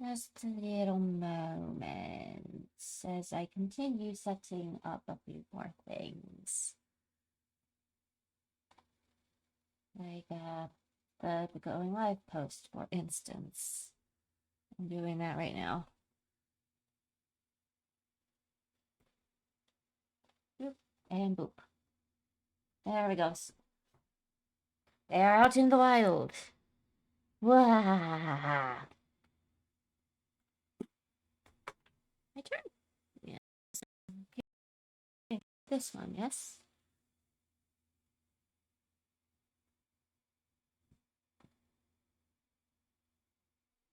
Just a little moment as I continue setting up a few more things. Like the going live post, for instance. I'm doing that right now. Boop and boop. There we go. They're out in the wild. Wah! My turn. Yes. Okay. This one, yes.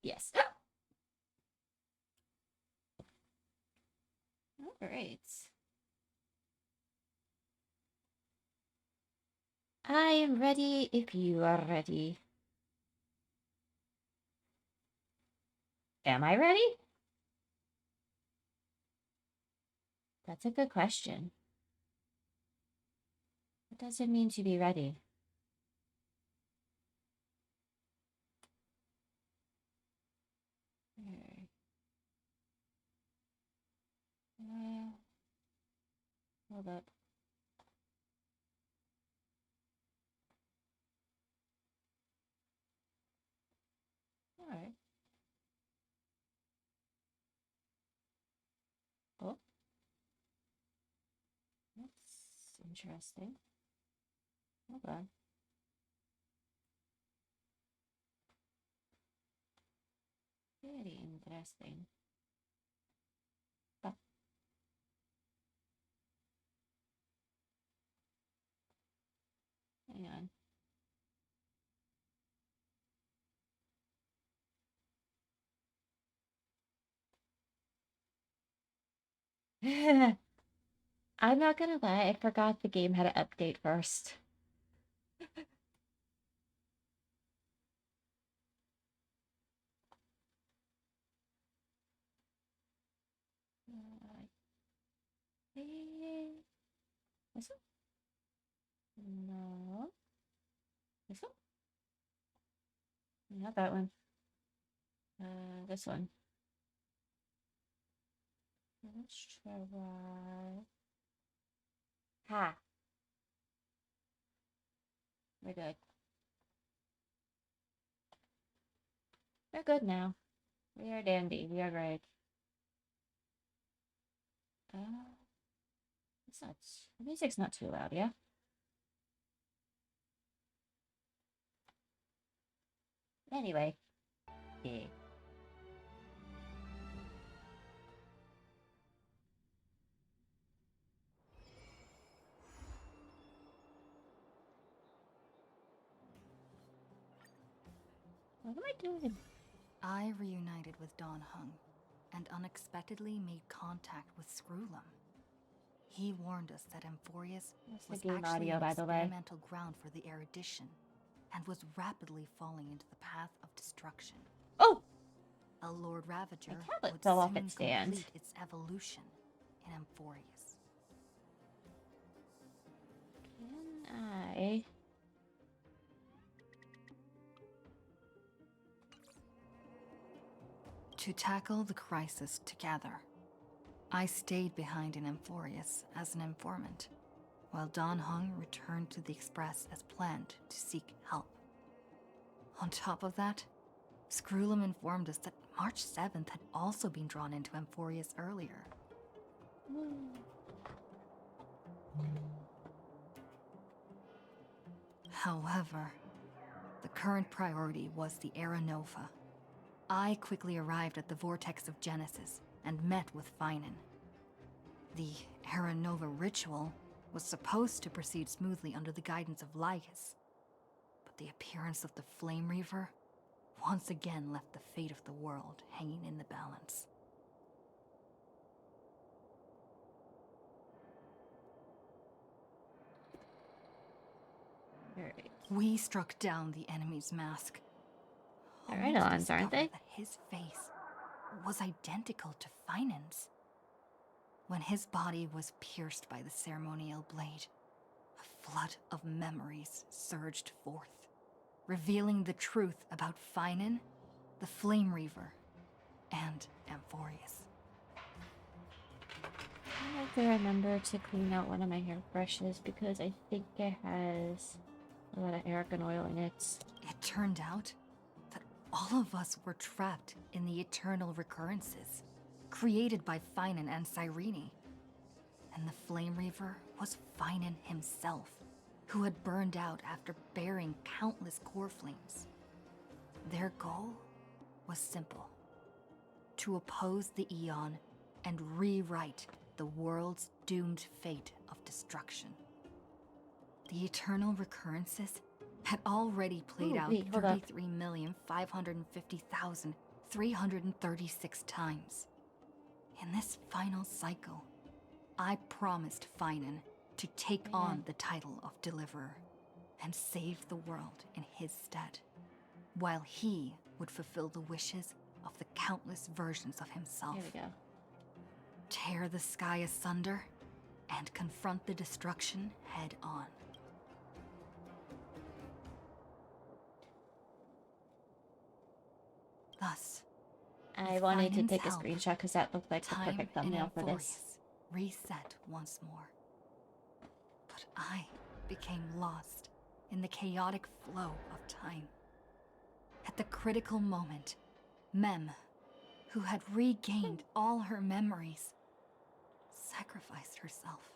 Yes. All right. I am ready if you are ready. Am I ready? That's a good question. What does it mean to be ready? Hold up. All right. Oh, that's interesting. Hold on. Very interesting. Hang on. I'm not gonna lie, I forgot the game had to update first. This one? No. This one? Not that one. This one. Let's try. Ha. We're good. We're good now. We are dandy. We are great. It's not. The music's not too loud, yeah? Anyway. Yeah. What am I doing? I reunited with Don Hung and unexpectedly made contact with Screwlum. He warned us that Amphorius was game actually audio, an by the way. experimental ground for the erudition and was rapidly falling into the path of destruction. Oh! A Lord Ravager would fell off soon its stand. complete its evolution in Amphorius. Can I... To tackle the crisis together, I stayed behind in Amphorius as an informant, while Don Hung returned to the Express as planned to seek help. On top of that, Screwlum informed us that March 7th had also been drawn into Amphorius earlier. However, the current priority was the Era Nova. I quickly arrived at the Vortex of Genesis and met with Finan. The Era Nova ritual was supposed to proceed smoothly under the guidance of Lycus, but the appearance of the Flame Reaver once again left the fate of the world hanging in the balance. Right. We struck down the enemy's mask. They're Eidolons, aren't they? That his face was identical to Finan's. When his body was pierced by the ceremonial blade, a flood of memories surged forth, revealing the truth about Finan, the Flame Reaver, and Amphorius. I have to remember to clean out one of my hairbrushes because I think it has a lot of argan oil in it. It turned out that all of us were trapped in the eternal recurrences, created by Finan and Cyrene. And the Flame Reaver was Finan himself, who had burned out after bearing countless core flames. Their goal was simple: to oppose the Eon and rewrite the world's doomed fate of destruction. The eternal recurrences had already played out wait, hold up. 33,550,336 times. In this final cycle, I promised Finan to take on the title of Deliverer and save the world in his stead, while he would fulfill the wishes of the countless versions of himself. Here we go. Tear the sky asunder and confront the destruction head on. Thus, I wanted to Finan's take a help, screenshot because that looked like the time perfect and thumbnail for this. Amphorius reset once more. But I became lost in the chaotic flow of time. At the critical moment, Mem, who had regained all her memories, sacrificed herself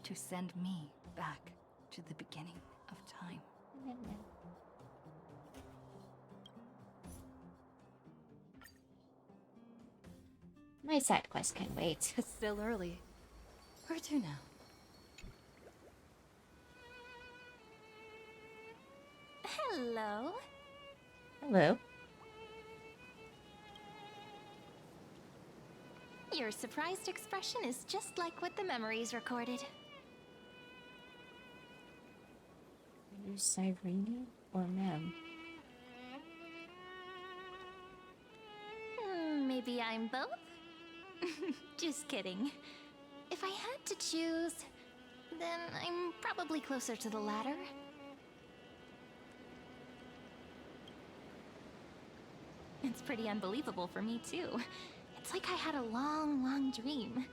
to send me back to the beginning of time. My side quest can wait. It's still early. Where to now? Hello. Hello. Your surprised expression is just like what the memories recorded. Are you Cyrene or Mem? Maybe I'm both? Just kidding. If I had to choose, then I'm probably closer to the latter. It's pretty unbelievable for me, too. It's like I had a long, long dream.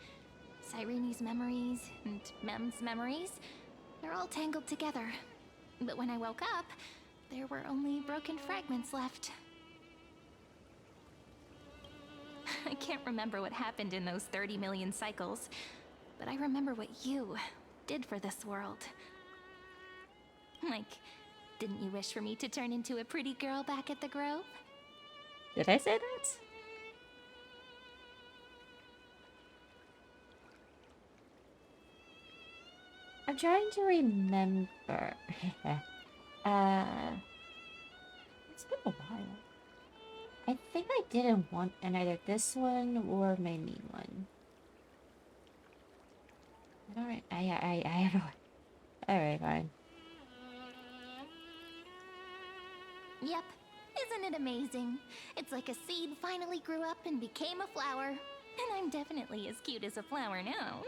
Cyrene's memories and Mem's memories, they're all tangled together. But when I woke up, there were only broken fragments left. I can't remember what happened in those 30 million cycles, but I remember what you did for this world. Like, didn't you wish for me to turn into a pretty girl back at the Grove? Did I say that? I'm trying to remember. It's been a while. I think I didn't want either this one or my main one. Alright, I have a... Alright, fine. Yep. Isn't it amazing? It's like a seed finally grew up and became a flower. And I'm definitely as cute as a flower now.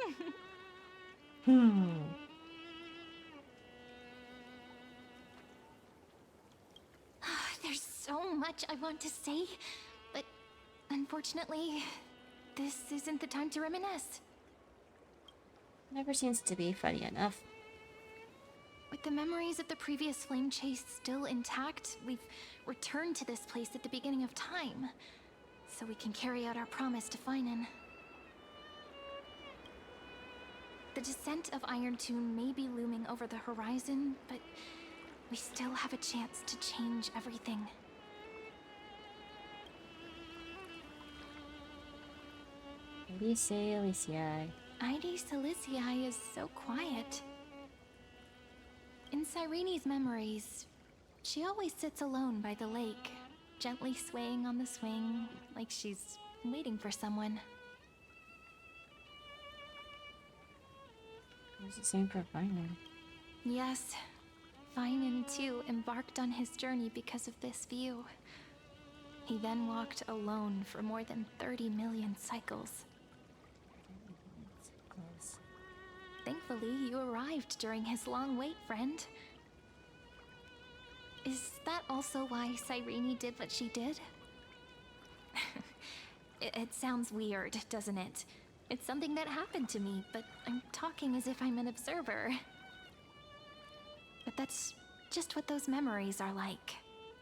There's so much I want to say, but unfortunately, this isn't the time to reminisce. Never seems to be funny enough. With the memories of the previous flame chase still intact, we've returned to this place at the beginning of time, so we can carry out our promise to Finan. The descent of Irontomb may be looming over the horizon, but we still have a chance to change everything. Elysiae. Ide Siliciae is so quiet. In Cyrene's memories, she always sits alone by the lake, gently swaying on the swing, like she's waiting for someone. It was the same for Finan. Yes, Finan too embarked on his journey because of this view. He then walked alone for more than 30 million cycles. Thankfully, you arrived during his long wait, friend. Is that also why Cyrene did what she did? It sounds weird, doesn't it? It's something that happened to me, but I'm talking as if I'm an observer. But that's just what those memories are like.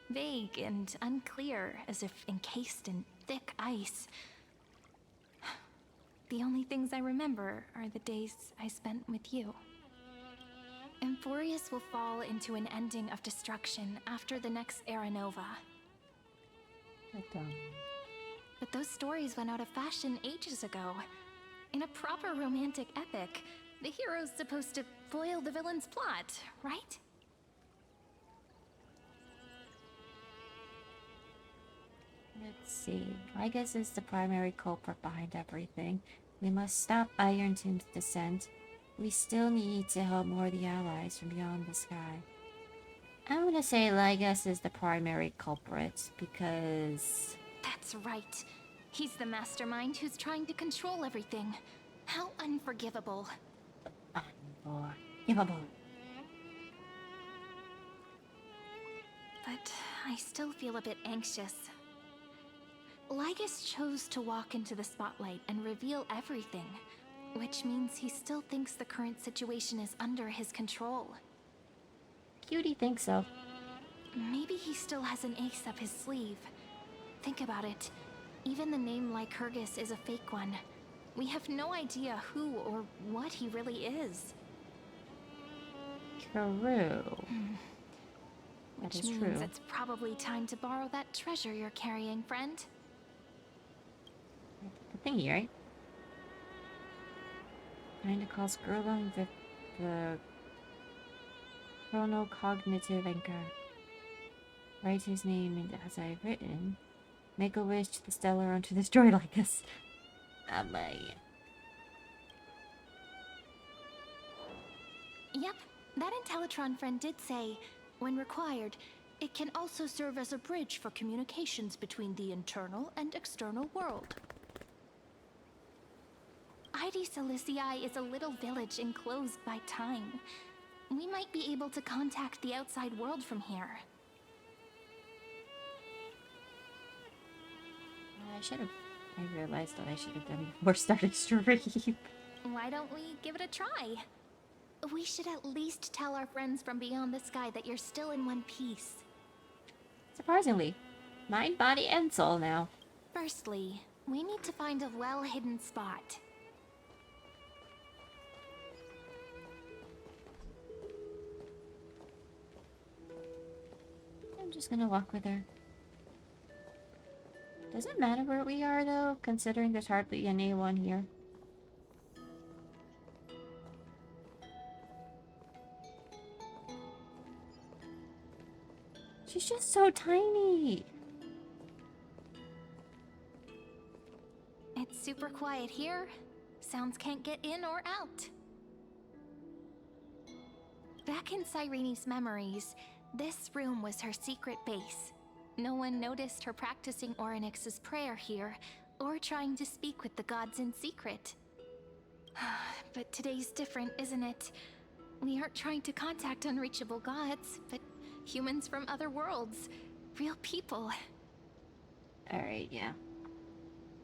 Vague and unclear, as if encased in thick ice. The only things I remember are the days I spent with you. Emphorius will fall into an ending of destruction after the next Era Nova. But those stories went out of fashion ages ago. In a proper romantic epic, the hero's supposed to foil the villain's plot, right? Let's see. Lygus is the primary culprit behind everything. We must stop Irontomb's descent. We still need to help more of the allies from beyond the sky. I'm gonna say Lygus is the primary culprit because... That's right. He's the mastermind who's trying to control everything. How unforgivable. Unforgivable. But I still feel a bit anxious. Lygus chose to walk into the spotlight and reveal everything, which means he still thinks the current situation is under his control. Cutie thinks so. Maybe he still has an ace up his sleeve. Think about it. Even the name Lycurgus is a fake one. We have no idea who or what he really is. True. Which That is means true. it's probably time to borrow that treasure you're carrying, friend. The thingy, right? Trying to call Skirlung the chronocognitive anchor. Write his name in as I've written. Make a wish to the stellar onto this droid like us. Yep, that Intellitron friend did say, when required, it can also serve as a bridge for communications between the internal and external world. Ide Silicii is a little village enclosed by time. We might be able to contact the outside world from here. I realized that I should have done before starting stream. Why don't we give it a try? We should at least tell our friends from beyond the sky that you're still in one piece. Surprisingly, mind, body, and soul now. Firstly, we need to find a well-hidden spot. I'm just gonna walk with her. Does it matter where we are though, considering there's hardly anyone here? She's just so tiny. It's super quiet here. Sounds can't get in or out. Back in Cyrene's memories, this room was her secret base. No one noticed her practicing Orynyx's prayer here, or trying to speak with the gods in secret. But today's different, isn't it? We aren't trying to contact unreachable gods, but humans from other worlds. Real people. Alright, yeah.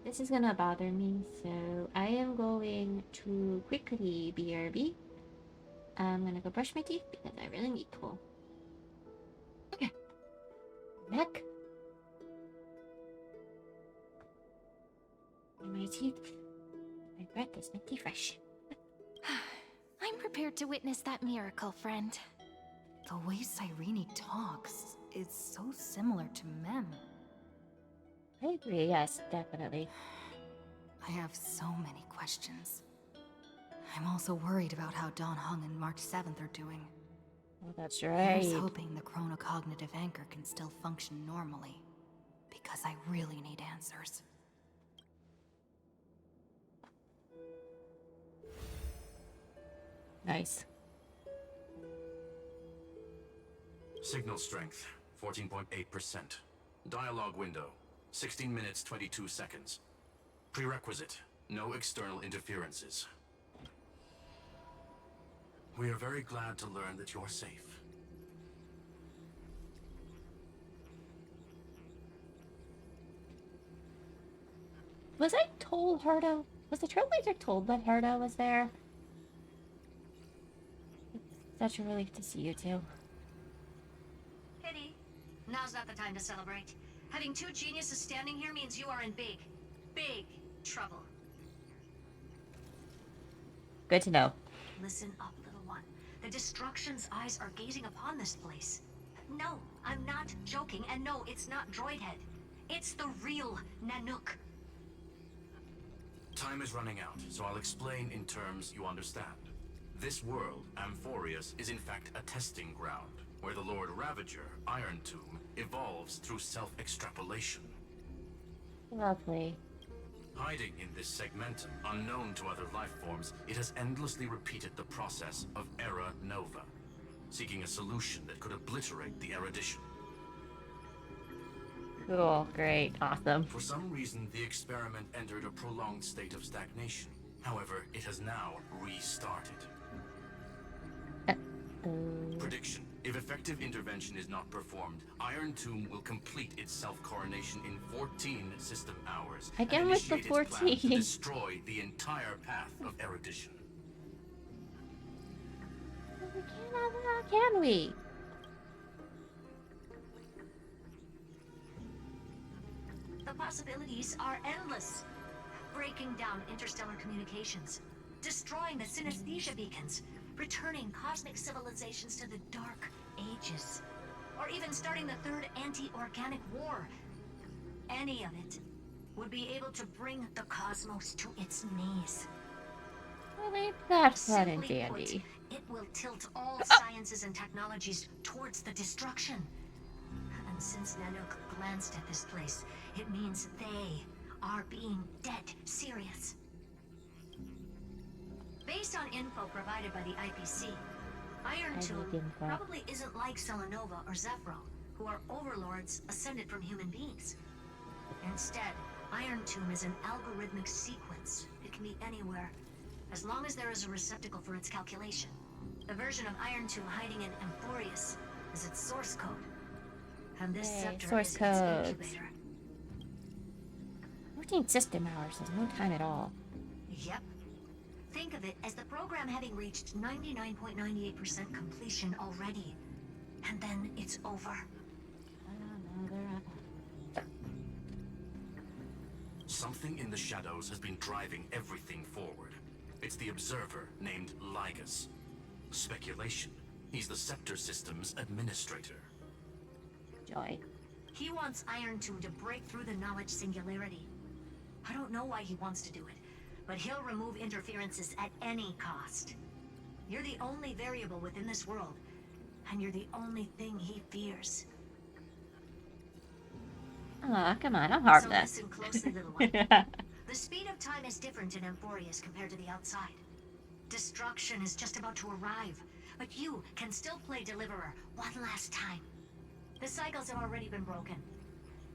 This is gonna bother me, so I am going to quickly BRB. I'm gonna go brush my teeth because I really need to. Okay. Back. And my teeth. My breath is minty fresh. I'm prepared to witness that miracle, friend. The way Cyrene talks is so similar to Mem. I agree, yes, definitely. I have so many questions. I'm also worried about how Don Hung and March 7th are doing. Well, that's Here's right. hoping the chronocognitive anchor can still function normally. Because I really need answers. Nice. Signal strength, 14.8%. Dialogue window, 16 minutes 22 seconds. Prerequisite, no external interferences. We are very glad to learn that you're safe. Was I told Herta? Was the Trailblazer told that Herta was there? It's such a relief to see you two. Pity. Now's not the time to celebrate. Having two geniuses standing here means you are in big, big trouble. Good to know. Listen up, little one. The Destruction's eyes are gazing upon this place. No, I'm not joking, and no, it's not Droidhead. It's the real Nanook. Time is running out, so I'll explain in terms you understand. This world, Amphorius, is in fact a testing ground, where the Lord Ravager, Irontomb, evolves through self-extrapolation. Lovely. Hiding in this segmentum, unknown to other life forms, it has endlessly repeated the process of Era Nova, seeking a solution that could obliterate the erudition. Cool, great, awesome. For some reason, the experiment entered a prolonged state of stagnation. However, it has now restarted. Prediction. If effective intervention is not performed, Irontomb will complete its self-coronation in 14 system hours. Again with the 14. To destroy the entire path of erudition. We can't have that, can we? The possibilities are endless. Breaking down interstellar communications, destroying the synesthesia beacons, returning cosmic civilizations to the Dark Ages, or even starting the third anti-organic war. Any of it would be able to bring the cosmos to its knees. Well, ain't that fun and Simply put, dandy. it will tilt all sciences and technologies towards the destruction. And since Nanook glanced at this place, it means they are being dead serious. Based on info provided by the IPC, Irontomb probably isn't like Selenova or Zephyro, who are overlords ascended from human beings. Instead, Irontomb is an algorithmic sequence. It can be anywhere, as long as there is a receptacle for its calculation. The version of Irontomb hiding in Amphorius is its source code. And this scepter source is codes. its incubator. 14 system hours is no time at all. Yep. Think of it as the program having reached 99.98% completion already. And then it's over. Something in the shadows has been driving everything forward. It's the observer named Lygus. Speculation. He's the Scepter System's administrator. Joy. He wants Irontomb to break through the knowledge singularity. I don't know why he wants to do it, but he'll remove interferences at any cost. You're the only variable within this world, and you're the only thing he fears. Aw, come on, I'm So harmless. listen closely, little one. The speed of time is different in Amphorius compared to the outside. Destruction is just about to arrive, but you can still play Deliverer one last time. The cycles have already been broken.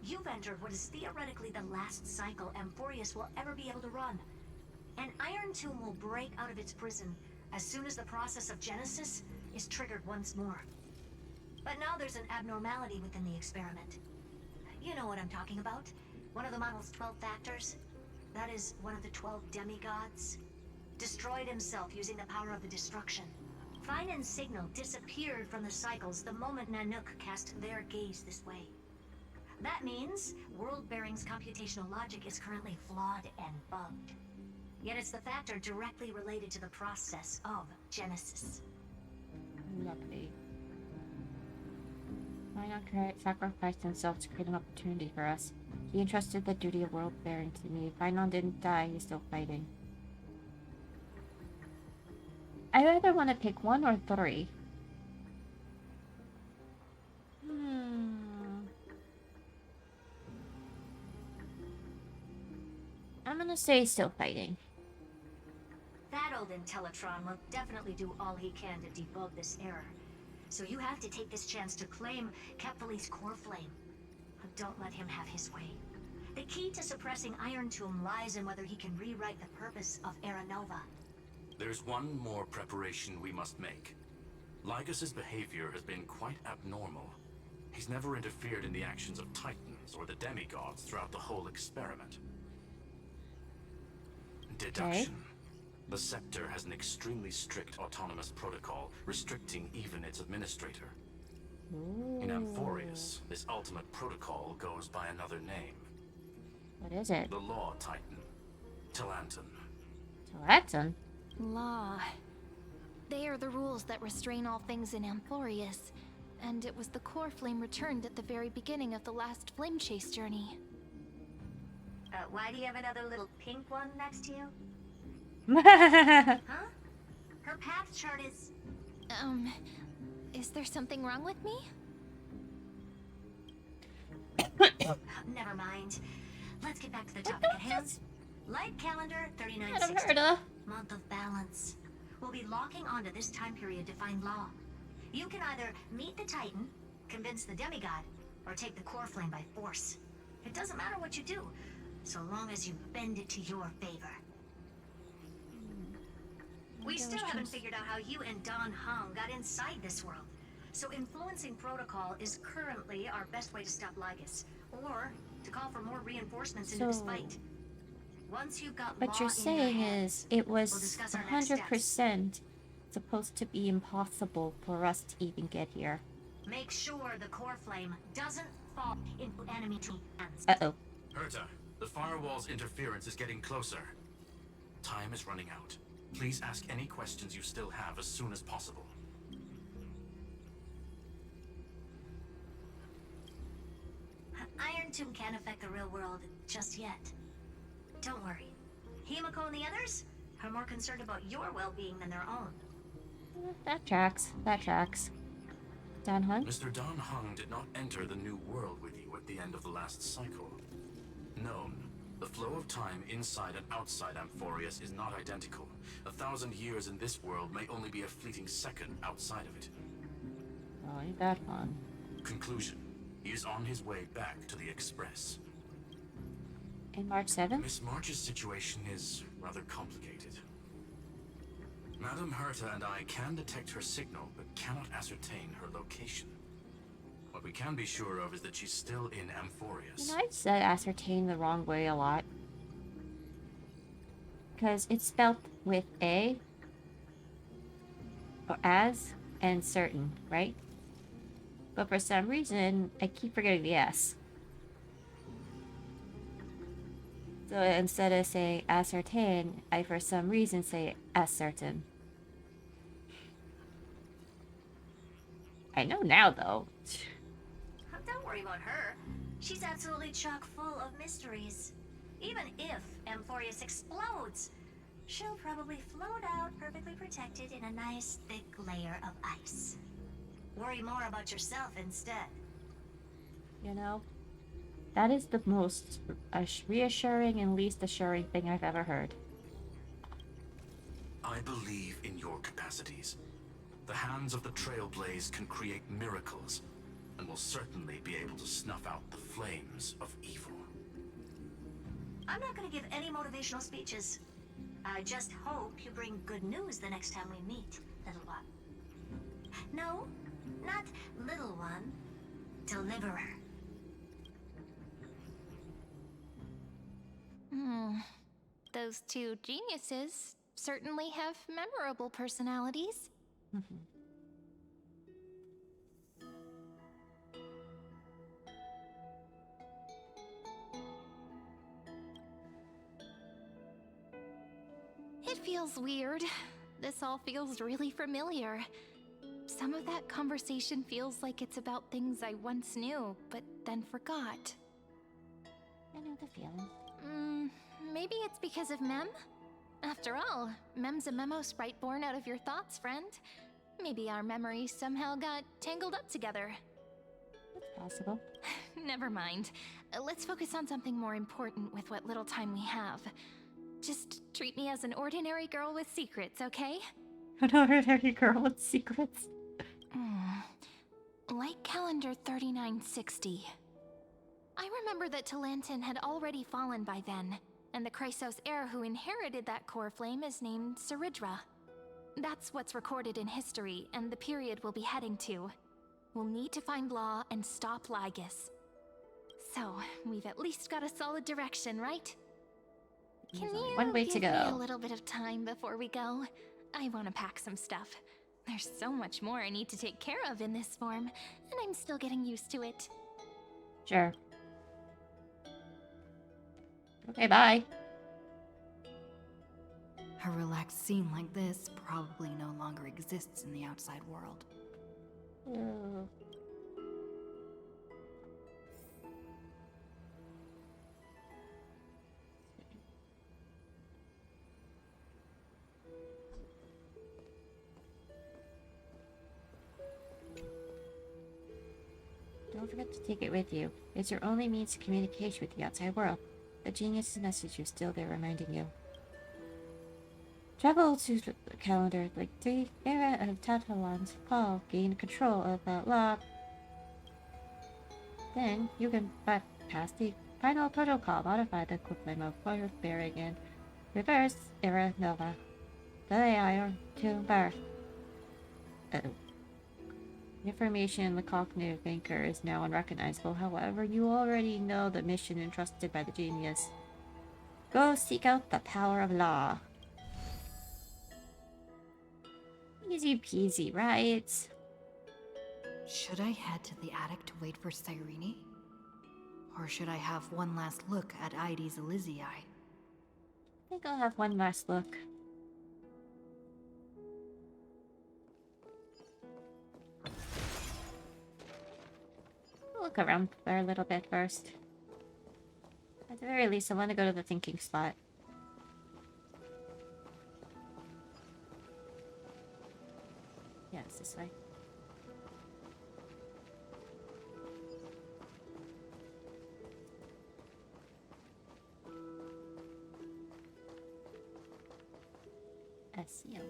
You've entered what is theoretically the last cycle Amphorius will ever be able to run. And Irontomb will break out of its prison as soon as the process of Genesis is triggered once more. But now there's an abnormality within the experiment. You know what I'm talking about. One of the model's 12 factors. That is one of the 12 demigods. Destroyed himself using the power of the destruction. Finen's signal disappeared from the cycles the moment Nanook cast their gaze this way. That means World-Bearing's computational logic is currently flawed and bugged. Yet it's the factor directly related to the process of Genesis. Lovely. Why not sacrifice himself to create an opportunity for us? He entrusted the duty of world bearing to me. If Huion didn't die, he's still fighting. I either want to pick one or three. I'm gonna say still fighting. That old Intellatron will definitely do all he can to debug this error. So you have to take this chance to claim Kepfali's core flame. But don't let him have his way. The key to suppressing Irontomb lies in whether he can rewrite the purpose of Era Nova. There's one more preparation we must make. Lygus's behavior has been quite abnormal. He's never interfered in the actions of Titans or the demigods throughout the whole experiment. Deduction. The Scepter has an extremely strict autonomous protocol restricting even its administrator. Ooh. In Amphorius, this ultimate protocol goes by another name. What is it? The Law Titan. Talanton. Talanton? Law. They are the rules that restrain all things in Amphorius, and it was the core flame returned at the very beginning of the last flame chase journey. Why do you have another little pink one next to you? Huh? Huh? Her path chart is... Is there something wrong with me? Never mind. Let's get back to the topic at hand. Light calendar Madam 3960. Herta. Month of balance. We'll be locking onto this time period to find law. You can either meet the Titan, convince the demigod, or take the core flame by force. It doesn't matter what you do, so long as you bend it to your favor. We still haven't figured out how you and Don Hung got inside this world. So influencing protocol is currently our best way to stop Lygus, or to call for more reinforcements into this So- fight. Once you've got What law you're in your saying hands, is it we'll was discuss our next 100% supposed to be impossible for us to even get here. make sure the core flame doesn't fall into enemy hands. Uh-oh. Herta, the firewall's interference is getting closer. Time is running out. Please ask any questions you still have as soon as possible. Irontomb can't affect the real world just yet. Don't worry. Himiko and the others are more concerned about your well-being than their own. That tracks. That tracks. Dan Hunt? Mr. Don Hung did not enter the new world with you at the end of the last cycle. Known, the flow of time inside and outside Amphorius is not identical. 1,000 years in this world may only be a fleeting second outside of it. Oh, ain't that fun. Conclusion. He is on his way back to the Express. In March 7th? Miss March's situation is rather complicated. Madam Herta and I can detect her signal, but cannot ascertain her location. What we can be sure of is that she's still in Amphorius. You know, I said ascertain the wrong way a lot. Because it's spelled with A, or as, and certain, right? But for some reason, I keep forgetting the S. So instead of saying ascertain, I for some reason say ascertain. I know now, though. Don't worry about her. She's absolutely chock full of mysteries. Even if Amphorius explodes, she'll probably float out perfectly protected in a nice thick layer of ice. Worry more about yourself instead. You know, that is the most reassuring and least assuring thing I've ever heard. I believe in your capacities. The hands of the Trailblaze can create miracles, and will certainly be able to snuff out the flames of evil. I'm not going to give any motivational speeches. I just hope you bring good news the next time we meet, little one. No, not little one. Deliverer. Those two geniuses certainly have memorable personalities. It feels weird. This all feels really familiar. Some of that conversation feels like it's about things I once knew, but then forgot. I know the feeling. Maybe it's because of Mem? After all, Mem's a memo sprite born out of your thoughts, friend. Maybe our memories somehow got tangled up together. It's possible. Never mind. Let's focus on something more important with what little time we have. Just treat me as an ordinary girl with secrets, okay? An ordinary girl with secrets. Like calendar 3960. I remember that Talanton had already fallen by then, and the Chrysos heir who inherited that core flame is named Saridra. That's what's recorded in history, and the period we'll be heading to. We'll need to find Law and stop Lygus. So, we've at least got a solid direction, right? Can There's only you one way to give me a go. little bit of time before we go? I want to pack some stuff. There's so much more I need to take care of in this form, and I'm still getting used to it. Sure. Okay, bye. A relaxed scene like this probably no longer exists in the outside world. Oh. Don't forget to take it with you. It's your only means of communication with the outside world. The genius's message is still there reminding you. Travel to the calendar, like 3 era of Tatalon's fall, gain control of the lock. Then you can bypass the final protocol, modify the equivalent of Void Bearing and reverse era Nova. Delay Irontomb birth. Information in the cognitive anchor is now unrecognizable. However, you already know the mission entrusted by the genius. Go seek out the power of law. Easy peasy, right? Should I head to the attic to wait for Cyrene? Or should I have one last look at Ides Elysiae? I think I'll have one last look. I'll look around for a little bit first. At the very least, I want to go to the thinking spot. Yeah, it's this way. SEO.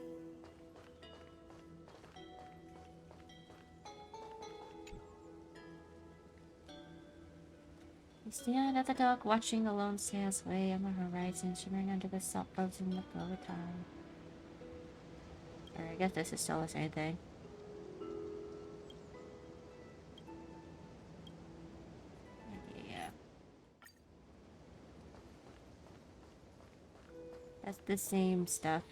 We stand at the dock, watching the lone sails sway on the horizon, shimmering under the salt frozen the flow of time. Or I guess this is still the same thing. Yeah. That's the same stuff.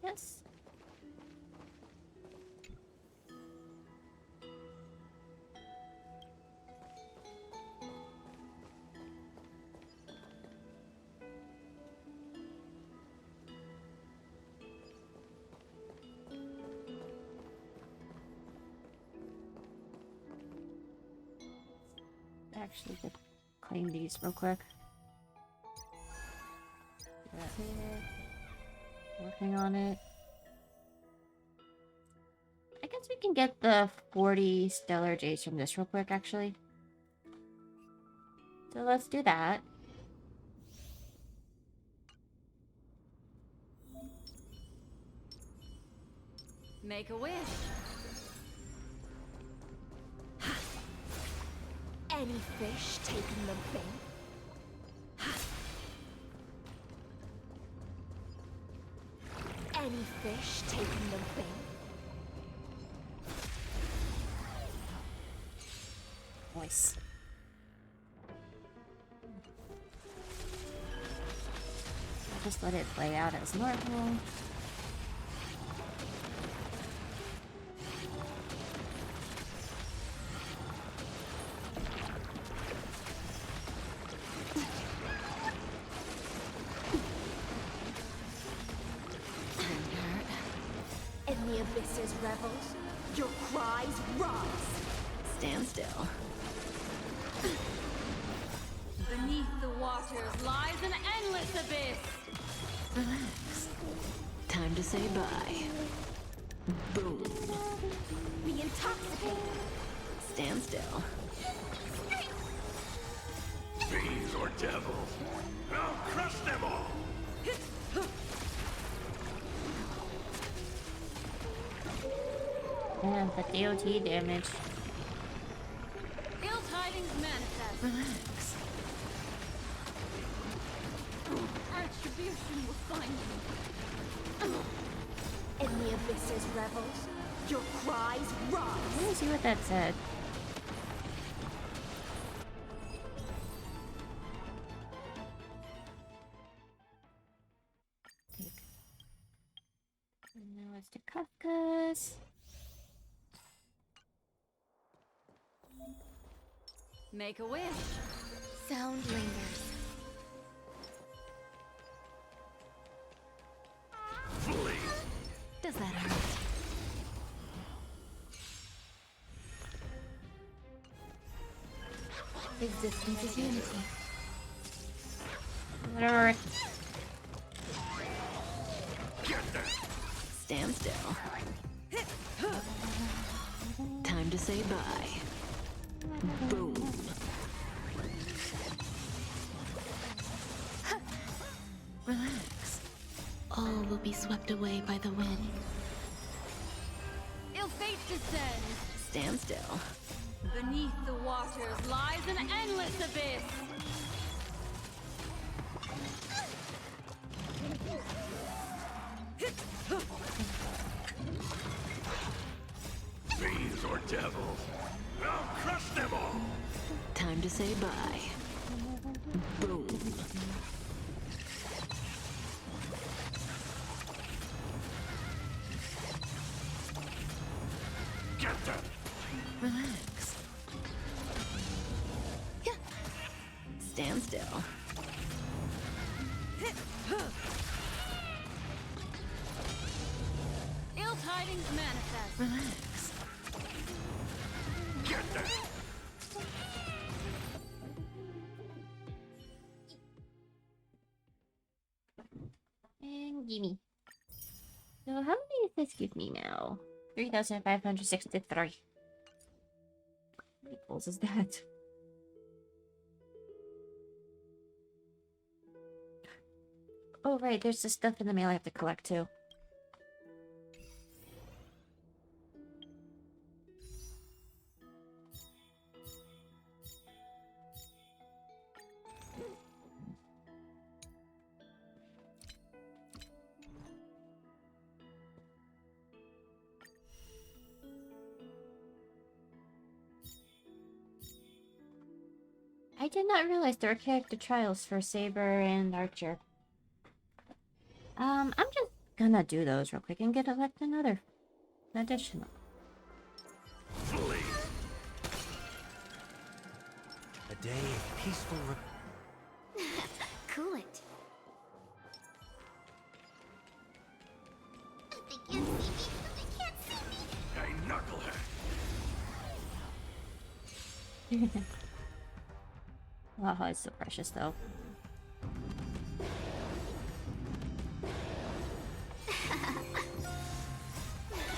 Yes. Actually, could claim these real quick. That's it. Working on it. I guess we can get the 40 stellar jades from this real quick, actually. So let's do that. Make a wish. Any fish taking the bait? Any fish taking the bait? Voice. I'll just let it play out as normal. In the abyss's revels, your cries rise. Stand still. Beneath the waters lies an endless abyss. Relax. Time to say bye. Boom. Be intoxicated. Stand still. Fiends or devils, I'll crush them all! And the DOT damage. Ill tidings manifest. Relax. Retribution will find you. In the abyss's revels, your cries rise. Let me see what that said. And now it's to Kafka's. Make a wish. Sound lingers. Does that hurt? Existence is unity. Whatever. Stand still. Time to say bye. Boom. Relax. All will be swept away by the wind. Ill fate descends. Stand still. Beneath the waters lies an endless abyss. Fiends or devils, I'll crush them all! Time to say bye. Boom. Get them! Relax. Stand still. Ill tidings manifest. Relax. Get them! And gimme. So how many does this give me now? 3,563. How many goals is that? Oh right, there's the stuff in the mail I have to collect too. I did not realize there were character trials for Saber and Archer. I'm just gonna do those real quick and get elect another additional. Flee! A day of peaceful Cool it. They can't see me. They can't see me. Hey, knucklehead! Oh, it's so precious though.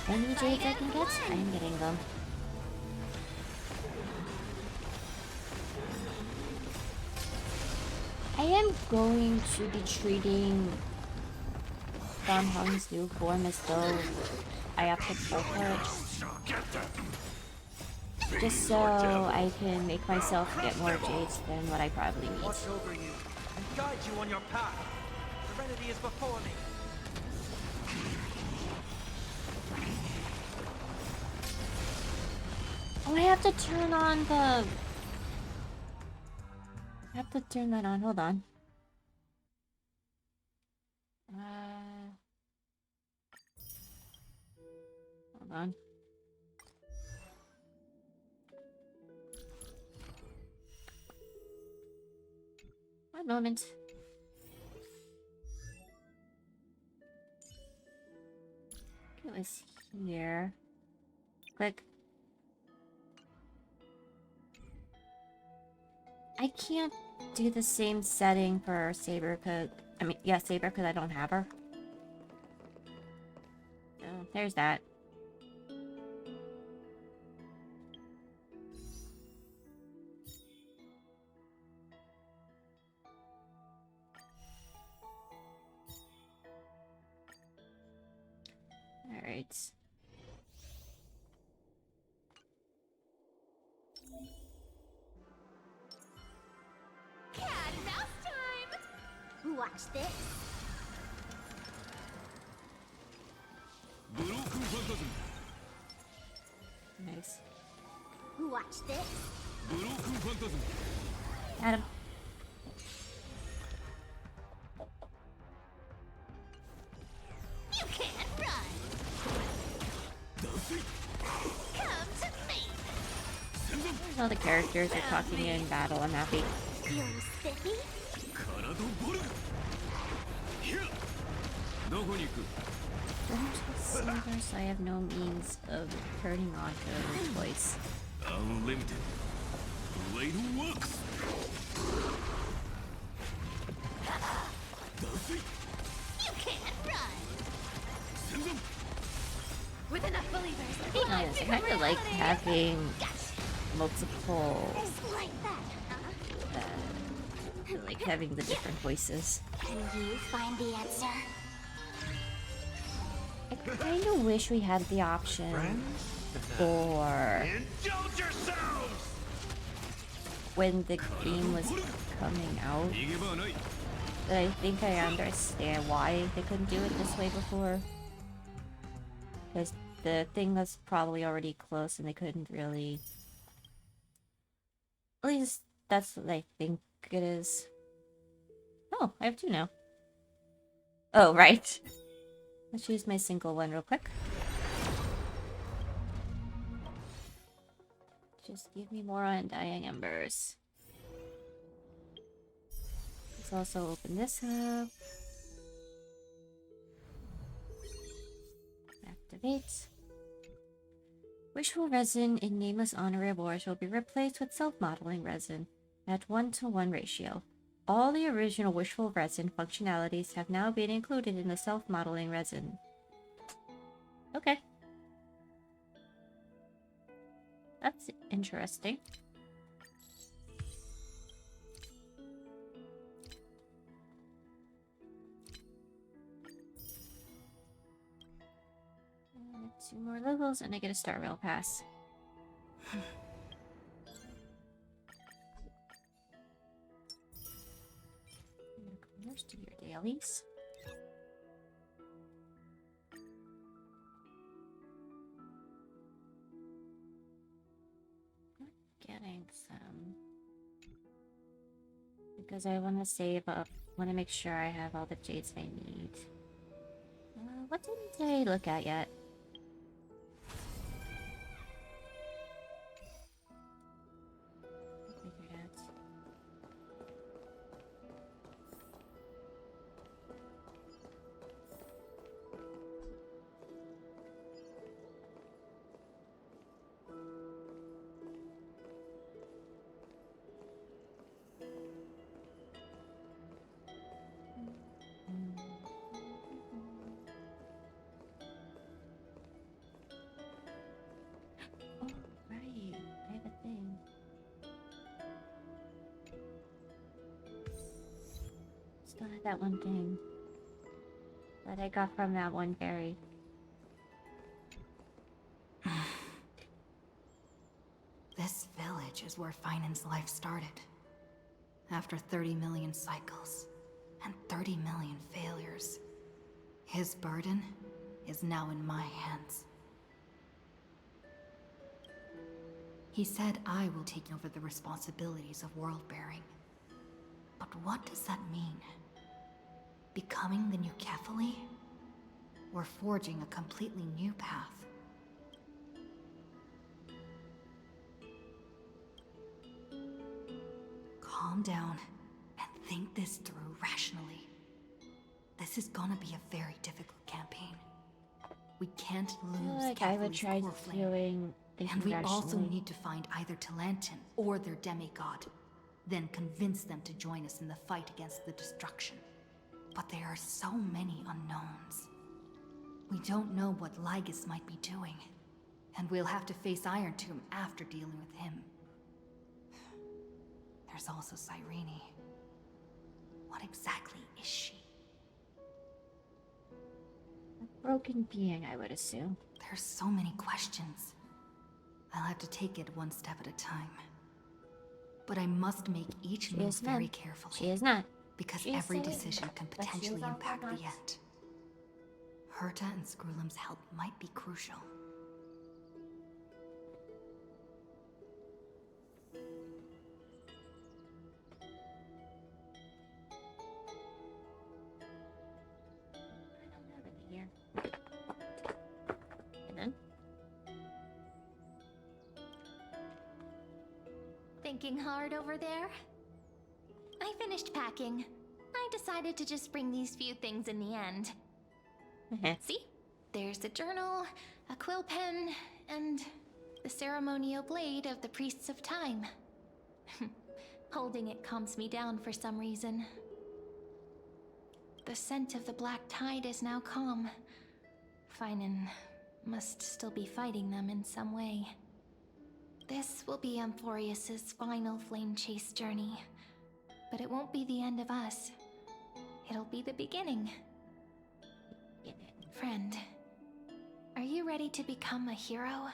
Any jades I can get, I'm getting them. I am going to be treating Don Hung's new form as though I opted for it. Get them! Just so I can make myself get more jades than what I probably need. watch over you and guide you on your path. Serenity is before me. Oh, I have to turn on the... I have to turn that on. Hold on. Hold on. One moment. It was here. Click. I can't do the same setting for Saber because Saber because I don't have her. Oh, there's that. All right. Cat and mouse time! Watch this. Nice. Watch this. Got him. You can't run. Come to me. All the characters are talking in battle. I'm happy. Feeling spiffy? Silvers, I have no means of turning on her voice. Unlimited. Blade works. You can't run. With enough believers, Being honest, I kind of like having multiple, like that, like having the different voices. Can you find the answer? I kind of wish we had the option for Indulge yourselves! when the game was coming out. But I think I understand why they couldn't do it this way before. Because the thing was probably already close and they couldn't really... At least that's what I think it is. Oh, I have two now. Oh, right. Let's use my single one real quick. Just give me more undying embers. Let's also open this up. Activate. Wishful resin in Nameless Honor Wars will be replaced with self-modeling resin at 1:1 ratio. All the original Wishful resin functionalities have now been included in the self-modeling resin. Okay. That's interesting. Two more levels and I get a Star Rail pass. Let's do your dailies. Getting some because I want to save up. Want to make sure I have all the jades I need. What didn't I look at yet? Figured out. Oh, right. I have a thing. Still have that one thing that I got from that one berry. This village is where Finan's life started. After 30 million cycles and 30 million failures, his burden is now in my hands. He said I will take over the responsibilities of world-bearing. But what does that mean? Becoming the new Kefali? Or forging a completely new path? Calm down and think this through rationally. This is gonna be a very difficult campaign. We can't I feel lose like I would Kefali's try core flame. doing And we also rationally. need to find either Talantin or their demigod, then convince them to join us in the fight against the destruction. But there are so many unknowns. We don't know what Lygus might be doing, and we'll have to face Irontomb after dealing with him. There's also Cyrene. What exactly is she? A broken being, I would assume. There's so many questions. I'll have to take it one step at a time. But I must make each She move is not. very carefully. She is not. Because She is every saying decision can that she potentially is on impact the purpose. end. Krita and Screwlum's help might be crucial. Here. And then Thinking hard over there? I finished packing. I decided to just bring these few things in the end. See? There's a journal, a quill pen, and the ceremonial blade of the Priests of Time. Holding it calms me down for some reason. The scent of the black tide is now calm. Finan must still be fighting them in some way. This will be Amphorius's final flame chase journey. But it won't be the end of us. It'll be the beginning. Friend, are you ready to become a hero?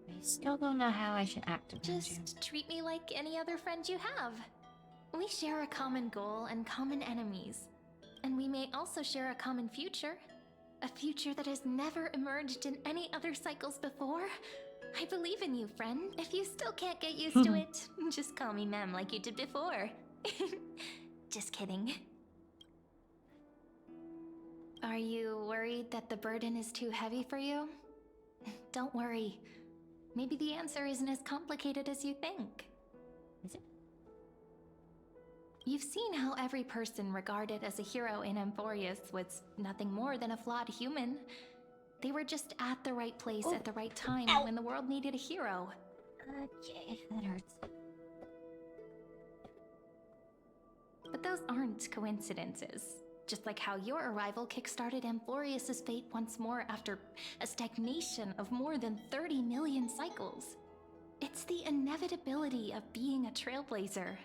I still don't know how I should act around you. Just treat me like any other friend you have. We share a common goal and common enemies. And we may also share a common future. A future that has never emerged in any other cycles before. I believe in you, friend. If you still can't get used to it, just call me Mem like you did before. Just kidding. Are you worried that the burden is too heavy for you? Don't worry. Maybe the answer isn't as complicated as you think. Is it? You've seen how every person regarded as a hero in Amphorius was nothing more than a flawed human. They were just at the right place at the right time when the world needed a hero. Okay, that hurts. But those aren't coincidences. Just like how your arrival kickstarted Amphorius's fate once more after a stagnation of more than 30 million cycles. It's the inevitability of being a trailblazer.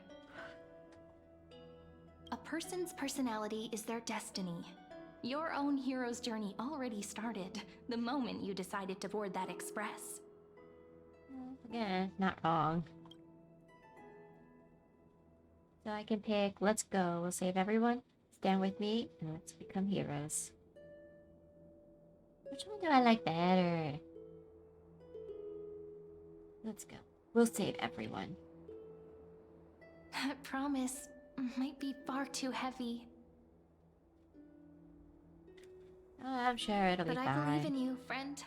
A person's personality is their destiny. Your own hero's journey already started the moment you decided to board that express. Yeah, not wrong. So I can pick, let's go, we'll save everyone, stand with me, and let's become heroes. Which one do I like better? Let's go. We'll save everyone. That promise might be far too heavy. Oh, I'm sure it'll be But fine. I believe in you, friend.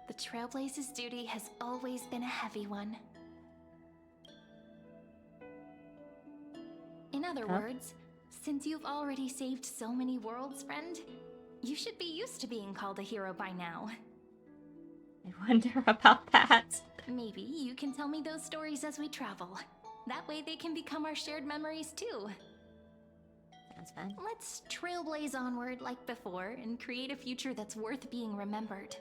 The Trailblaze's duty has always been a heavy one. In other words, since you've already saved so many worlds, friend, you should be used to being called a hero by now. I wonder about that. Maybe you can tell me those stories as we travel. That way they can become our shared memories too. Sounds fun. Let's trailblaze onward like before and create a future that's worth being remembered.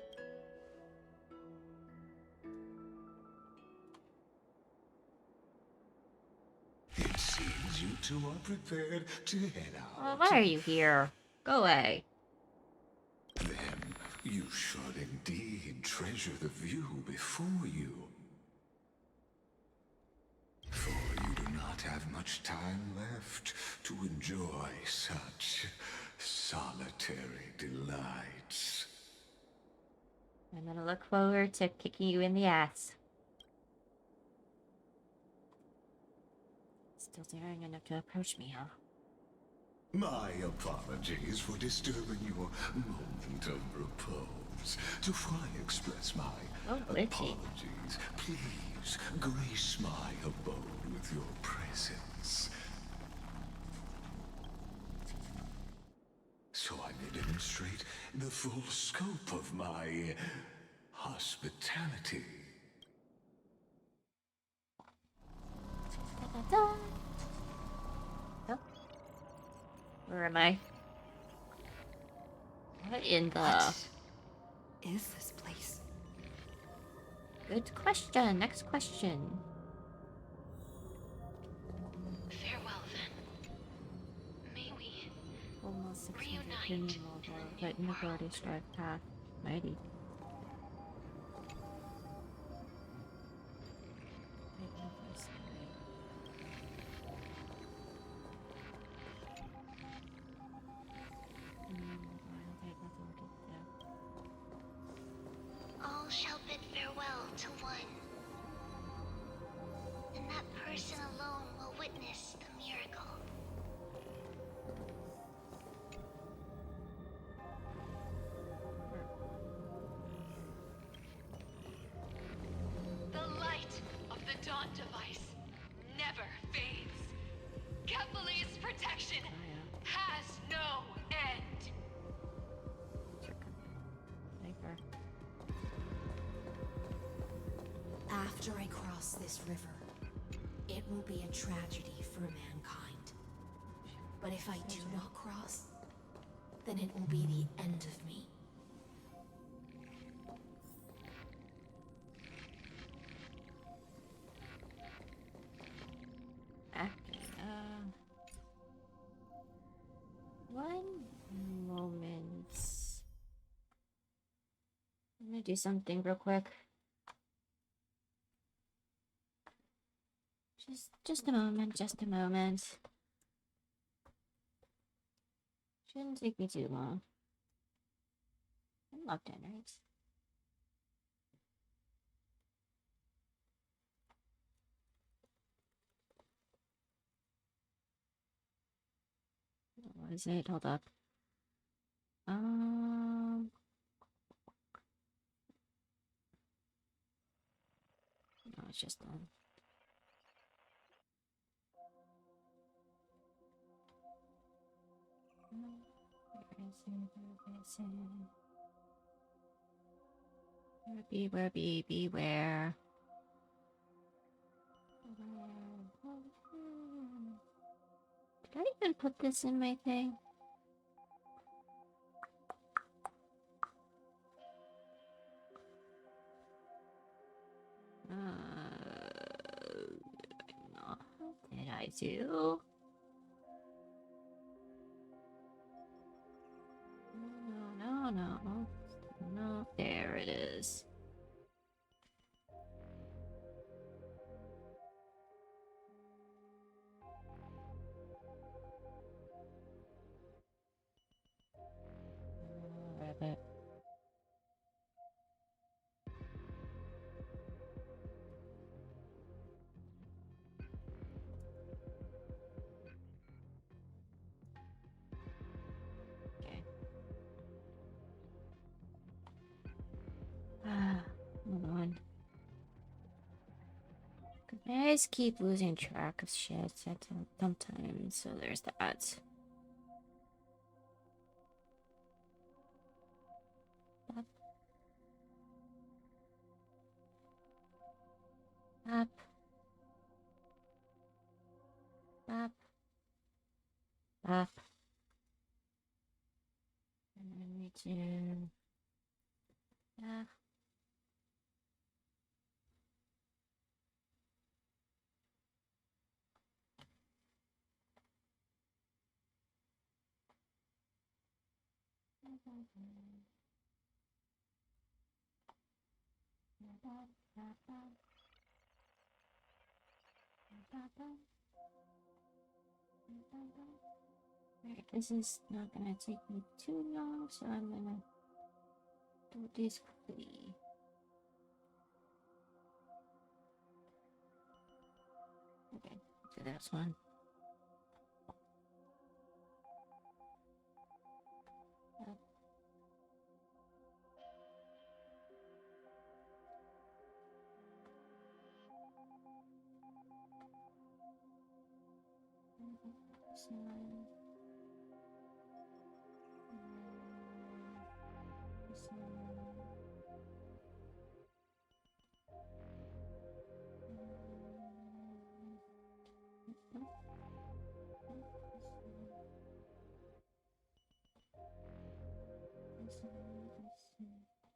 It seems you two are prepared to head out. Well, why are you here? Go away. Then you should indeed treasure the view before you. For you do not have much time left to enjoy such solitary delights. I'm gonna look forward to kicking you in the ass. Still daring enough to approach me, huh? My apologies for disturbing your moment of repose. To fully express my apologies, please grace my abode with your presence. So I may demonstrate the full scope of my hospitality. Da-da-da. Oh. Where am I? What in the... What is this place? Good question. Next question. Farewell then. May we Almost 600 reunite human mobile, but in the Gordish drive path. Mighty. person alone will witness the miracle. The light of the Dawn device never fades. Kepali's protection has no end. Sniper. After I cross this river, it will be a tragedy for mankind. But if I do not cross, then it will be the end of me. Okay, one moment. I'm gonna do something real quick. Just a moment, just a moment. Shouldn't take me too long. I'm locked in, right? What was it? Hold up. No, it's just done. Where be, beware. Did I even put this in my thing? No, did I do? No, there it is. Rabbit. Okay. Hold on. I just keep losing track of shit sometimes, so there's that. Up. Up. Up. And then we do... Up. Alright, this is not gonna take me too long, so I'm gonna do this quickly. Okay, do this one. Up. This one.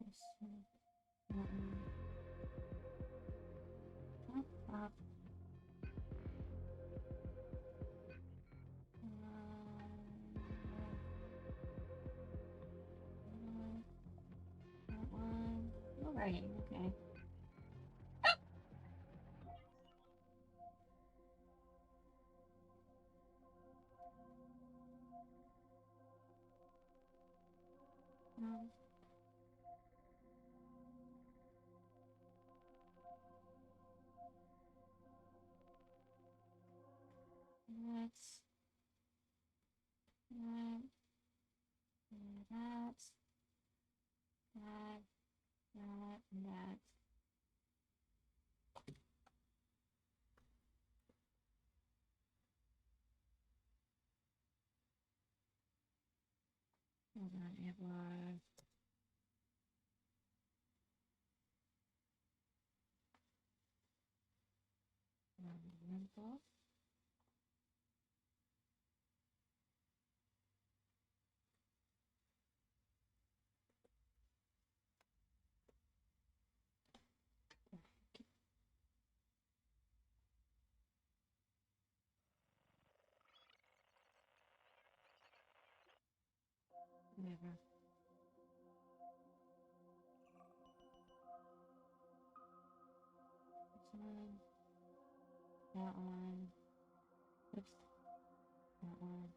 This one. Up. That one. Alright, okay. Hold on, we have a lot of wrinkles. Whatever. This one. That one. Oops. That one.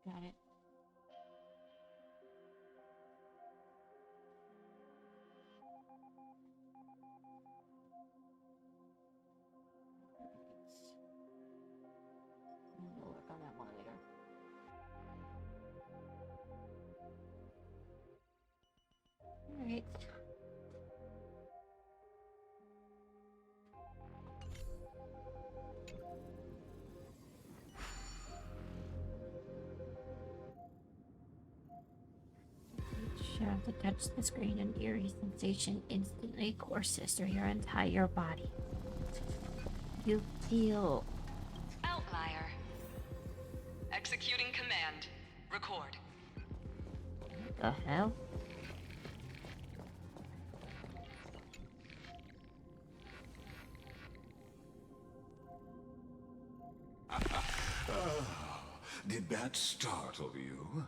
Got it. We'll work on that one later. Alright. Have to touch the screen, an eerie sensation instantly courses through your entire body. You feel... Outlier. Executing command. Record. What the hell? Did that startle you?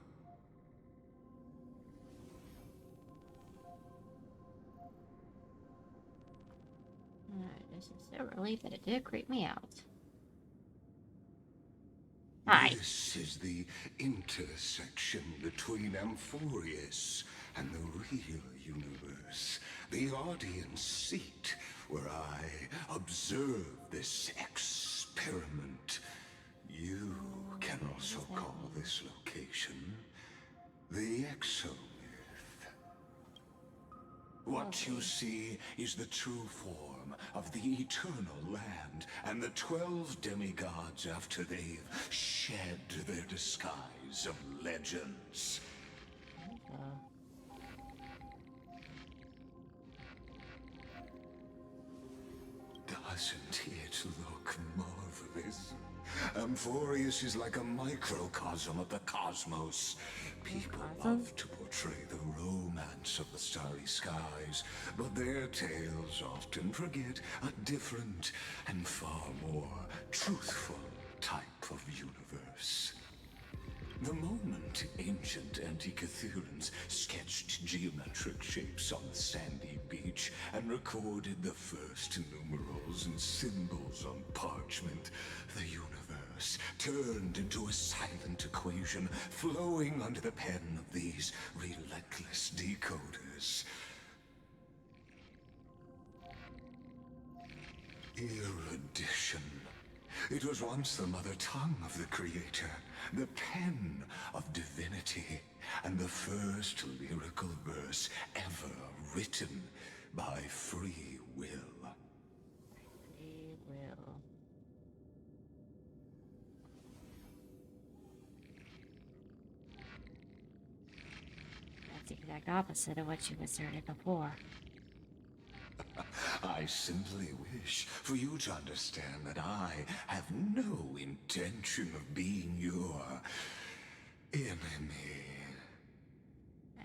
This is so early, but it did creep me out. Hi. This is the intersection between Amphorius and the real universe. The audience seat where I observe this experiment. You can also call this location the Exomyth. What you see is the true form of the eternal land and the 12 demigods after they've shed their disguise of legends. Doesn't it look marvelous? Amphorius is like a microcosm of the cosmos. People love to portray the romance of the starry skies, but their tales often forget a different and far more truthful type of universe. The moment ancient Antikytherians sketched geometric shapes on the sandy beach and recorded the first numerals and symbols on parchment, the universe turned into a silent equation flowing under the pen of these relentless decoders. Erudition. It was once the mother tongue of the creator, the pen of divinity, and the first lyrical verse ever written by free will. Free will. That's the exact opposite of what you asserted before. I simply wish for you to understand that I have no intention of being your enemy.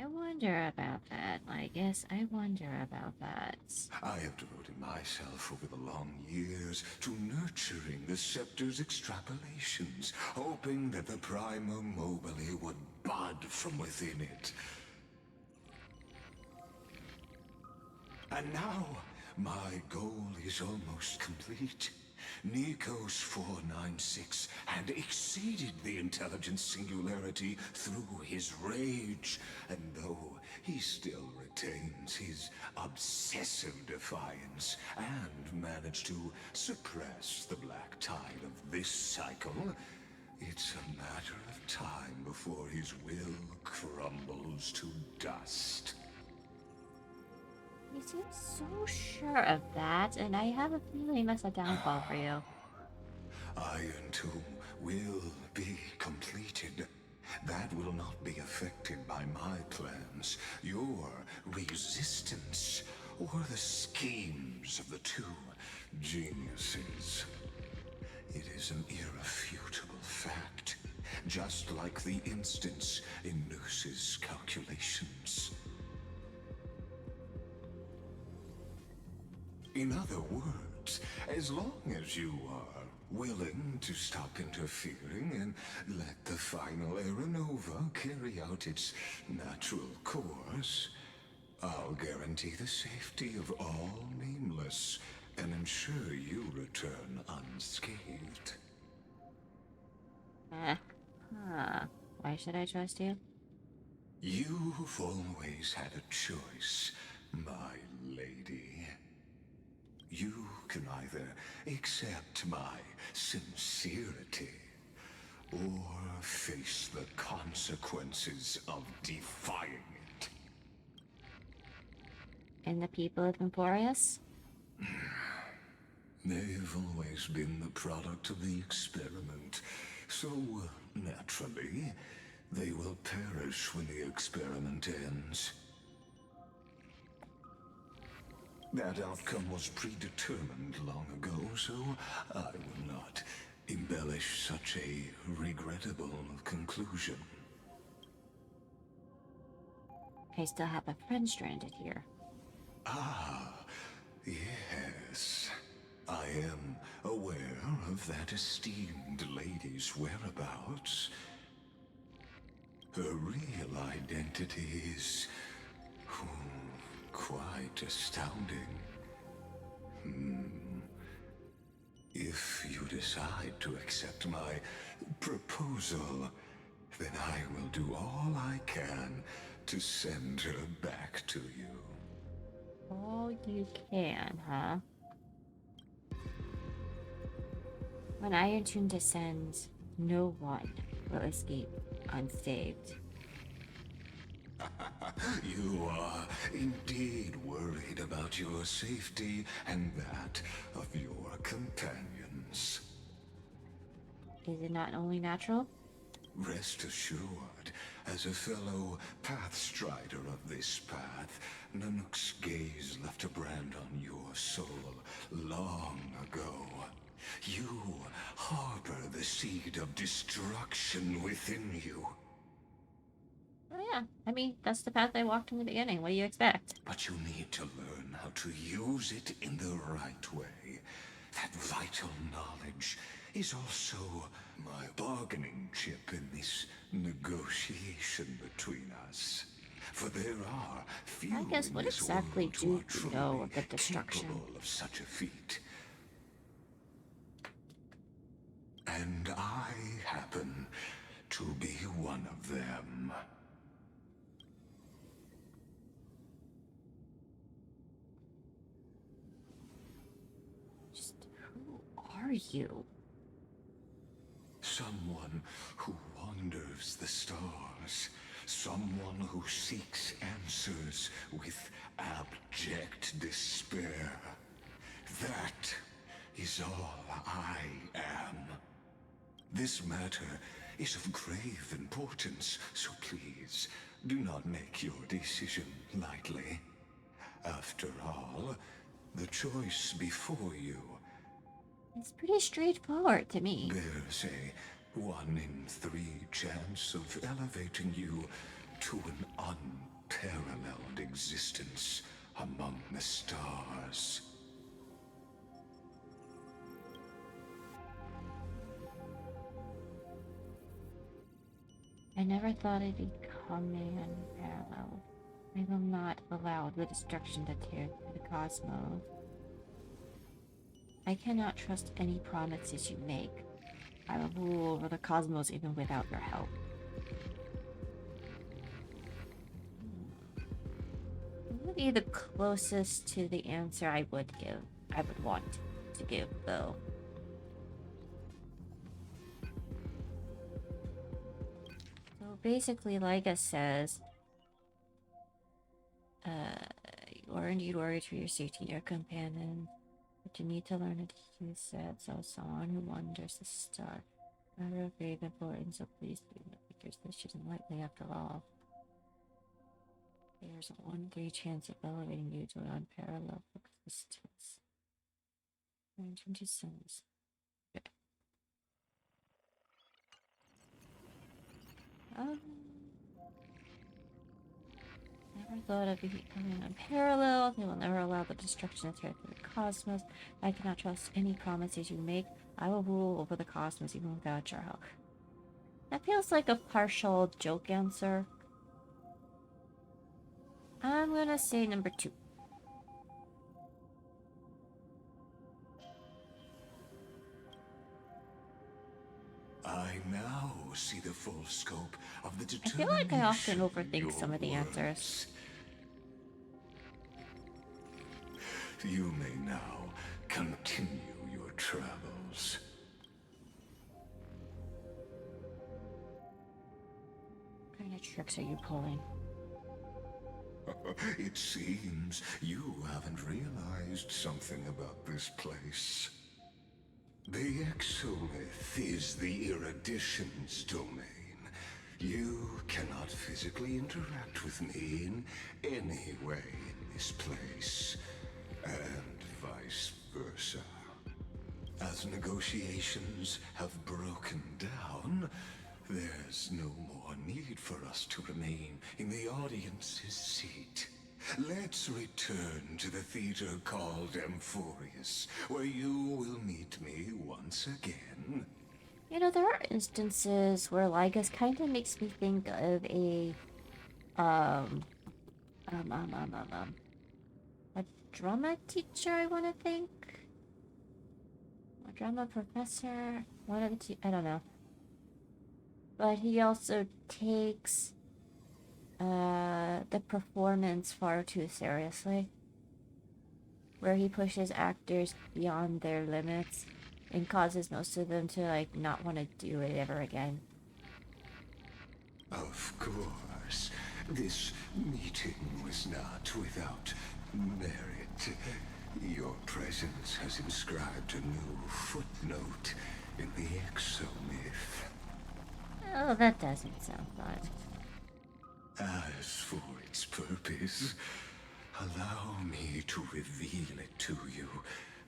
I wonder about that. I guess I wonder about that. I have devoted myself over the long years to nurturing the scepter's extrapolations, hoping that the Prima Mobile would bud from within it. And now, my goal is almost complete. Nikos 496 had exceeded the intelligence singularity through his rage, and though he still retains his obsessive defiance and managed to suppress the black tide of this cycle, it's a matter of time before his will crumbles to dust. You seem so sure of that, and I have a feeling that's a downfall for you. Irontomb will be completed. That will not be affected by my plans, your resistance, or the schemes of the two geniuses. It is an irrefutable fact, just like the instance in Noose's calculations. In other words, as long as you are willing to stop interfering and let the final Aeronova carry out its natural course, I'll guarantee the safety of all Nameless and ensure you return unscathed. Why should I trust you? You've always had a choice, my lady. You can either accept my sincerity or face the consequences of defying it. And the people of Emporius? They've always been the product of the experiment, so naturally, they will perish when the experiment ends. That outcome was predetermined long ago, so I will not embellish such a regrettable conclusion. I still have a friend stranded here. Ah, yes. I am aware of that esteemed lady's whereabouts. Her real identity is quite astounding. If you decide to accept my proposal, then I will do all I can to send her back to you. All you can, huh? When Irontomb descends, no one will escape unsaved. You are indeed worried about your safety and that of your companions. Is it not only natural? Rest assured, as a fellow pathstrider of this path, Nanook's gaze left a brand on your soul long ago. You harbor the seed of destruction within you. Oh yeah, I mean, that's the path I walked in the beginning. What do you expect? But you need to learn how to use it in the right way. That vital knowledge is also my bargaining chip in this negotiation between us. For there are few I guess in what this exactly world do who you are truly know of the destruction? capable of such a feat. And I happen to be one of them. Just who are you? Someone who wanders the stars. Someone who seeks answers with abject despair. That is all I am. This matter is of grave importance, so please do not make your decision lightly. After all, the choice before you It's pretty straightforward to me. bears a 1 in 3 chance of elevating you to an unparalleled existence among the stars. I never thought I'd be coming unparalleled. I will not allow the destruction to tear through the cosmos. I cannot trust any promises you make. I will rule over the cosmos even without your help. What would be the closest to the answer I would give? I would want to give, though. So basically, Liga says, or indeed worried for your safety and your companion. But you need to learn it, he said, so someone who wanders the star. Matter of great importance, so please do not take your decision lightly after all. There's a 1-3 chance of elevating you to an unparalleled existence. Mention to sins. Okay. Never thought of becoming unparalleled. They will never allow the destruction of the cosmos. I cannot trust any promises you make. I will rule over the cosmos even without your help. That feels like a partial joke answer. I'm gonna say number 2. I now see the full scope of the I feel like I often determination overthink some of the answers. You may now continue your travels. What kind of tricks are you pulling? It seems you haven't realized something about this place. The Exolith is the Erudition's domain. You cannot physically interact with me in any way in this place, and vice versa. As negotiations have broken down, there's no more need for us to remain in the audience's seat. Let's return to the theater called Amphorius, where you will meet me once again. You know, there are instances where Lygus kind of makes me think of a drama teacher, I want to think. A drama professor. One of the I don't know. But he also takes the performance far too seriously. Where he pushes actors beyond their limits and causes most of them to, like, not want to do it ever again. Of course, this meeting was not without merit. Your presence has inscribed a new footnote in the exomyth. Oh, that doesn't sound fun. As for its purpose, allow me to reveal it to you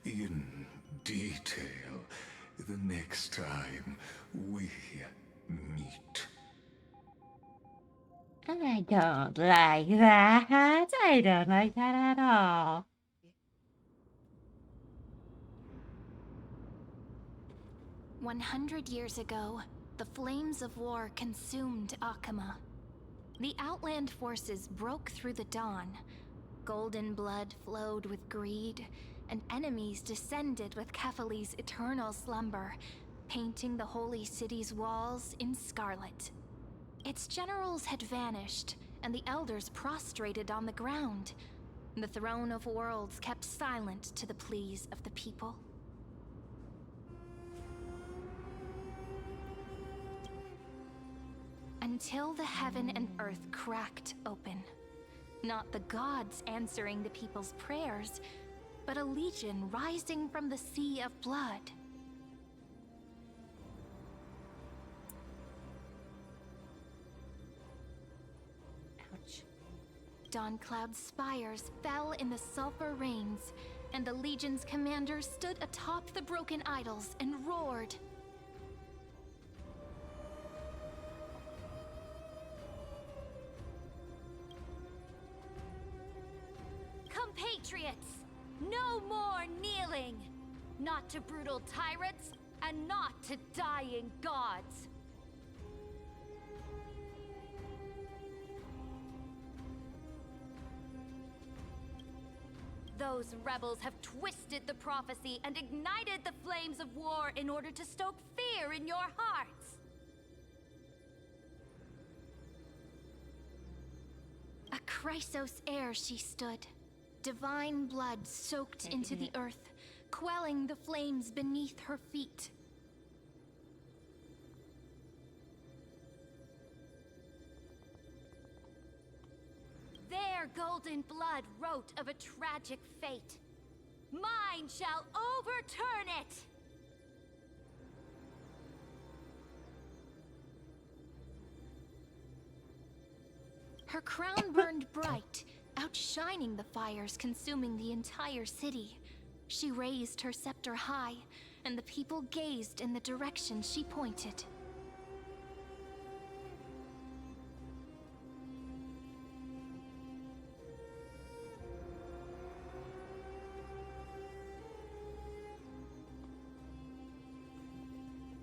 in detail the next time we meet. I don't like that. I don't like that at all. "100 years ago, the flames of war consumed Akama. The Outland forces broke through the dawn. Golden blood flowed with greed, and enemies descended with Kefali's eternal slumber, painting the holy city's walls in scarlet. Its generals had vanished, and the elders prostrated on the ground. The Throne of Worlds kept silent to the pleas of the people. Until the heaven and earth cracked open. Not the gods answering the people's prayers, but a legion rising from the sea of blood. Ouch. Dawncloud's spires fell in the sulfur rains, and the legion's commander stood atop the broken idols and roared. Compatriots, no more kneeling! Not to brutal tyrants, and not to dying gods! Those rebels have twisted the prophecy and ignited the flames of war in order to stoke fear in your hearts! A Chrysos heir she stood. Divine blood soaked into the earth, quelling the flames beneath her feet. There Their golden blood wrote of a tragic fate. Mine shall overturn it! Her crown burned bright, outshining the fires consuming the entire city. She raised her scepter high, and the people gazed in the direction she pointed.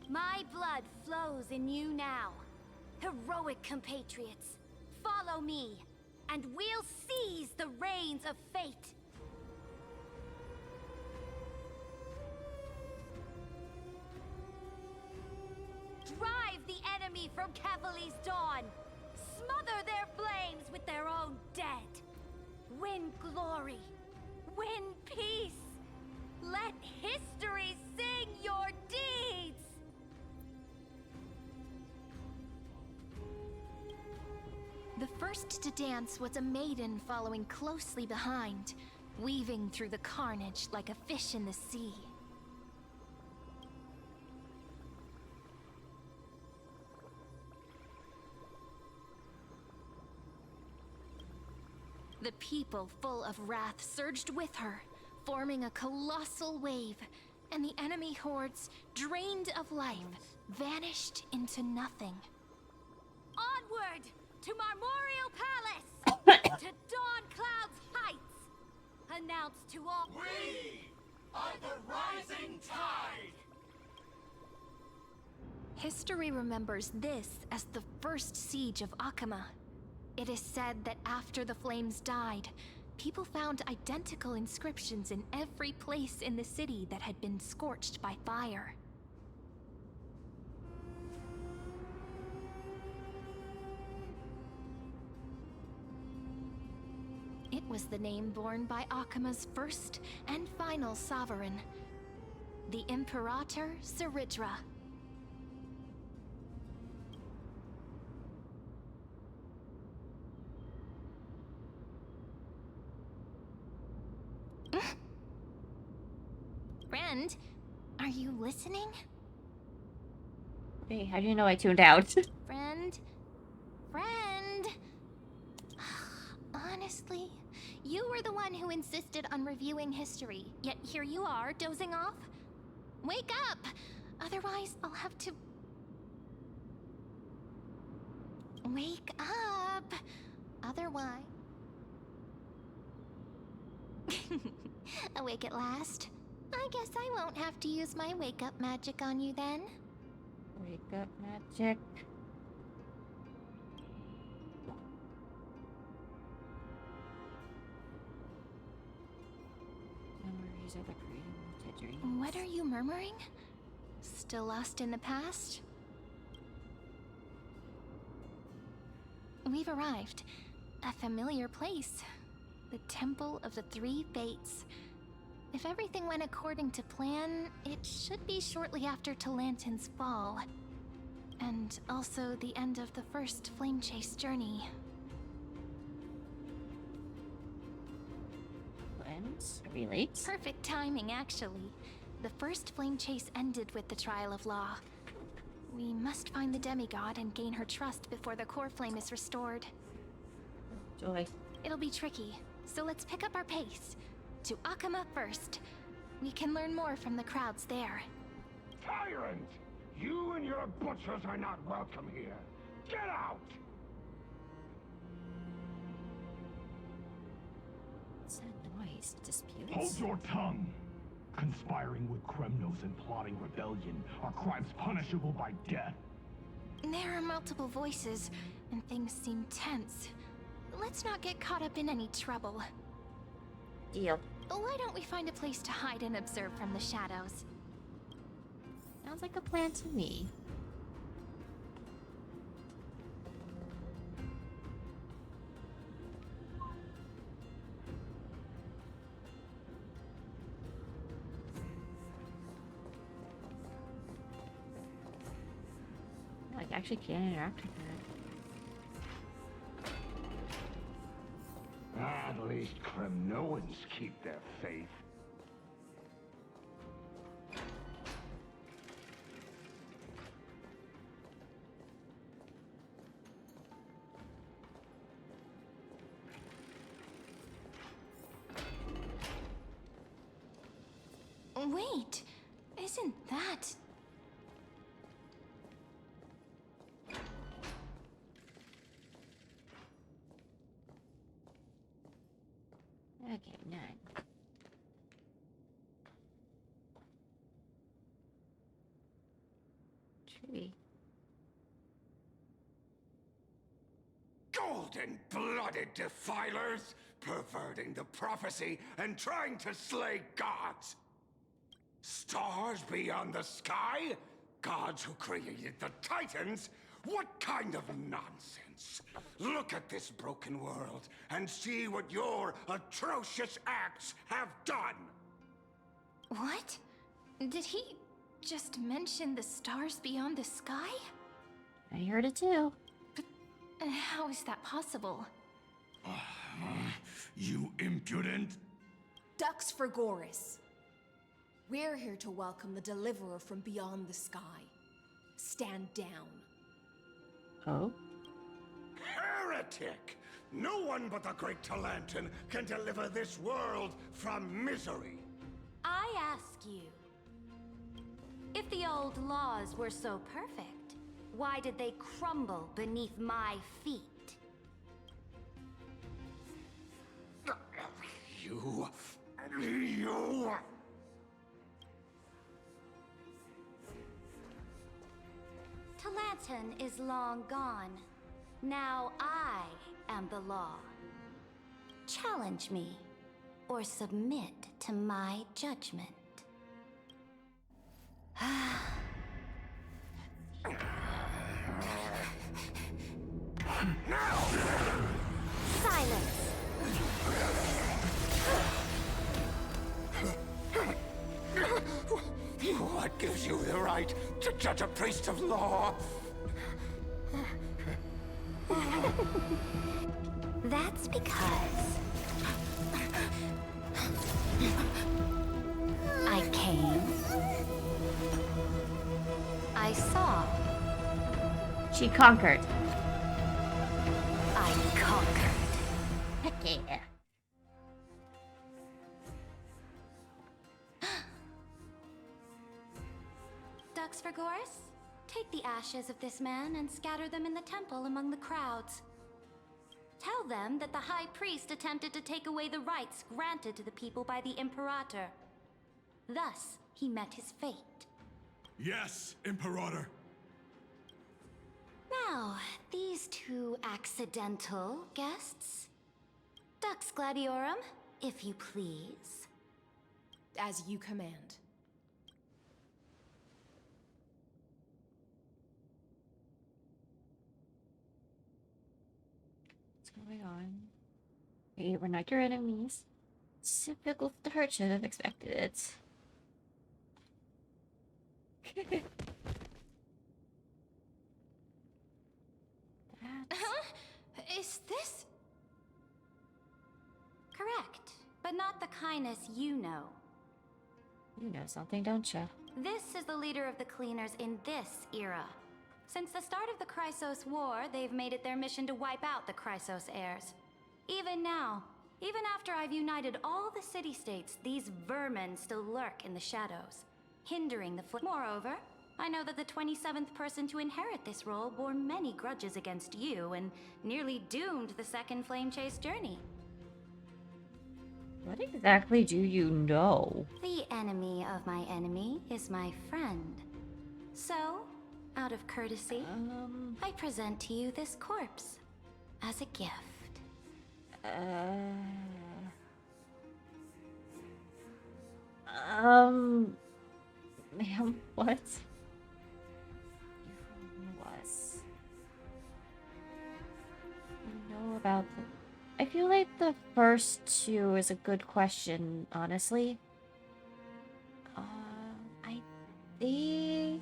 My blood flows in you now. Heroic compatriots, follow me, and we'll seize the reins of fate. Drive the enemy from Kamvas' dawn. Smother their flames with their own dead. Win glory. Win peace. Let history sing your deeds. The first to dance was a maiden following closely behind, weaving through the carnage like a fish in the sea. The people, full of wrath, surged with her, forming a colossal wave, and the enemy hordes, drained of life, vanished into nothing. Onward! To Marmorial Palace! To Dawn Cloud's heights! Announce to all— We are the rising tide! History remembers this as the first siege of Akama. It is said that after the flames died, people found identical inscriptions in every place in the city that had been scorched by fire. It was the name borne by Akama's first and final sovereign, the Imperator Seridra. Friend, are you listening? Hey, how do you know I tuned out? Friend? Friend? Honestly, you were the one who insisted on reviewing history, yet here you are, dozing off? Wake up! Otherwise, I'll have to... Wake up! Otherwise... Awake at last? I guess I won't have to use my wake-up magic on you then. Wake-up magic. Memories are the cream to dreams. What are you murmuring? Still lost in the past? We've arrived. A familiar place. The Temple of the Three Fates. If everything went according to plan, it should be shortly after Talantin's fall. And also the end of the first Flame Chase journey. Friends? Are we late? Perfect timing, actually. The first Flame Chase ended with the Trial of Law. We must find the demigod and gain her trust before the core flame is restored. Joy. It'll be tricky, so let's pick up our pace. To Akama first. We can learn more from the crowds there. Tyrant! You and your butchers are not welcome here. Get out! What's that noise? Disputes? Hold your tongue! Conspiring with Kremnos and plotting rebellion are crimes punishable by death. There are multiple voices, and things seem tense. Let's not get caught up in any trouble. Deal. Why don't we find a place to hide and observe from the shadows? Sounds like a plan to me. Like, actually can't interact with that. At least Kremnoans keep their faith. Wait, isn't that... Okay, 9. Tree. Golden-blooded defilers, perverting the prophecy and trying to slay gods. Stars beyond the sky? Gods who created the Titans? What kind of nonsense? Look at this broken world and see what your atrocious acts have done! What? Did he just mention the stars beyond the sky? I heard it too. But how is that possible? You impudent! Ducks for Goris. We're here to welcome the deliverer from beyond the sky. Stand down. Oh? Heretic! No one but the Great Talantin can deliver this world from misery. I ask you, if the old laws were so perfect, why did they crumble beneath my feet? You... Talantin is long gone. Now I am the law. Challenge me, or submit to my judgment. Silence! What gives you the right to judge a priest of law? That's because I came. I saw. She conquered. I conquered. Heck yeah. Ducks for Goris? Take the ashes of this man and scatter them in the temple among the crowds. Tell them that the High Priest attempted to take away the rights granted to the people by the Imperator. Thus, he met his fate. Yes, Imperator. Now, these two accidental guests. Dux Gladiorum, if you please. As you command. What's going on? Hey, we're not your enemies. Typical third should have expected it. Is this... Correct, but not the kindness you know. You know something, don't you? This is the leader of the Cleaners in this era. Since the start of the Chrysos War, they've made it their mission to wipe out the Chrysos heirs. Even now, even after I've united all the city-states, these vermin still lurk in the shadows, hindering the foot. Moreover, I know that the 27th person to inherit this role bore many grudges against you and nearly doomed the second Flame Chase journey. What exactly do you know? The enemy of my enemy is my friend. So, out of courtesy, I present to you this corpse as a gift. Ma'am, what? Was. You know about the... I feel like the first two is a good question, honestly. I think...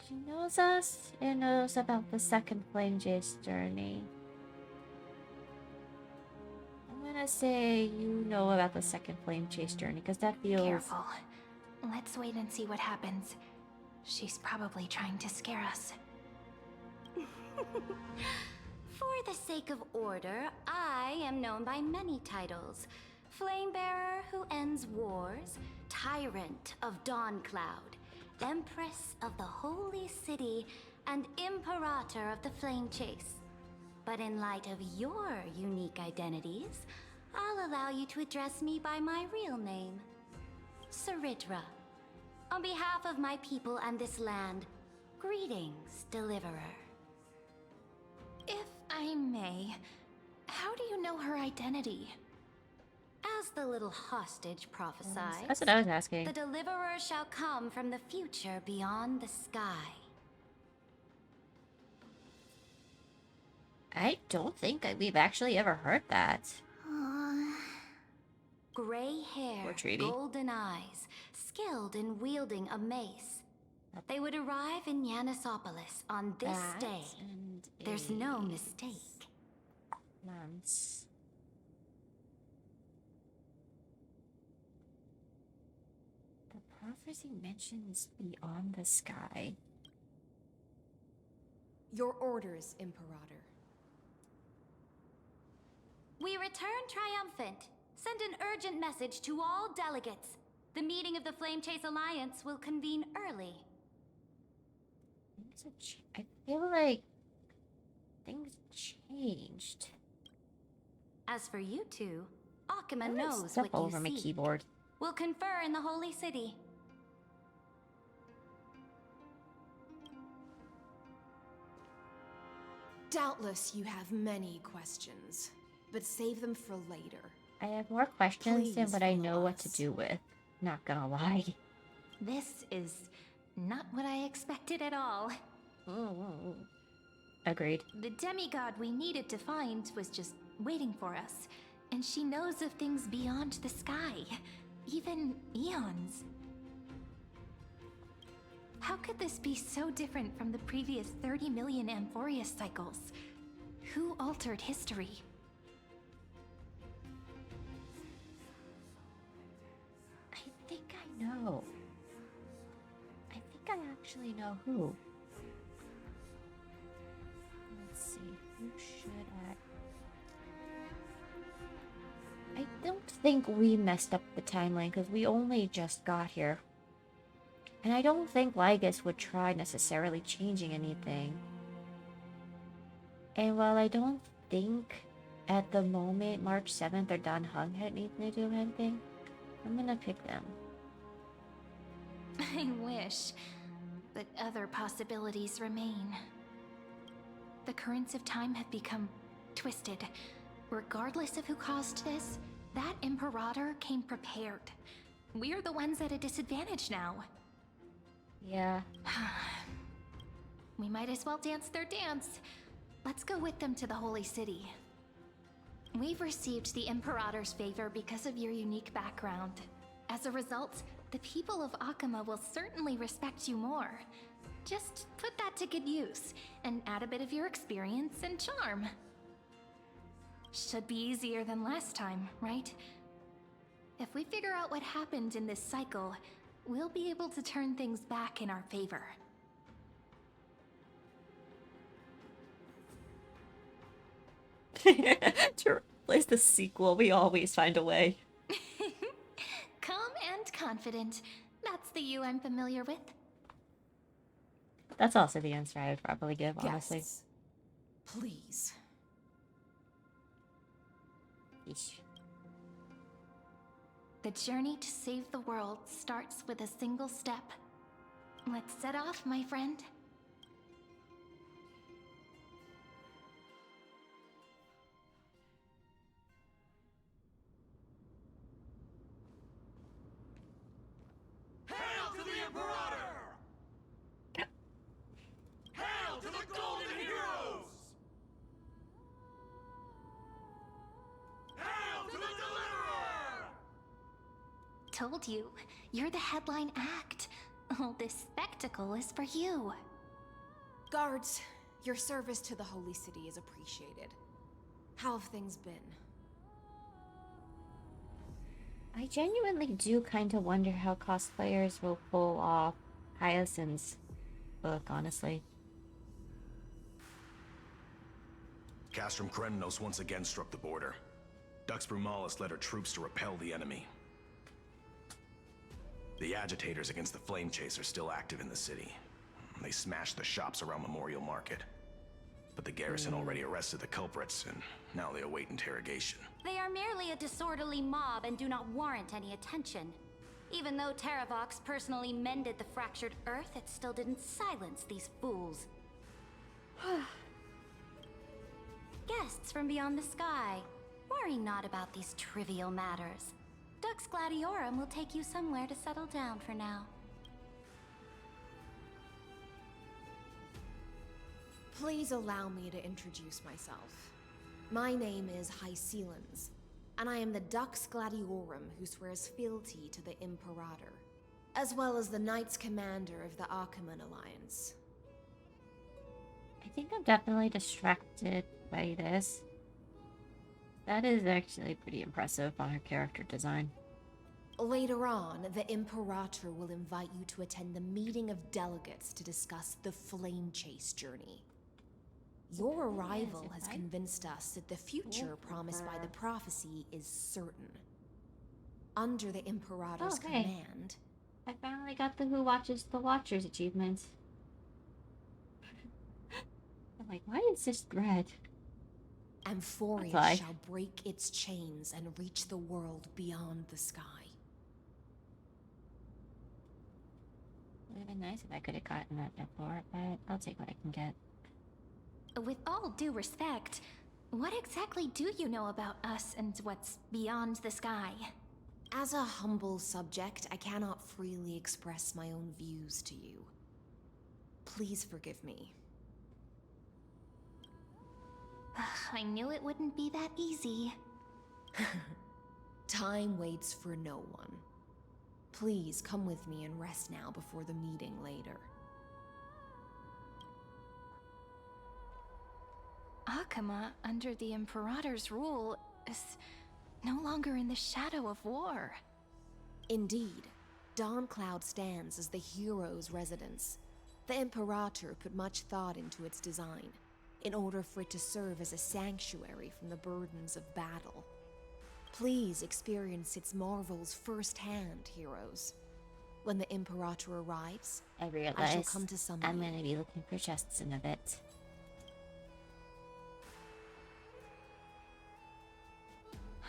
She knows us and knows about the second Flame Jade's journey. gonna say you know about the second flame chase journey, because that feels... Careful. Let's wait and see what happens. She's probably trying to scare us. For the sake of order, I am known by many titles. Flamebearer who ends wars, Tyrant of Dawncloud, Empress of the Holy City, and Imperator of the Flame Chase. But in light of your unique identities, I'll allow you to address me by my real name, Saritra. On behalf of my people and this land, greetings, Deliverer. If I may, how do you know her identity? As the little hostage prophesied, That's what I was asking. the Deliverer shall come from the future beyond the sky. I don't think we've actually ever heard that. Gray hair, Poor Treaty. golden eyes, skilled in wielding a mace. They would arrive in Yanisopolis on this That day. and There's no mistake. Lance. The prophecy mentions beyond the sky. Your orders, Imperator. We return triumphant. Send an urgent message to all delegates. The meeting of the Flame Chase Alliance will convene early. I feel like things changed. As for you two, Akuma I'm gonna knows step what you over my seek. keyboard. We'll confer in the Holy City. Doubtless you have many questions, but save them for later. I have more questions than Please what I know follow what to us. do with. Not gonna lie. This is not what I expected at all. Agreed. The demigod we needed to find was just waiting for us, and she knows of things beyond the sky, even eons. How could this be so different from the previous 30 million Amphorius cycles? Who altered history? I think I know. I think I actually know who. Let's see. Who should I don't think we messed up the timeline because we only just got here. And I don't think Lygus would try necessarily changing anything. And while I don't think at the moment March 7th or Dan Hung had anything to do with anything, I'm gonna pick them. I wish, but other possibilities remain. The currents of time have become twisted. Regardless of who caused this, that Imperator came prepared. We're the ones at a disadvantage now. Yeah. We might as well dance their dance. Let's go with them to the Holy City. We've received the Imperator's favor because of your unique background. As a result, the people of Akuma will certainly respect you more. Just put that to good use, and add a bit of your experience and charm. Should be easier than last time, right? If we figure out what happened in this cycle, we'll be able to turn things back in our favor. To replace the sequel, we always find a way. Calm and confident. That's the you I'm familiar with. That's also the answer I would probably give, honestly. Guests, please. Yeesh. The journey to save the world starts with a single step. Let's set off, my friend. Hail to the Imperator! Hail to the Golden Heroes! Hail to the Deliverer! Told you, you're the headline act. All this spectacle is for you. Guards, your service to the Holy City is appreciated. How have things been? I genuinely do kind of wonder how cosplayers will pull off Hyacinth's look, honestly. Castrum Krennos once again struck the border. Dux Brumalis led her troops to repel the enemy. The agitators against the Flame Chase are still active in the city. They smashed the shops around Memorial Market. But the garrison already arrested the culprits, and now they await interrogation. They are merely a disorderly mob and do not warrant any attention. Even though Terravox personally mended the fractured earth, it still didn't silence these fools. Guests from beyond the sky, worry not about these trivial matters. Dux Gladiorum will take you somewhere to settle down for now. Please allow me to introduce myself. My name is Hycelans, and I am the Dux Gladiorum who swears fealty to the Imperator, as well as the Knights Commander of the Achaemen Alliance. I think I'm definitely distracted by this. That is actually pretty impressive on her character design. Later on, the Imperator will invite you to attend the meeting of delegates to discuss the Flame Chase journey. Your arrival has convinced us that the future promised by the prophecy is certain. Under the Imperator's command... I finally got the Who Watches the Watchers achievement. I'm like, why is this red? Amphoria shall break its chains and reach the world beyond the sky. It would have been nice if I could have gotten that before, but I'll take what I can get. With all due respect, what exactly do you know about us and what's beyond the sky? As a humble subject, I cannot freely express my own views to you. Please forgive me. I knew it wouldn't be that easy. Time waits for no one. Please come with me and rest now before the meeting later. Achaemen, under the Imperator's rule, is no longer in the shadow of war. Indeed, Dawncloud stands as the hero's residence. The Imperator put much thought into its design, in order for it to serve as a sanctuary from the burdens of battle. Please experience its marvels firsthand, heroes. When the Imperator arrives, I shall come to summon I'm gonna be looking for chests in a bit.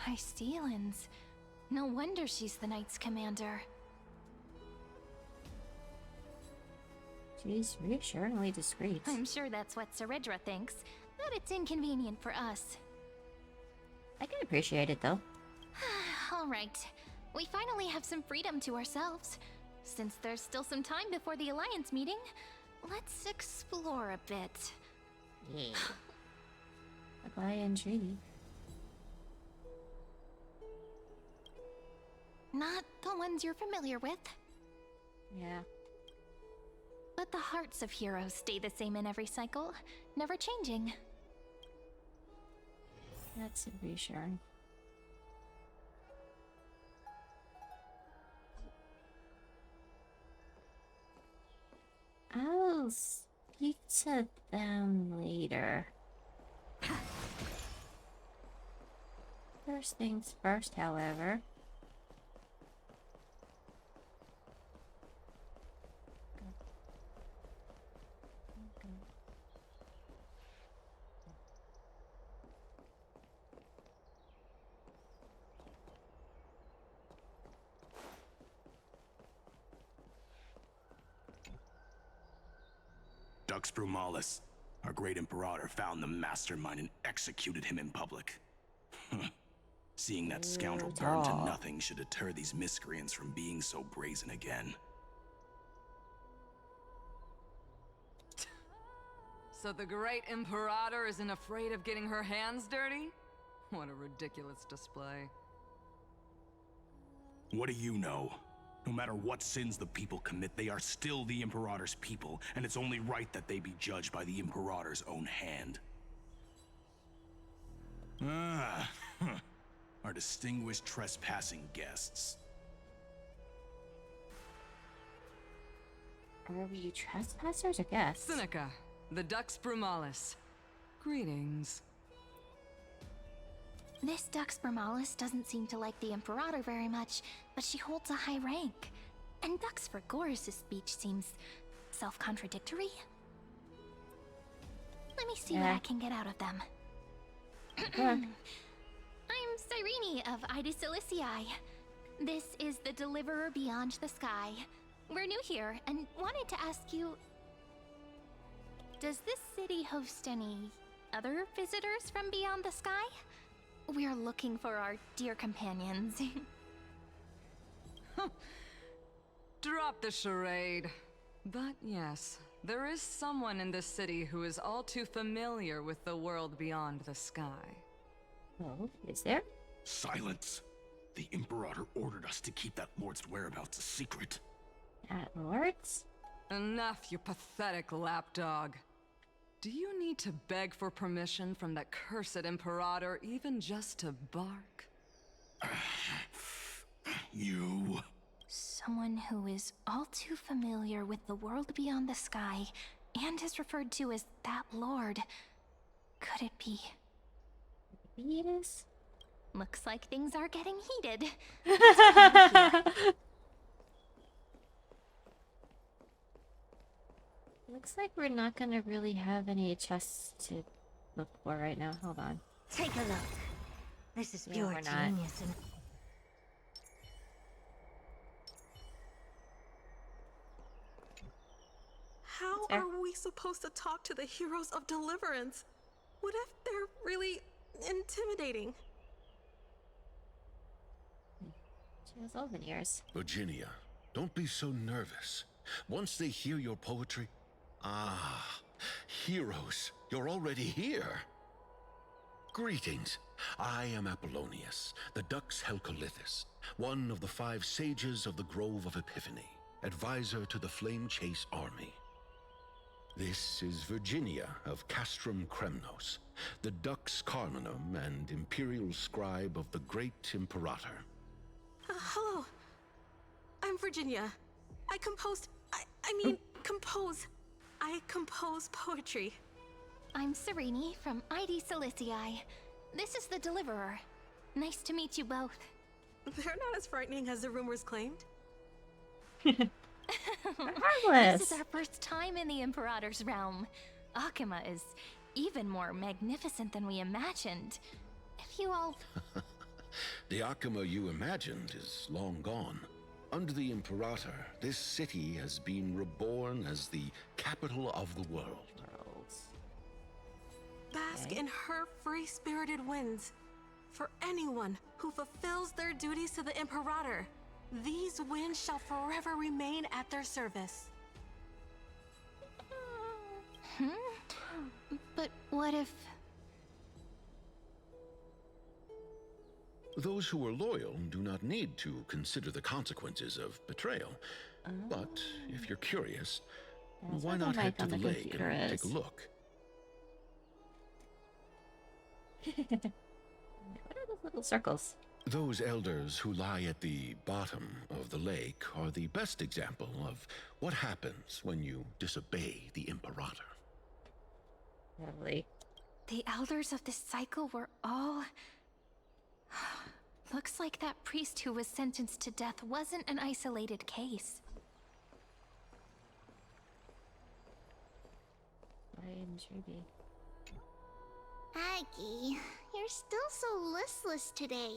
Hycelans. No wonder she's the Knights Commander. She's reassuringly discreet. I'm sure that's what Seredra thinks, but it's inconvenient for us. I can appreciate it, though. Alright, we finally have some freedom to ourselves. Since there's still some time before the Alliance meeting, let's explore a bit. Yeah. Aglaia Treaty. Not the ones you're familiar with. Yeah. But the hearts of heroes stay the same in every cycle, never changing. That's reassuring. I'll speak to them later. First things first, however. Dux Brumalis, our great Imperator, found the mastermind and executed him in public. Seeing that scoundrel burn to nothing should deter these miscreants from being so brazen again. So the great Imperator isn't afraid of getting her hands dirty? What a ridiculous display. What do you know? No matter what sins the people commit, they are still the Imperator's people, and it's only right that they be judged by the Imperator's own hand. Our distinguished trespassing guests. Are we trespassers or guests? Seneca, the Dux Brumalis. Greetings. This Dux Brumalis doesn't seem to like the Imperator very much, but she holds a high rank. And Dux Vergoris' speech seems self-contradictory. Let me see what I can get out of them. I'm Cyrene of Ida Cilicii. This is the Deliverer Beyond the Sky. We're new here and wanted to ask you... Does this city host any other visitors from beyond the sky? We're looking for our dear companions. Drop the charade. But yes, there is someone in this city who is all too familiar with the world beyond the sky. Oh, is there? Silence! The Imperator ordered us to keep that lord's whereabouts a secret. At Lord's? Enough, you pathetic lapdog. Do you need to beg for permission from that cursed Imperator even just to bark? You... Someone who is all too familiar with the world beyond the sky and is referred to as that lord. Could it be? Maybe it is? Looks like things are getting heated. Looks like we're not gonna really have any chests to look for right now. Hold on. Take a look. This is Yeah, pure we're not. genius. And How Fair. are we supposed to talk to the heroes of deliverance? What if they're really intimidating? She has elven ears. Virginia, don't be so nervous. Once they hear your poetry... Ah, heroes, you're already here. Greetings. I am Apollonius, the Dux Helcolithus, one of the 5 sages of the Grove of Epiphany, advisor to the Flame Chase army. This is Virginia of Castrum Kremnos, the Dux Carminum and imperial scribe of the great Imperator. Hello. I'm Virginia. I compose poetry. I'm Cyrene from ID Cilicii. This is the Deliverer. Nice to meet you both. They're not as frightening as the rumors claimed. Harmless. This is our first time in the Imperator's realm. Akima is even more magnificent than we imagined. If you all... The Akima you imagined is long gone. Under the Imperator, this city has been reborn as the capital of the world. Bask in her free-spirited winds. For anyone who fulfills their duties to the Imperator, these winds shall forever remain at their service. But what if... Those who are loyal do not need to consider the consequences of betrayal. But if you're curious, That's why what the not mic head to on the the lake computer and is. take a look? What are those little circles? Those elders who lie at the bottom of the lake are the best example of what happens when you disobey the Imperator. Lovely. The elders of this cycle were all... Looks like that priest who was sentenced to death wasn't an isolated case. Lion Ruby. Aggie, you're still so listless today.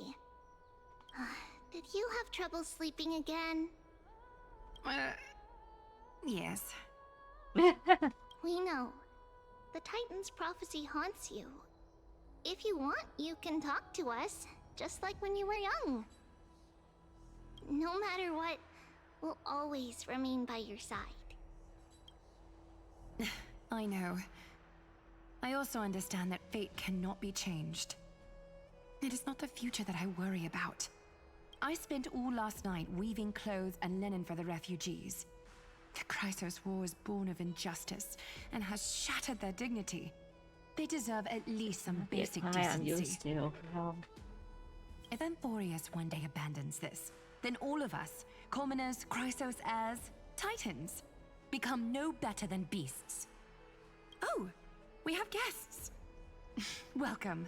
Did you have trouble sleeping again? Yes. We know. The Titan's prophecy haunts you. If you want, you can talk to us, just like when you were young. No matter what, we'll always remain by your side. I know. I also understand that fate cannot be changed. It is not the future that I worry about. I spent all last night weaving clothes and linen for the refugees. The Chrysos War is born of injustice and has shattered their dignity. They deserve at least some basic decency. Used to. If Amphorius one day abandons this, then all of us, commoners, Chrysos heirs, titans, become no better than beasts. Oh, we have guests. Welcome.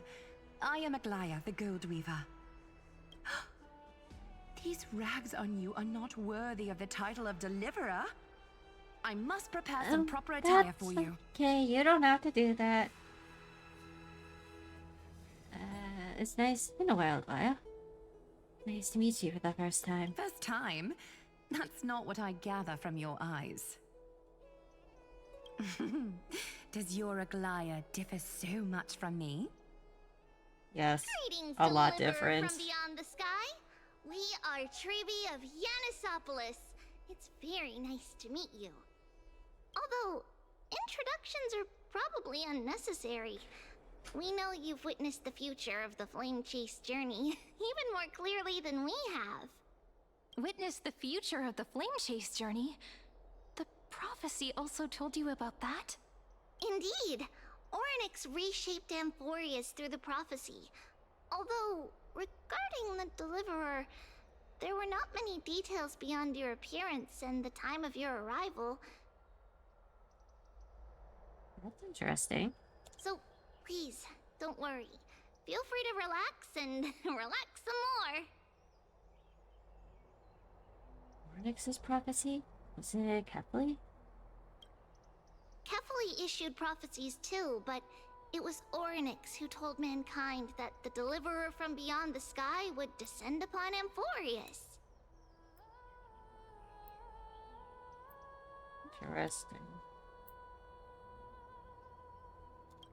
I am Aglaya, the Gold Weaver. These rags on you are not worthy of the title of Deliverer. I must prepare some proper attire for you. Okay, you don't have to do that. It's nice. Been a while, Aglaya. Nice to meet you for the first time. First time? That's not what I gather from your eyes. Does your Aglaya differ so much from me? Yes, Greetings, a lot Deliverer different. from beyond the sky. We are Trebi of Yanisopolis. It's very nice to meet you. Although, introductions are probably unnecessary. We know you've witnessed the future of the Flame Chase journey, even more clearly than we have. Witness the future of the Flame Chase journey? The prophecy also told you about that? Indeed. Orynyx reshaped Amphorius through the prophecy. Although, regarding the Deliverer, there were not many details beyond your appearance and the time of your arrival. That's interesting. So, please, don't worry. Feel free to relax and relax some more. Orynyx's prophecy? Wasn't it Kepler? Kepler issued prophecies too, but it was Orynyx who told mankind that the Deliverer from beyond the sky would descend upon Amphorius. Interesting.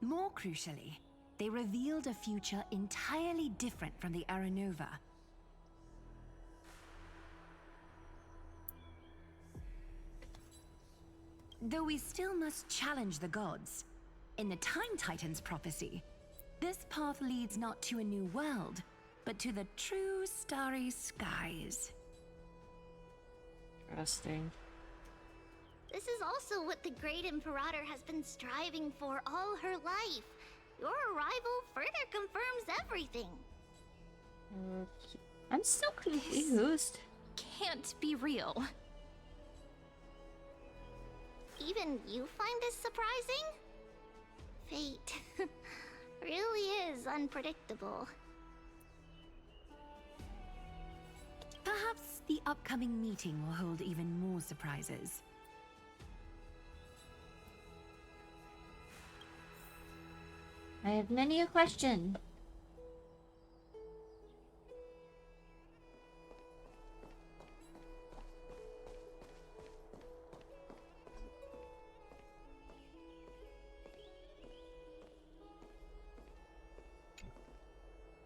More crucially, they revealed a future entirely different from the Aranova. Though we still must challenge the gods. In the Time Titan's prophecy, this path leads not to a new world, but to the true starry skies. Interesting. This is also what the Great Imperator has been striving for all her life. Your arrival further confirms everything. I'm still confused. Can't be real. Even you find this surprising? Fate really is unpredictable. Perhaps the upcoming meeting will hold even more surprises. I have many a question.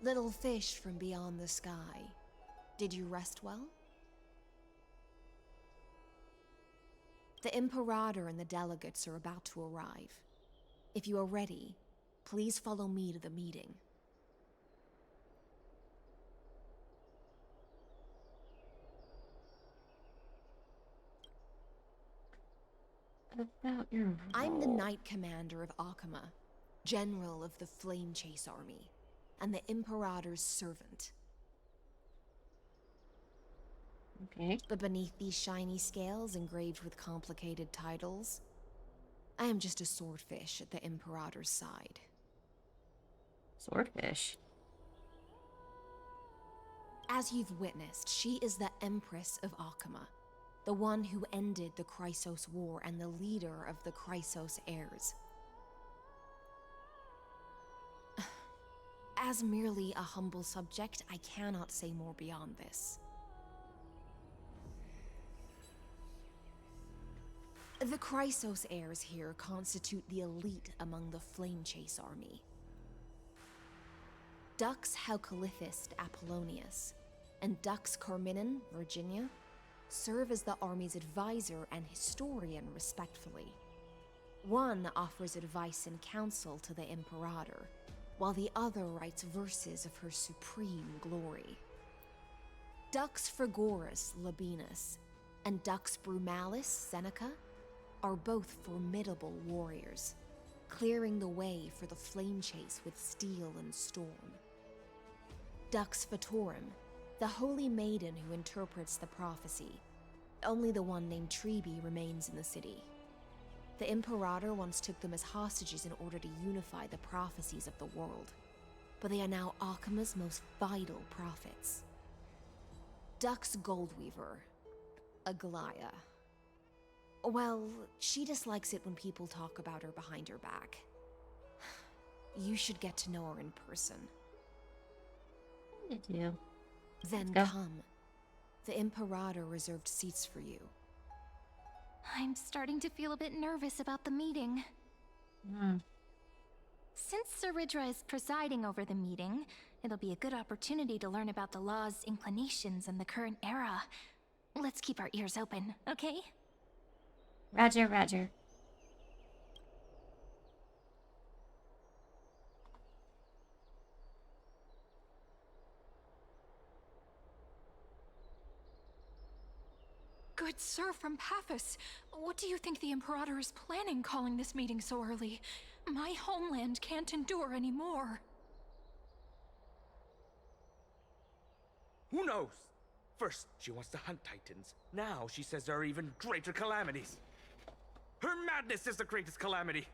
Little fish from beyond the sky, did you rest well? The Imperator and the delegates are about to arrive. If you are ready, please follow me to the meeting. About your role. I'm the Knight Commander of Akama, General of the Flame Chase Army, and the Imperator's servant. Okay. But beneath these shiny scales engraved with complicated titles, I am just a swordfish at the Imperator's side. Swordfish? As you've witnessed, she is the Empress of Akama, the one who ended the Chrysos War and the leader of the Chrysos heirs. As merely a humble subject, I cannot say more beyond this. The Chrysos heirs here constitute the elite among the Flame Chase army. Dux Haukalithist Apollonius and Dux Carminan, Virginia, serve as the army's advisor and historian respectfully. One offers advice and counsel to the Imperator, while the other writes verses of her supreme glory. Dux Frigoris Labienus and Dux Brumalis Seneca are both formidable warriors, clearing the way for the flame chase with steel and storm. Dux Fatorum, the holy maiden who interprets the prophecy. Only the one named Treeby remains in the city. The Imperator once took them as hostages in order to unify the prophecies of the world, but they are now Akama's most vital prophets. Dux Goldweaver, Aglaya. Well, she dislikes it when people talk about her behind her back. You should get to know her in person. I do. Then come. The Imperator reserved seats for you. I'm starting to feel a bit nervous about the meeting. Since Saridra is presiding over the meeting, it'll be a good opportunity to learn about the law's inclinations in the current era. Let's keep our ears open, okay? Roger, roger. Good sir from Paphos, what do you think the Imperator is planning calling this meeting so early? My homeland can't endure anymore. Who knows? First, she wants to hunt Titans. Now, she says there are even greater calamities. Her madness is the greatest calamity.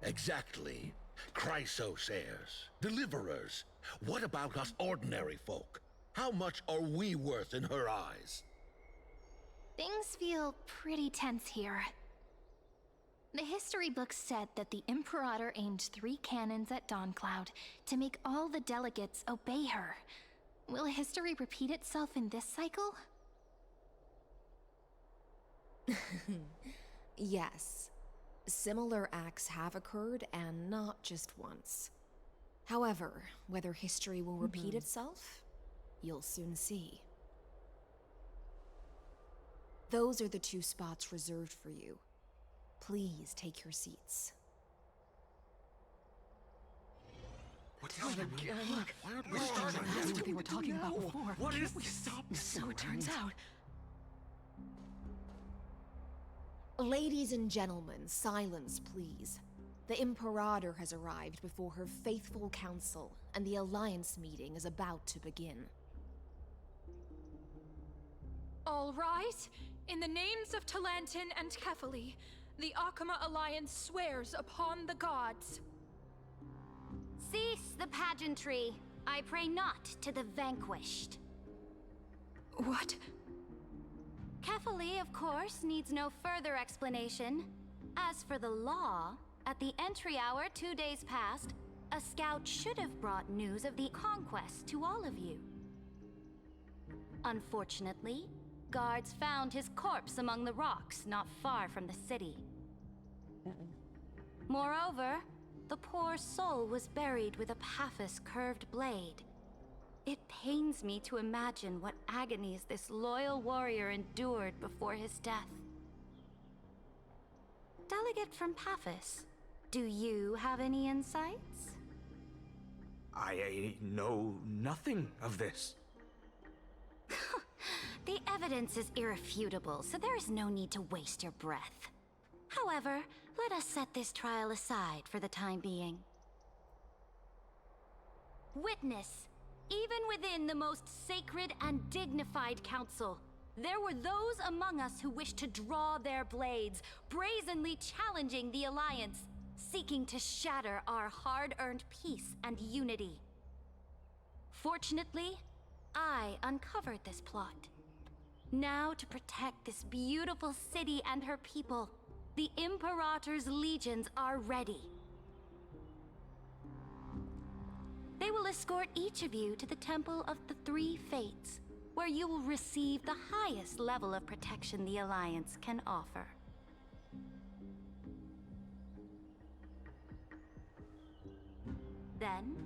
Exactly. Chrysos heirs, deliverers. What about us ordinary folk? How much are we worth in her eyes? Things feel pretty tense here. The history books said that the Imperator aimed 3 cannons at Dawncloud to make all the delegates obey her. Will history repeat itself in this cycle? Yes. Similar acts have occurred, and not just once. However, whether history will repeat itself, you'll soon see. Those are the 2 spots reserved for you. Please take your seats. What's happening? Look, Why aren't we that's starting? what they were talking about before. What is We this? stop. So it turns out. Ladies and gentlemen, silence, please. The Imperator has arrived before her faithful council, and the Alliance meeting is about to begin. All rise. In the names of Talantin and Kefali, the Akama Alliance swears upon the gods. Cease the pageantry. I pray not to the vanquished. What? Kefali, of course, needs no further explanation. As for the law, at the entry hour 2 days past, a scout should have brought news of the conquest to all of you. Unfortunately, guards found his corpse among the rocks not far from the city. Moreover, the poor soul was buried with a Paphos curved blade. It pains me to imagine what agonies this loyal warrior endured before his death. Delegate from Paphos, do you have any insights? I know nothing of this. The evidence is irrefutable, so there is no need to waste your breath. However, let us set this trial aside for the time being. Witness, even within the most sacred and dignified council, there were those among us who wished to draw their blades, brazenly challenging the Alliance, seeking to shatter our hard-earned peace and unity. Fortunately, I uncovered this plot. Now, to protect this beautiful city and her people, the Imperator's legions are ready. They will escort each of you to the Temple of the Three Fates, where you will receive the highest level of protection the Alliance can offer. Then,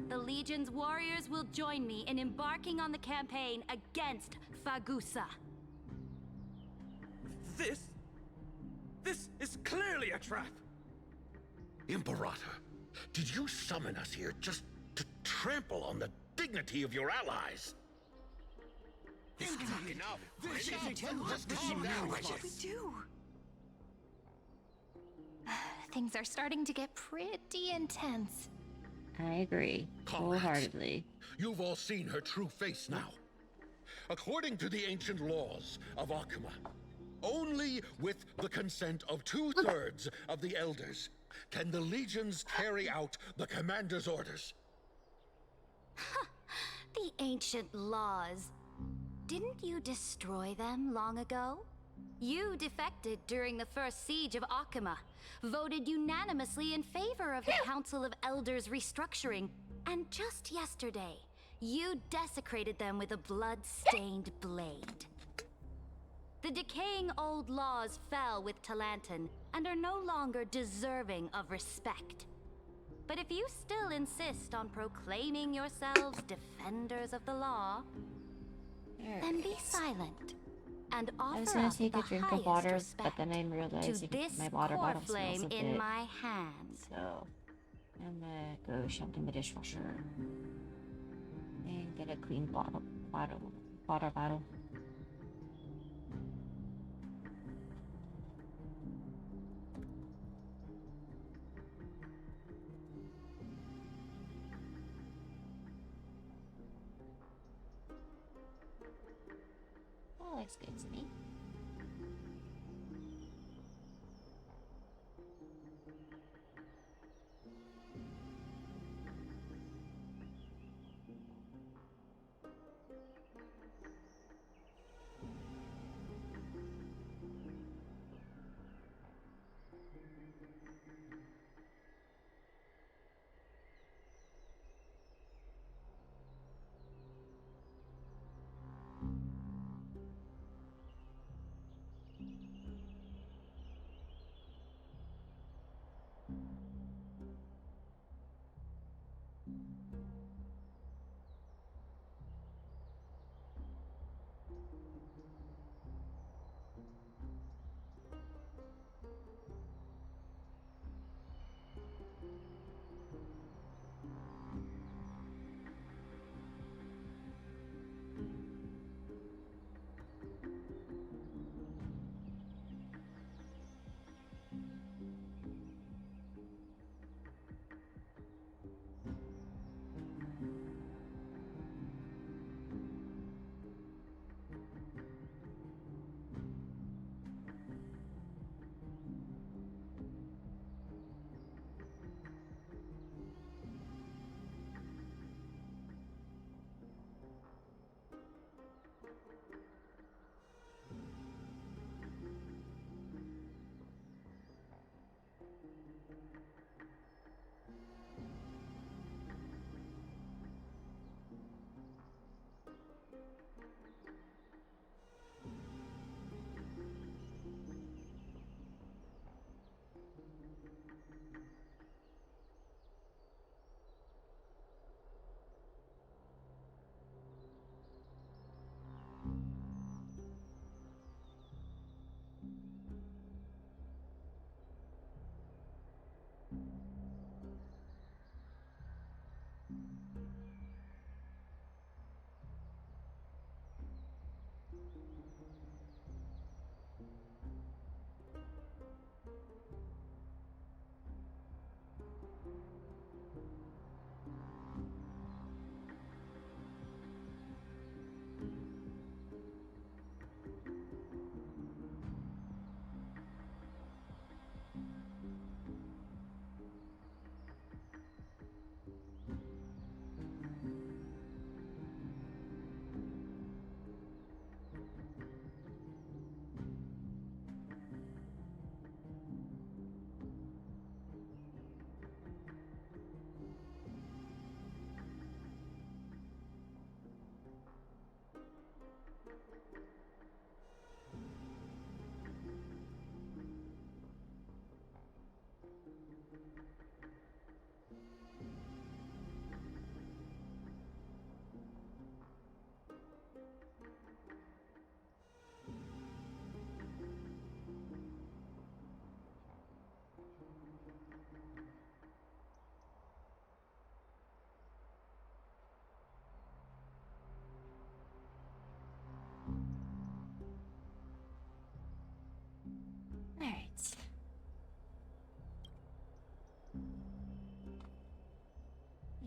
the Legion's warriors will join me in embarking on the campaign against Fagusa. This is clearly a trap! Imperator, did you summon us here just to trample on the dignity of your allies? This is not enough! What do we do? Things are starting to get pretty intense. I agree. Wholeheartedly. You've all seen her true face now. According to the ancient laws of Akuma, only with the consent of 2/3 of the elders can the legions carry out the commander's orders. The ancient laws. Didn't you destroy them long ago? You defected during the first siege of Akuma, voted unanimously in favor of the Council of Elders restructuring, and just yesterday, you desecrated them with a blood-stained blade. The decaying old laws fell with Talanton and are no longer deserving of respect. But if you still insist on proclaiming yourselves defenders of the law, then be silent and I was offer gonna up take the a drink of highest water, respect but then I realized to this my water core bottle flame smells a in bit. my hand. So I'm gonna go shove it in the dishwasher and get a clean water bottle. That looks good to me.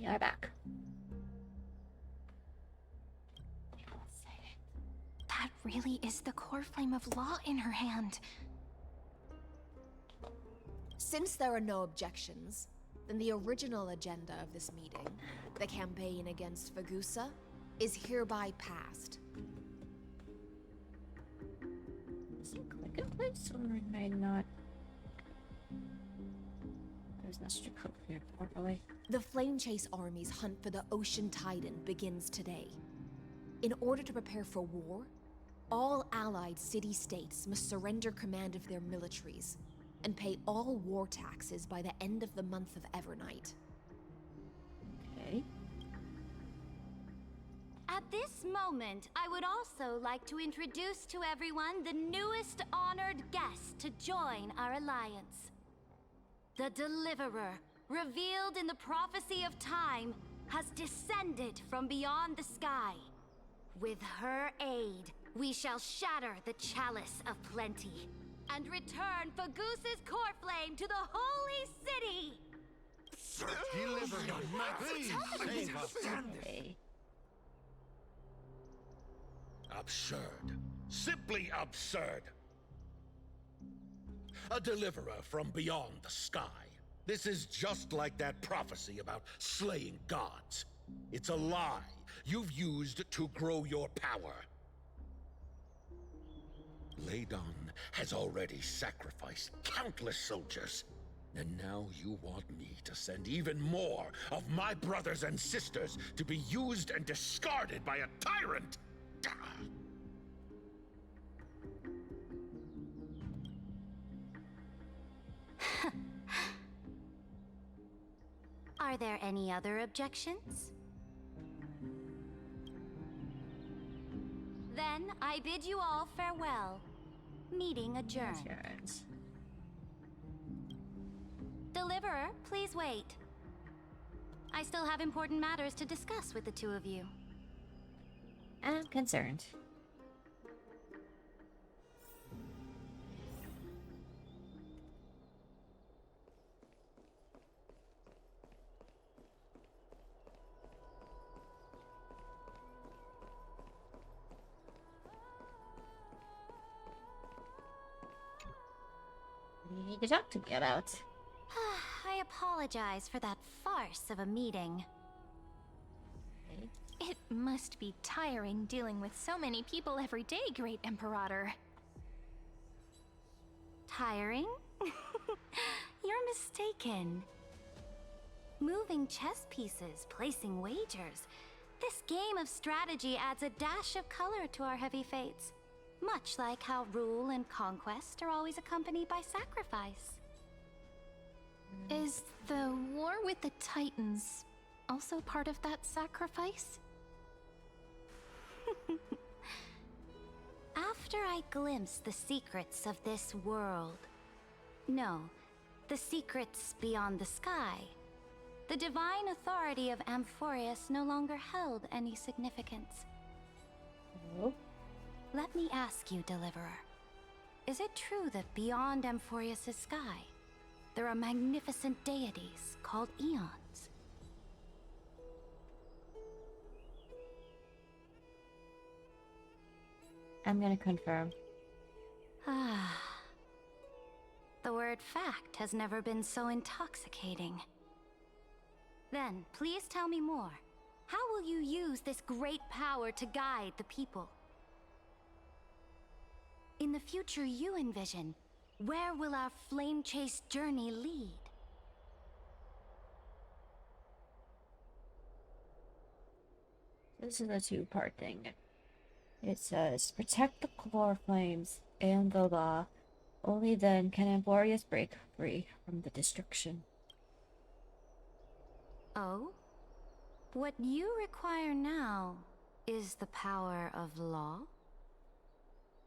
We are back. That really is the core flame of law in her hand. Since there are no objections, then the original agenda of this meeting, the campaign against Fagusa, is hereby passed. Does it click in place or it may not? There's no strict code here properly. The Flame Chase Army's hunt for the Ocean Titan begins today. In order to prepare for war, all allied city-states must surrender command of their militaries and pay all war taxes by the end of the month of Evernight. Okay. At this moment, I would also like to introduce to everyone the newest honored guest to join our alliance. The Deliverer, revealed in the prophecy of time, has descended from beyond the sky. With her aid, we shall shatter the chalice of plenty and return Fagusa's core flame to the holy city! Deliver us. Save us. Absurd. Simply absurd. A deliverer from beyond the sky. This is just like that prophecy about slaying gods. It's a lie you've used to grow your power. Ladon has already sacrificed countless soldiers. And now you want me to send even more of my brothers and sisters to be used and discarded by a tyrant? Are there any other objections? Then I bid you all farewell. Meeting adjourned. Deliverer, please wait. I still have important matters to discuss with the two of you. I'm concerned. You need to talk to me about. I apologize for that farce of a meeting. It must be tiring dealing with so many people every day, Great Imperator. Tiring? You're mistaken. Moving chess pieces, placing wagers. This game of strategy adds a dash of color to our heavy fates. Much like how rule and conquest are always accompanied by sacrifice. Is the war with the Titans also part of that sacrifice? After I glimpse the secrets of this world, no, the secrets beyond the sky, the divine authority of Amphorius no longer held any significance. Oh. Let me ask you, Deliverer. Is it true that beyond Amphorius' sky, there are magnificent deities called Eons? I'm gonna confirm. Ah. The word fact has never been so intoxicating. Then, please tell me more. How will you use this great power to guide the people? In the future you envision, where will our flame chase journey lead? This is a two-part thing. It says, protect the core flames and the law. Only then can Amphorius break free from the destruction. Oh? What you require now is the power of law?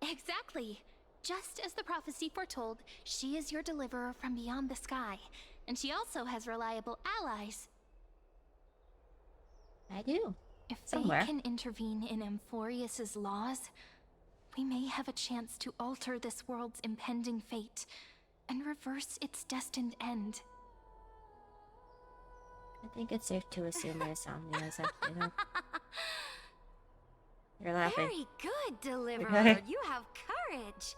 Exactly! Just as the prophecy foretold, she is your deliverer from beyond the sky, and she also has reliable allies. I do. If Somewhere. they can intervene in Amphorius's laws, we may have a chance to alter this world's impending fate and reverse its destined end. I think it's safe to assume my insomnia's up, you know. You're laughing. Very good, Deliverer. You have courage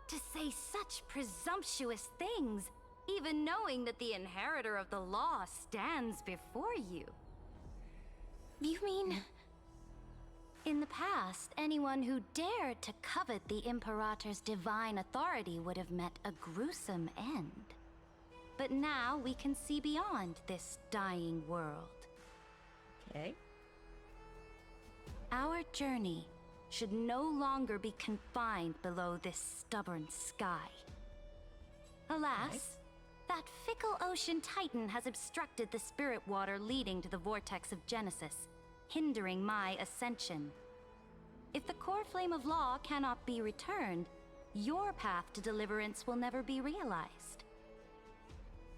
to say such presumptuous things, even knowing that the inheritor of the law stands before you. You mean... In the past, anyone who dared to covet the Imperator's divine authority would have met a gruesome end. But now we can see beyond this dying world. Okay. Our journey should no longer be confined below this stubborn sky. Alas, that fickle ocean titan has obstructed the spirit water leading to the vortex of Genesis, hindering my ascension. If the core flame of law cannot be returned, your path to deliverance will never be realized.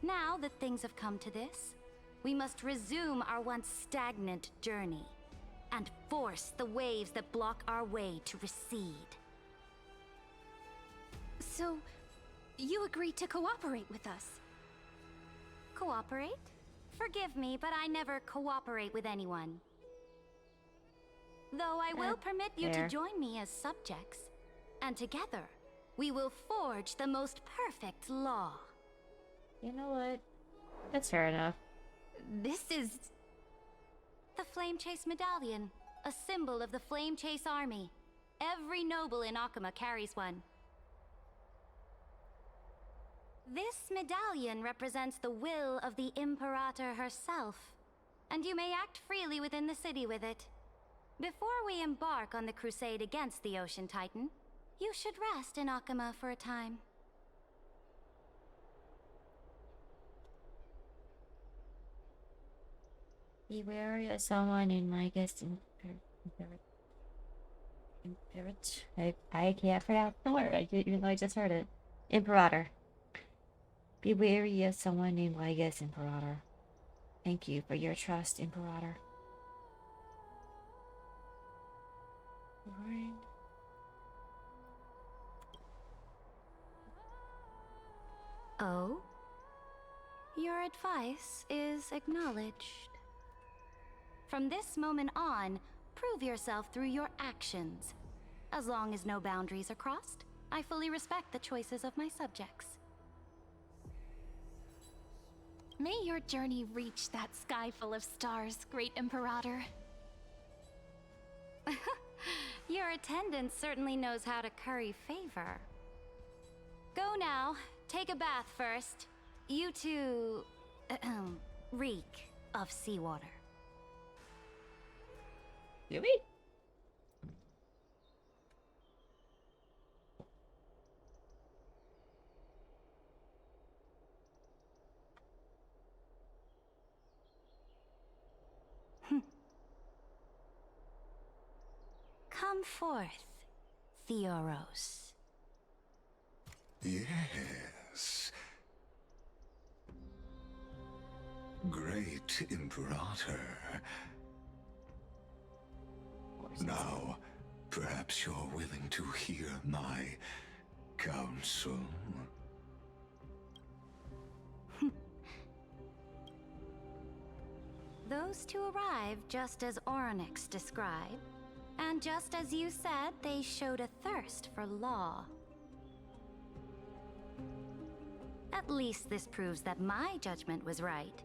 Now that things have come to this, we must resume our once stagnant journey and force the waves that block our way to recede. So, you agreed to cooperate with us? Cooperate? Forgive me, but I never cooperate with anyone. Though I will permit you to join me as subjects, and together, we will forge the most perfect law. You know what? That's fair enough. This is... The Flame Chase Medallion, a symbol of the Flame Chase Army. Every noble in Akuma carries one. This medallion represents the will of the Imperator herself, and you may act freely within the city with it. Before we embark on the crusade against the Ocean Titan, you should rest in Akuma for a time. Be wary of someone in my guess I can't pronounce the word, even though I just heard it. Imperator. Be wary of someone named Ligas, Imperator. Thank you for your trust, Imperator. Right. Oh? Your advice is acknowledged. From this moment on, prove yourself through your actions. As long as no boundaries are crossed, I fully respect the choices of my subjects. May your journey reach that sky full of stars, Great Imperator. Your attendant certainly knows how to curry favor. Go now. Take a bath first. You two... reek of seawater. Do we? Come forth, Theoros. Yes. Great Imperator. Now, perhaps you're willing to hear my counsel? Those two arrived just as Oryx described, and just as you said, they showed a thirst for law. At least this proves that my judgment was right.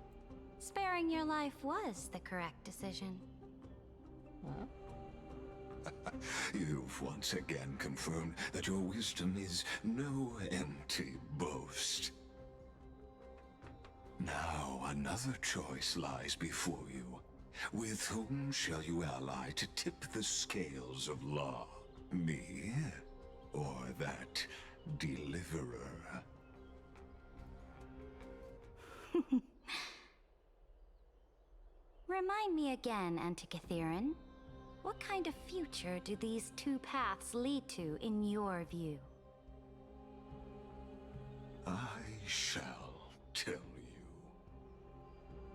Sparing your life was the correct decision. You've once again confirmed that your wisdom is no empty boast. Now another choice lies before you. With whom shall you ally to tip the scales of law? Me? Or that deliverer? Remind me again, Antikytheron. What kind of future do these two paths lead to in your view? I shall tell you.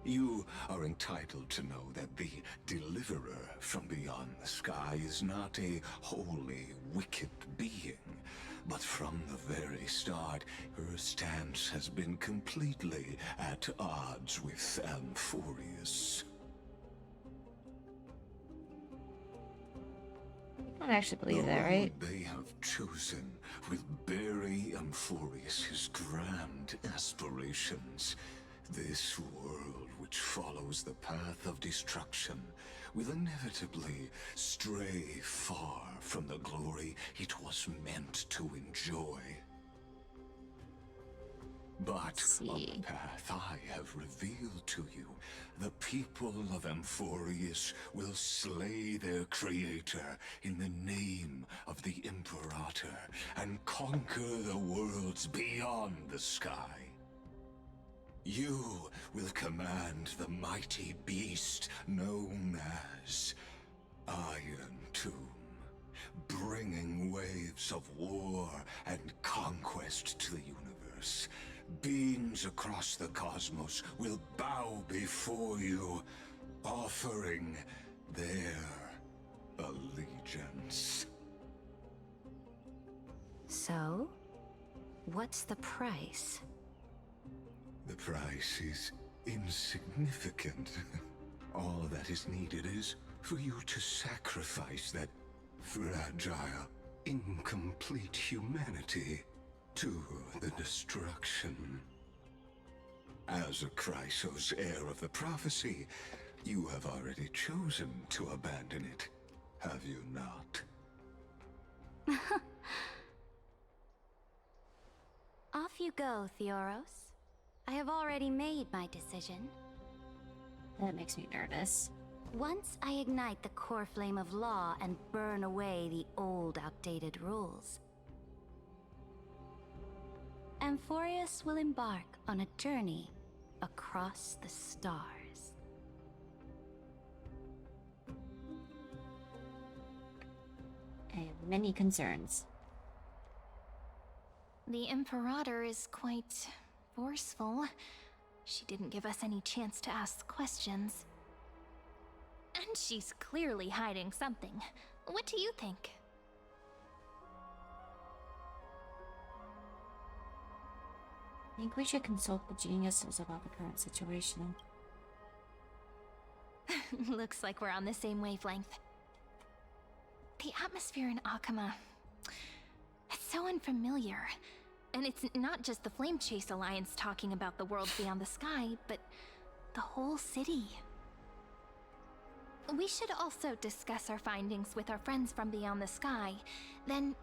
You are entitled to know that the deliverer from beyond the sky is not a wholly wicked being, But from the very start, her stance has been completely at odds with Amphorius. I don't actually believe that, The right? road they have chosen will bury Amphorius' grand aspirations. This world, which follows the path of destruction, will inevitably stray far from the glory it was meant to enjoy. But on the path I have revealed to you, the people of Amphorius will slay their creator in the name of the Imperator and conquer the worlds beyond the sky. You will command the mighty beast known as Irontomb, bringing waves of war and conquest to the universe. Beings across the cosmos will bow before you, offering their allegiance. So, what's the price? The price is insignificant. All that is needed is for you to sacrifice that fragile, incomplete humanity to the destruction. As a Chrysos heir of the prophecy, you have already chosen to abandon it, have you not? Off you go, Theoros. I have already made my decision. That makes me nervous. Once I ignite the core flame of law and burn away the old, outdated rules, Amphorius will embark on a journey across the stars. I have many concerns. The Imperator is quite forceful. She didn't give us any chance to ask questions. And she's clearly hiding something. What do you think? I think we should consult the geniuses about the current situation. Looks like we're on the same wavelength. The atmosphere in Akama, it's so unfamiliar. And it's not just the Flame Chase Alliance talking about the world beyond the sky, but the whole city. We should also discuss our findings with our friends from beyond the sky. Then...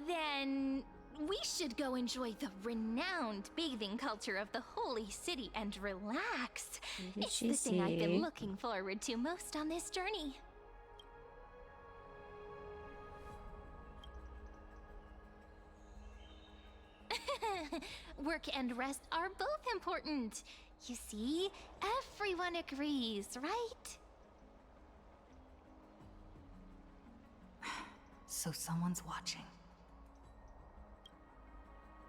then... we should go enjoy the renowned bathing culture of the Holy City and relax. It's the thing I've been looking forward to most on this journey. Work and rest are both important. You see, everyone agrees, right? So someone's watching.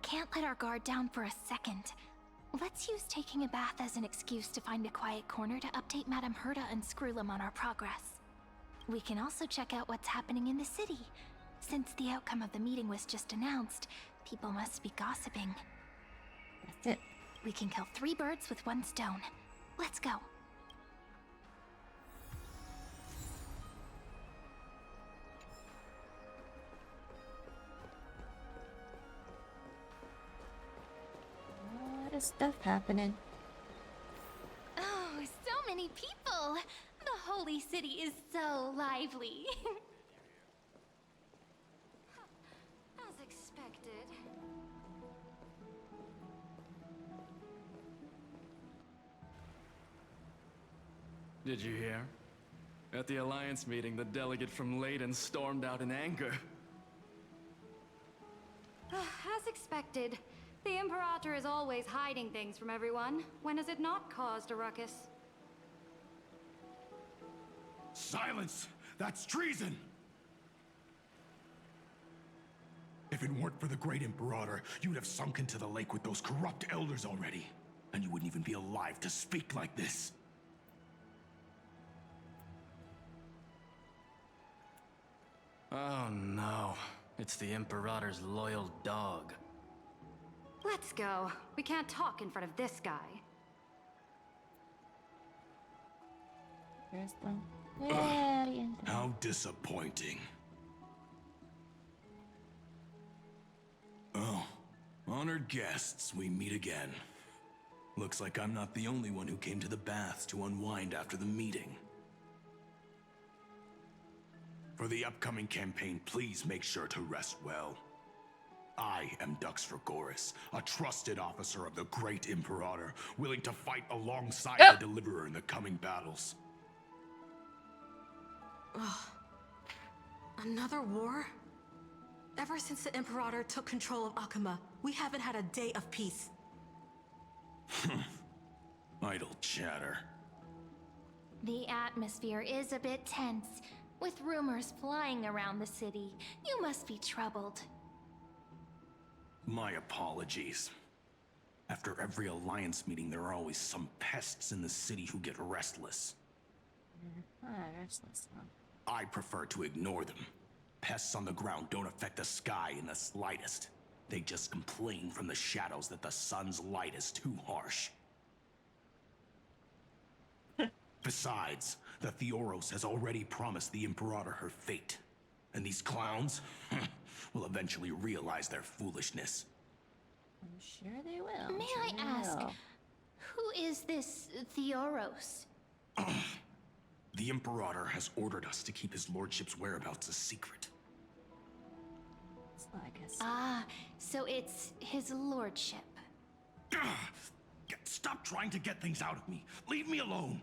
Can't let our guard down for a second. Let's use taking a bath as an excuse to find a quiet corner to update Madame Herta and Screwlum on our progress. We can also check out what's happening in the city. Since the outcome of the meeting was just announced, people must be gossiping. That's it. We can kill 3 birds with 1 stone. Let's go. A lot of stuff happening. Oh, so many people! The Holy City is so lively. As expected. Did you hear? At the Alliance meeting, the delegate from Leyden stormed out in anger. As expected. The Imperator is always hiding things from everyone. When has it not caused a ruckus? Silence! That's treason! If it weren't for the Great Imperator, you'd have sunk into the lake with those corrupt elders already. And you wouldn't even be alive to speak like this. Oh no. It's the Imperator's loyal dog. Let's go. We can't talk in front of this guy. There's one. Very How disappointing. Oh, honored guests, we meet again. Looks like I'm not the only one who came to the baths to unwind after the meeting. For the upcoming campaign, please make sure to rest well. I am Dux Fragoris, a trusted officer of the Great Imperator, willing to fight alongside the Deliverer in the coming battles. Ugh. Another war? Ever since the Imperator took control of Akuma, we haven't had a day of peace. Idle chatter. The atmosphere is a bit tense, with rumors flying around the city. You must be troubled. My apologies. After every Alliance meeting, there are always some pests in the city who get restless. Restless, huh? I prefer to ignore them. Pests on the ground don't affect the sky in the slightest. They just complain from the shadows that the sun's light is too harsh. Besides, the Theoros has already promised the Imperator her fate. And these clowns will eventually realize their foolishness. I'm sure they will. May I ask, who is this Theoros? The Imperator has ordered us to keep his lordship's whereabouts a secret. Ah, so it's his lordship. Stop trying to get things out of me. Leave me alone.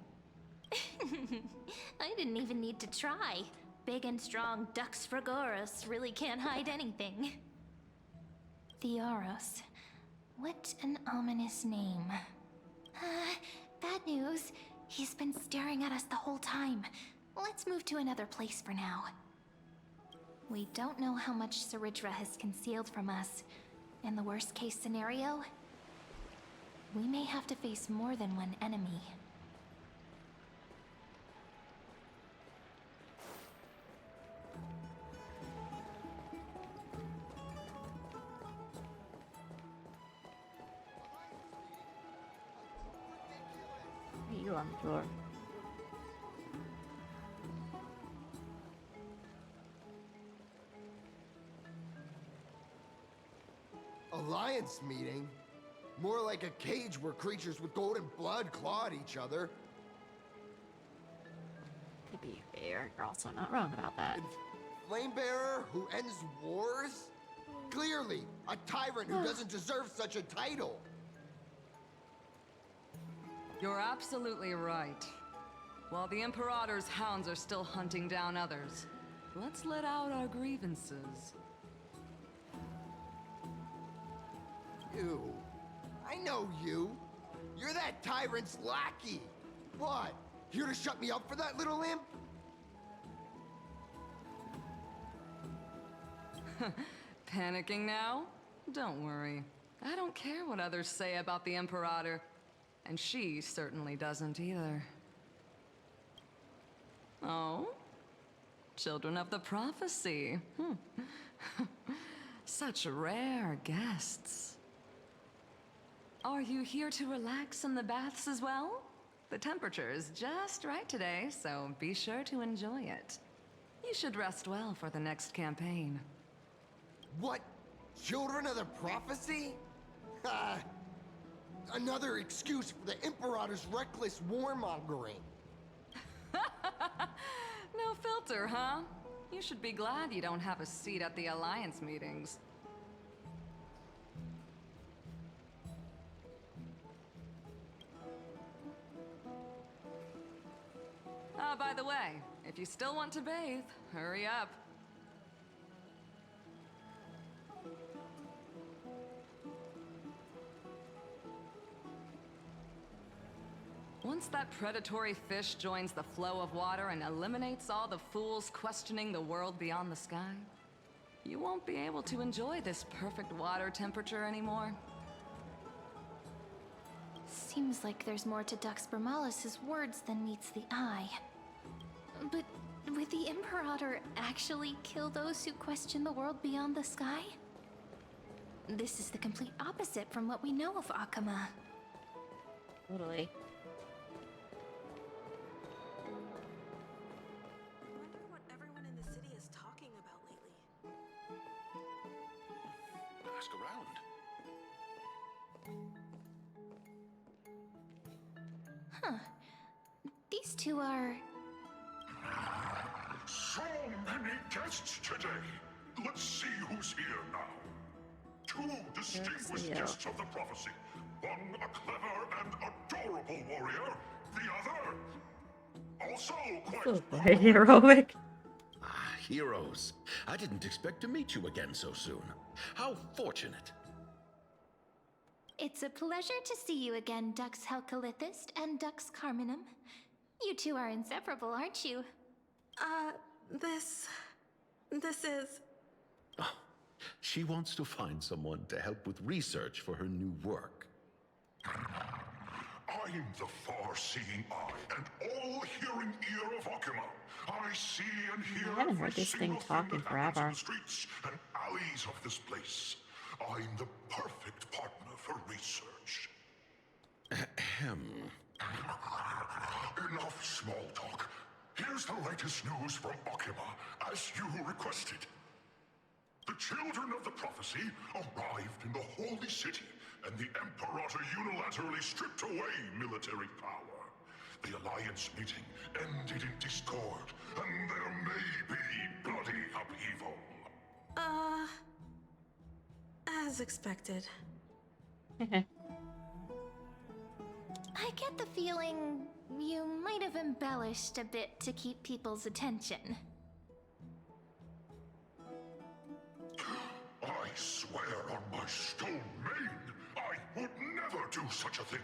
I didn't even need to try. Big and strong Dux Fragoris really can't hide anything. Theoros. What an ominous name. Bad news. He's been staring at us the whole time. Let's move to another place for now. We don't know how much Saridra has concealed from us. In the worst case scenario, we may have to face more than one enemy. You on the floor. Alliance meeting? More like a cage where creatures with golden blood claw at each other. To be fair, you're also not wrong about that. Flamebearer who ends wars? Clearly, a tyrant who doesn't deserve such a title. You're absolutely right. While the Imperator's hounds are still hunting down others, let's let out our grievances. You. I know you. You're that tyrant's lackey. What? Here to shut me up for that little imp? Panicking now? Don't worry. I don't care what others say about the Imperator. And she certainly doesn't either. Oh? Children of the Prophecy. Such rare guests. Are you here to relax in the baths as well? The temperature is just right today, so be sure to enjoy it. You should rest well for the next campaign. What? Children of the Prophecy? Another excuse for the Imperator's reckless warmongering. No filter, huh? You should be glad you don't have a seat at the Alliance meetings. By the way, if you still want to bathe, hurry up. Once that predatory fish joins the flow of water and eliminates all the fools questioning the world beyond the sky, you won't be able to enjoy this perfect water temperature anymore. Seems like there's more to Dux Bermalis' words than meets the eye. But Would the Imperator actually kill those who question the world beyond the sky? This is the complete opposite from what we know of Akama. Totally. I wonder what everyone in the city is talking about lately. Ask around. Huh. These two are... So many guests today. Let's see who's here now. Two distinguished guests of the prophecy. One a clever and adorable warrior. The other also quite heroic. Ah, heroes. I didn't expect to meet you again so soon. How fortunate. It's a pleasure to see you again, Dux Helcalithist and Dux Carminum. You two are inseparable, aren't you? This is... Oh, she wants to find someone to help with research for her new work. I'm the far-seeing eye and all-hearing ear of Akuma. I see and hear I haven't heard every this single thing thing talking that happens in forever. the streets and alleys of this place. I'm the perfect partner for research. Ahem. Enough small talk. Here's the latest news from Akuma, as you requested. The children of the prophecy arrived in the holy city, and the Imperator unilaterally stripped away military power. The Alliance meeting ended in discord, and there may be bloody upheaval. As expected. I get the feeling you might have embellished a bit to keep people's attention. I swear on my stone mane, I would never do such a thing.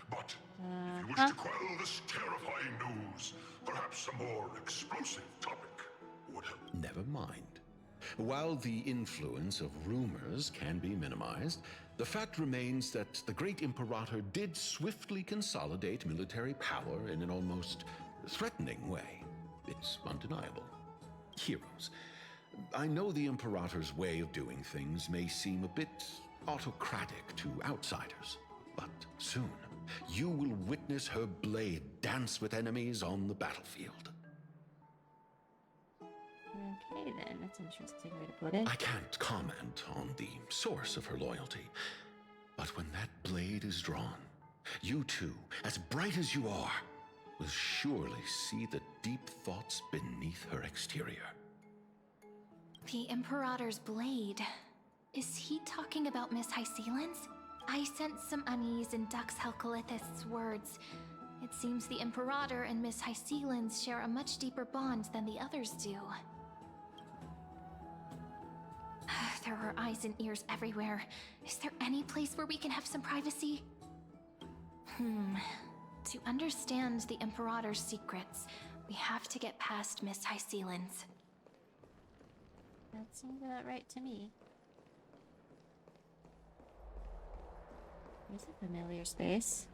But if you wish to quell this terrifying news, perhaps a more explosive topic would help. Never mind. While the influence of rumors can be minimized, the fact remains that the great Imperator did swiftly consolidate military power in an almost threatening way. It's undeniable. Heroes. I know the Imperator's way of doing things may seem a bit autocratic to outsiders, but soon you will witness her blade dance with enemies on the battlefield. Okay then, that's an interesting way to put it. I can't comment on the source of her loyalty, but when that blade is drawn, you two, as bright as you are, will surely see the deep thoughts beneath her exterior. The Imperator's blade. Is he talking about Miss Hysealin's? I sense some unease in Dux Helcalithist's words. It seems the Imperator and Miss Hysealin's share a much deeper bond than the others do. There are eyes and ears everywhere. Is there any place where we can have some privacy? To understand the Imperator's secrets, we have to get past Miss Hysealin's. That seems about right to me. There's a familiar space.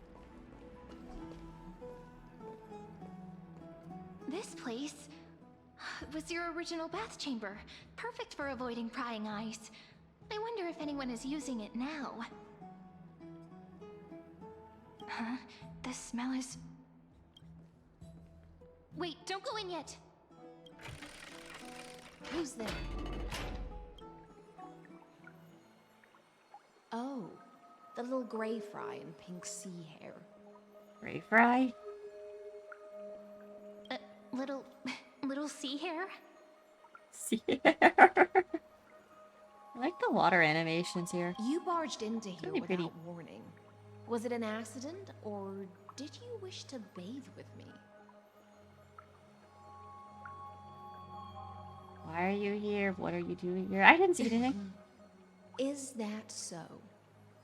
This place was your original bath chamber. Perfect for avoiding prying eyes. I wonder if anyone is using it now. Huh? The smell is... Wait, don't go in yet! Who's there? Oh, the little gray fry in pink sea hair. Gray fry? Little sea hair? Sea hair. I like the water animations here. You barged into here really without pretty. warning. Was it an accident, or did you wish to bathe with me? Why are you here? What are you doing here? I didn't see anything. Is that so?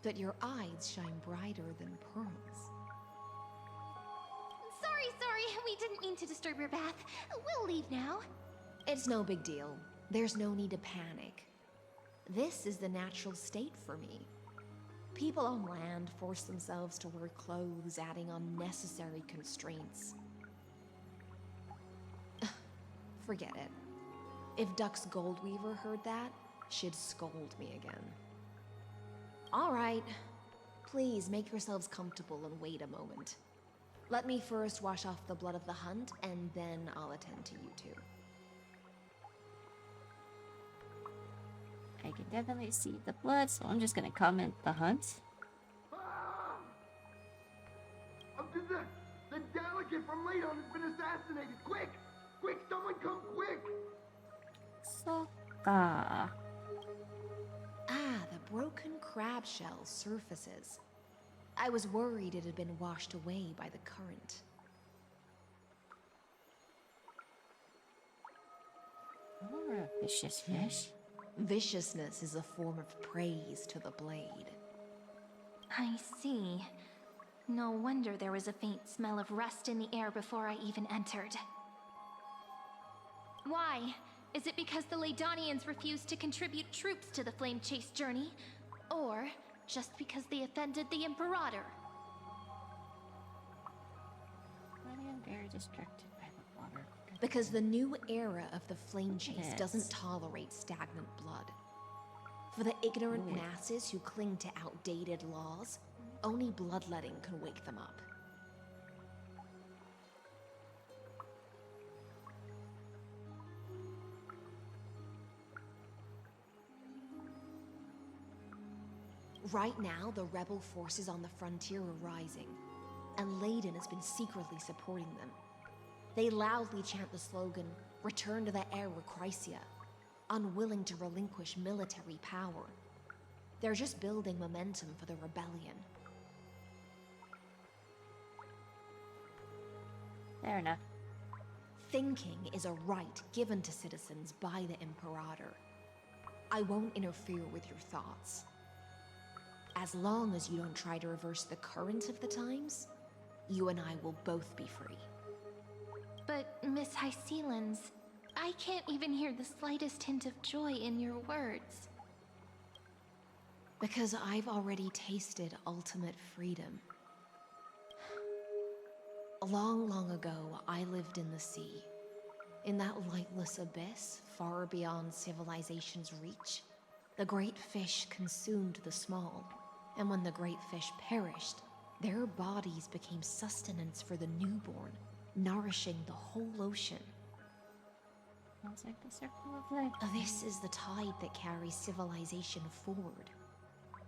That your eyes shine brighter than pearls? Sorry, we didn't mean to disturb your bath. We'll leave now. It's no big deal. There's no need to panic. This is the natural state for me. People on land force themselves to wear clothes, adding unnecessary constraints. Forget it. If Dux Goldweaver heard that, she'd scold me again. All right. Please make yourselves comfortable and wait a moment. Let me first wash off the blood of the hunt, and then I'll attend to you two. I can definitely see the blood, so I'm just gonna comment the hunt. The delegate from Leydon has been assassinated! Quick! Quick, someone come quick! Sokka. Ah, the broken crab shell surfaces. I was worried it had been washed away by the current. Or a vicious fish. Viciousness is a form of praise to the blade. I see. No wonder there was a faint smell of rust in the air before I even entered. Why? Is it because the Leydonians refused to contribute troops to the Flame Chase journey? Or just because they offended the Imperator? I am very distracted by the water. Because the new era of the Flame Chase doesn't tolerate stagnant blood. For the ignorant masses who cling to outdated laws, only bloodletting can wake them up. Right now, the rebel forces on the frontier are rising, and Leydon has been secretly supporting them. They loudly chant the slogan, "Return to the era Chrysia," unwilling to relinquish military power. They're just building momentum for the rebellion. Fair enough. Thinking is a right given to citizens by the Imperator. I won't interfere with your thoughts. As long as you don't try to reverse the current of the times, you and I will both be free. But, Miss Hycelens, I can't even hear the slightest hint of joy in your words. Because I've already tasted ultimate freedom. Long, long ago, I lived in the sea. In that lightless abyss, far beyond civilization's reach, the great fish consumed the small. And when the great fish perished, their bodies became sustenance for the newborn, nourishing the whole ocean. Sounds like the circle of life. This is the tide that carries civilization forward.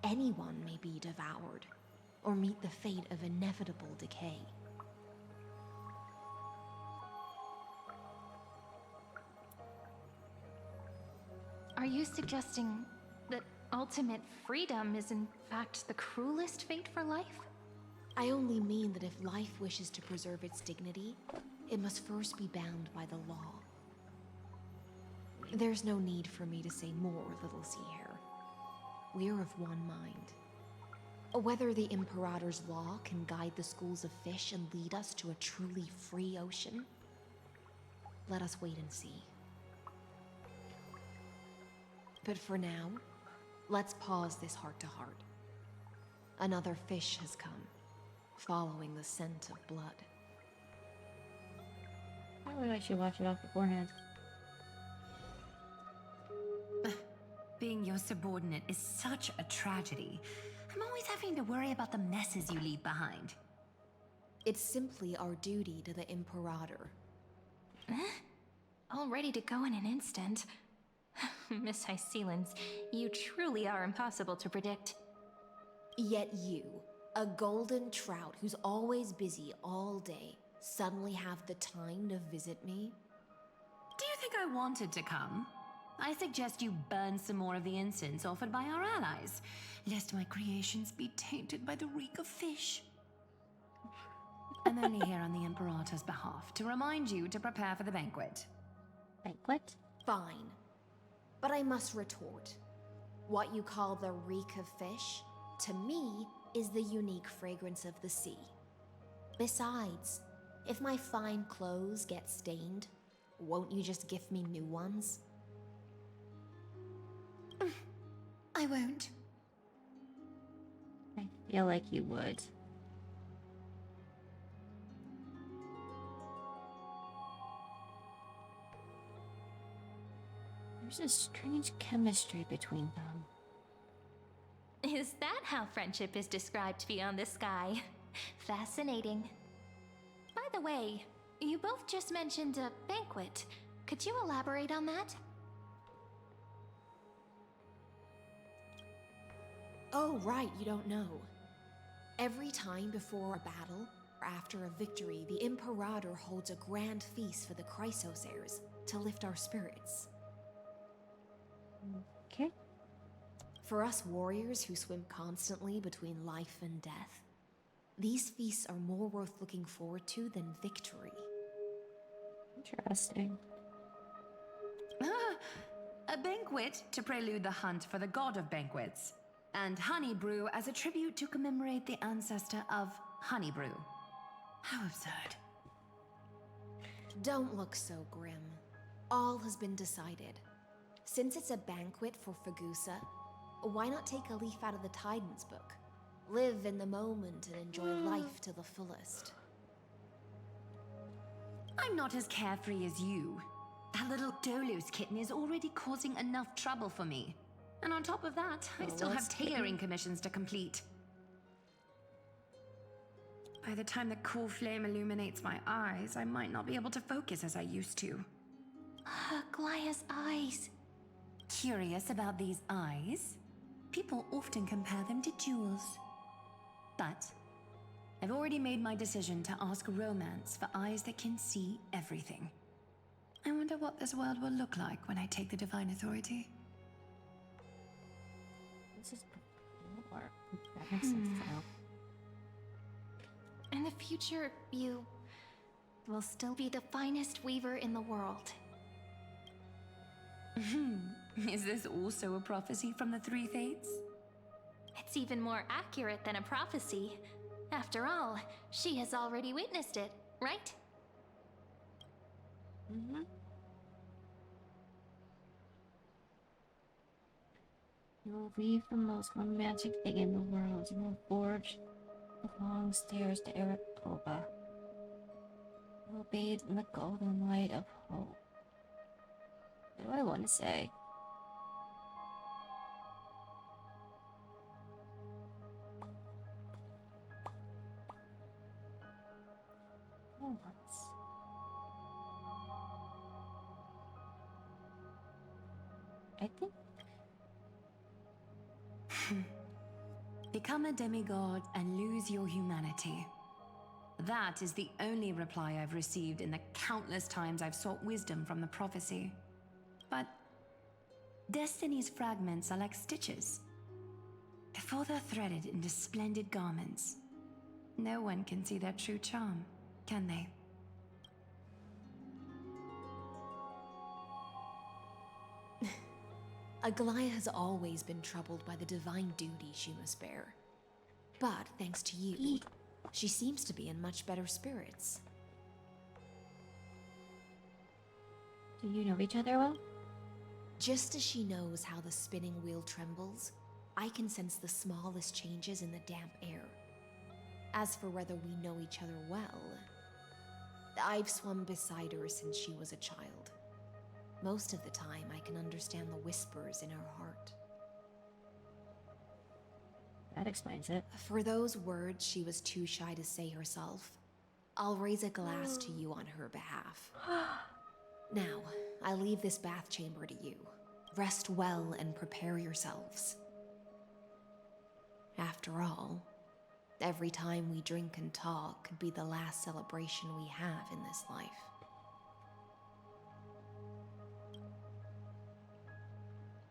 Anyone may be devoured, or meet the fate of inevitable decay. Are you suggesting that ultimate freedom is in fact the cruelest fate for life? I only mean that if life wishes to preserve its dignity, it must first be bound by the law. There's no need for me to say more, little sea hare. We're of one mind. Whether the Imperator's law can guide the schools of fish and lead us to a truly free ocean, let us wait and see. But for now, let's pause this heart-to-heart. Another fish has come, following the scent of blood. Probably I should wash it off beforehand. Being your subordinate is such a tragedy. I'm always having to worry about the messes you leave behind. It's simply our duty to the Imperator. All ready to go in an instant. Miss Hycelens, you truly are impossible to predict. Yet you, a golden trout who's always busy all day, suddenly have the time to visit me? Do you think I wanted to come? I suggest you burn some more of the incense offered by our allies, lest my creations be tainted by the reek of fish. I'm only here on the Imperator's behalf to remind you to prepare for the banquet. Banquet? Fine. But I must retort. What you call the reek of fish, to me, is the unique fragrance of the sea. Besides, if my fine clothes get stained, won't you just gift me new ones? I won't. I feel like you would. There's a strange chemistry between them. Is that how friendship is described beyond the sky? Fascinating. By the way, you both just mentioned a banquet. Could you elaborate on that? Oh, right, you don't know. Every time before a battle, or after a victory, the Imperator holds a grand feast for the Chrysos heirs to lift our spirits. Okay. For us warriors who swim constantly between life and death, these feasts are more worth looking forward to than victory. Interesting. A banquet to prelude the hunt for the god of banquets, and honey brew as a tribute to commemorate the ancestor of honey brew. How absurd. Don't look so grim. All has been decided. Since it's a banquet for Fagusa, why not take a leaf out of the Tidens book? Live in the moment and enjoy life to the fullest. I'm not as carefree as you. That little Dolos kitten is already causing enough trouble for me. And on top of that, I still have tailoring commissions to complete. By the time the cool flame illuminates my eyes, I might not be able to focus as I used to. Glaya's eyes. Curious about these eyes? People often compare them to jewels. But I've already made my decision to ask romance for eyes that can see everything. I wonder what this world will look like when I take the divine authority. This is more. That makes sense now. In the future, you will still be the finest weaver in the world. Is this also a prophecy from the Three Fates? It's even more accurate than a prophecy. After all, she has already witnessed it, right? You will weave the most romantic thing in the world. You will forge the long stairs to Arakova. You will bathe in the golden light of hope. What do I want to say? I think become a demigod and lose your humanity. That is the only reply I've received in the countless times I've sought wisdom from the prophecy. But destiny's fragments are like stitches. Before they're threaded into splendid garments, no one can see their true charm, can they? Aglaya has always been troubled by the divine duty she must bear. But thanks to you, she seems to be in much better spirits. Do you know each other well? Just as she knows how the spinning wheel trembles, I can sense the smallest changes in the damp air. As for whether we know each other well, I've swum beside her since she was a child. Most of the time, I can understand the whispers in her heart. That explains it. For those words she was too shy to say herself, I'll raise a glass to you on her behalf. Now, I leave this bath chamber to you. Rest well and prepare yourselves. After all, every time we drink and talk could be the last celebration we have in this life.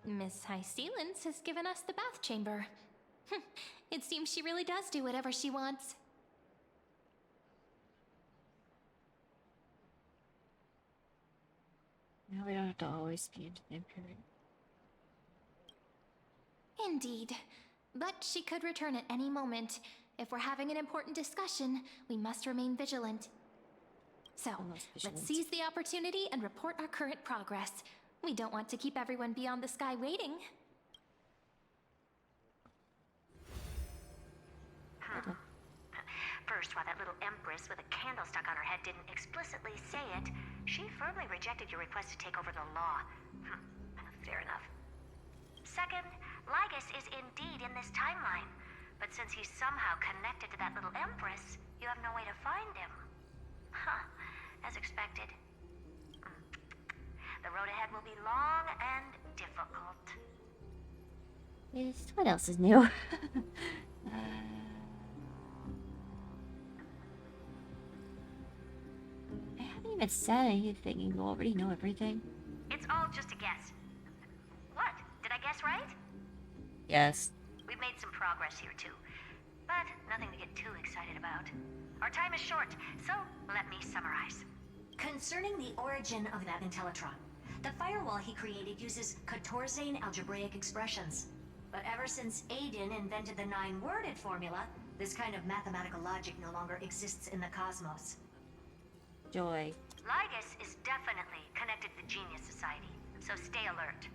Miss High Sealance has given us the bath chamber. It seems she really does do whatever she wants. Now we don't have to always be into the Imperium. Indeed. But she could return at any moment. If we're having an important discussion, we must remain vigilant. So, let's seize the opportunity and report our current progress. We don't want to keep everyone beyond the sky waiting. First, while that little empress with a candle stuck on her head didn't explicitly say it, she firmly rejected your request to take over the law. Fair enough. Second, Lygus is indeed in this timeline. But since he's somehow connected to that little Empress, you have no way to find him. Huh. As expected. The road ahead will be long and difficult. What else is new? I haven't even said anything. You already know everything. It's all just a guess. What? Did I guess right? Yes. We've made some progress here too, but nothing to get too excited about. Our time is short, so let me summarize. Concerning the origin of that Intellitron, the firewall he created uses Katorzane algebraic expressions. But ever since Aiden invented the 9-worded formula, this kind of mathematical logic no longer exists in the cosmos. Joy. Lygus is definitely connected to the Genius Society, so stay alert.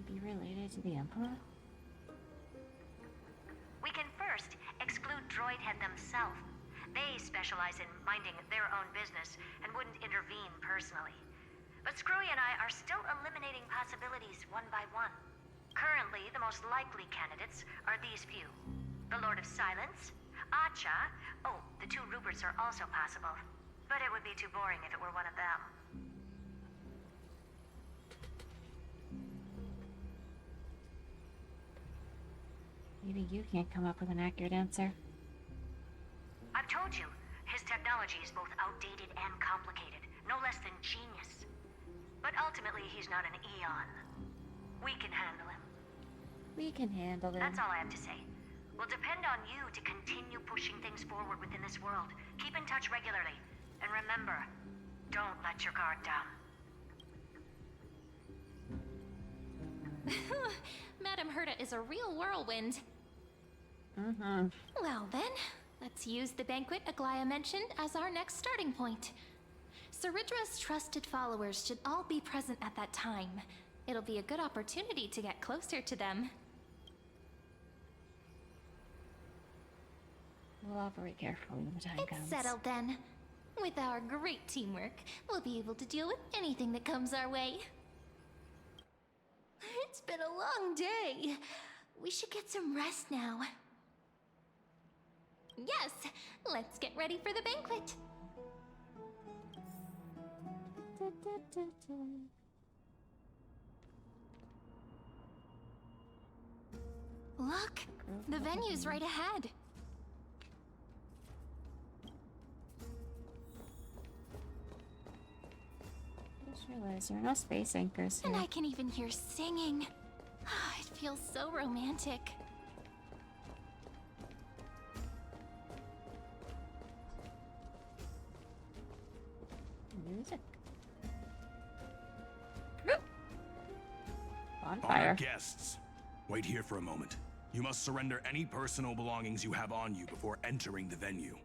Be related to the Emperor? We can first exclude Droidhead themselves. They specialize in minding their own business and wouldn't intervene personally. But Screwy and I are still eliminating possibilities one by one. Currently, the most likely candidates are these few. The Lord of Silence, Acha, oh, the 2 Ruperts are also possible. But it would be too boring if it were one of them. Maybe you can't come up with an accurate answer. I've told you, his technology is both outdated and complicated, no less than genius. But ultimately, he's not an Eon. We can handle him. We can handle it. That's all I have to say. We'll depend on you to continue pushing things forward within this world. Keep in touch regularly. And remember, don't let your guard down. Madame Herta is a real whirlwind. Well then, let's use the banquet Aglaya mentioned as our next starting point. Ceridra's trusted followers should all be present at that time. It'll be a good opportunity to get closer to them. We'll operate carefully when the time comes. It's settled then. With our great teamwork, we'll be able to deal with anything that comes our way. It's been a long day. We should get some rest now. Yes, let's get ready for the banquet. Look, the venue's right ahead. I just realized there are no space anchors here. And I can even hear singing. It feels so romantic. Music. Honored Bonfire. guests, wait here for a moment. You must surrender any personal belongings you have on you before entering the venue.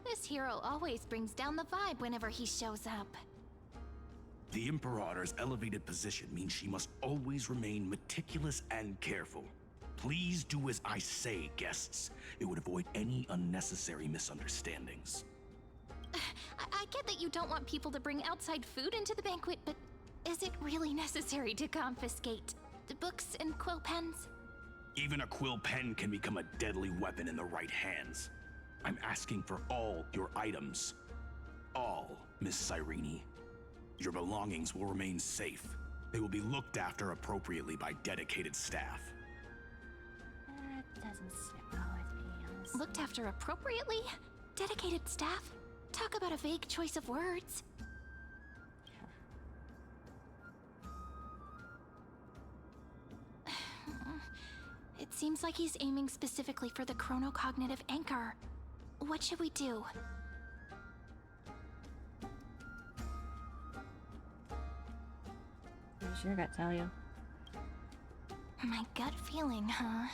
This hero always brings down the vibe whenever he shows up. The Imperator's elevated position means she must always remain meticulous and careful. Please do as I say, guests. It would avoid any unnecessary misunderstandings. I get that you don't want people to bring outside food into the banquet, but is it really necessary to confiscate the books and quill pens? Even a quill pen can become a deadly weapon in the right hands. I'm asking for all your items. All, Miss Cyrene. Your belongings will remain safe. They will be looked after appropriately by dedicated staff. That doesn't sit well with me, honestly. Looked after appropriately? Dedicated staff? Talk about a vague choice of words. It seems like he's aiming specifically for the chronocognitive anchor. What should we do? I sure got to tell you. My gut feeling, huh?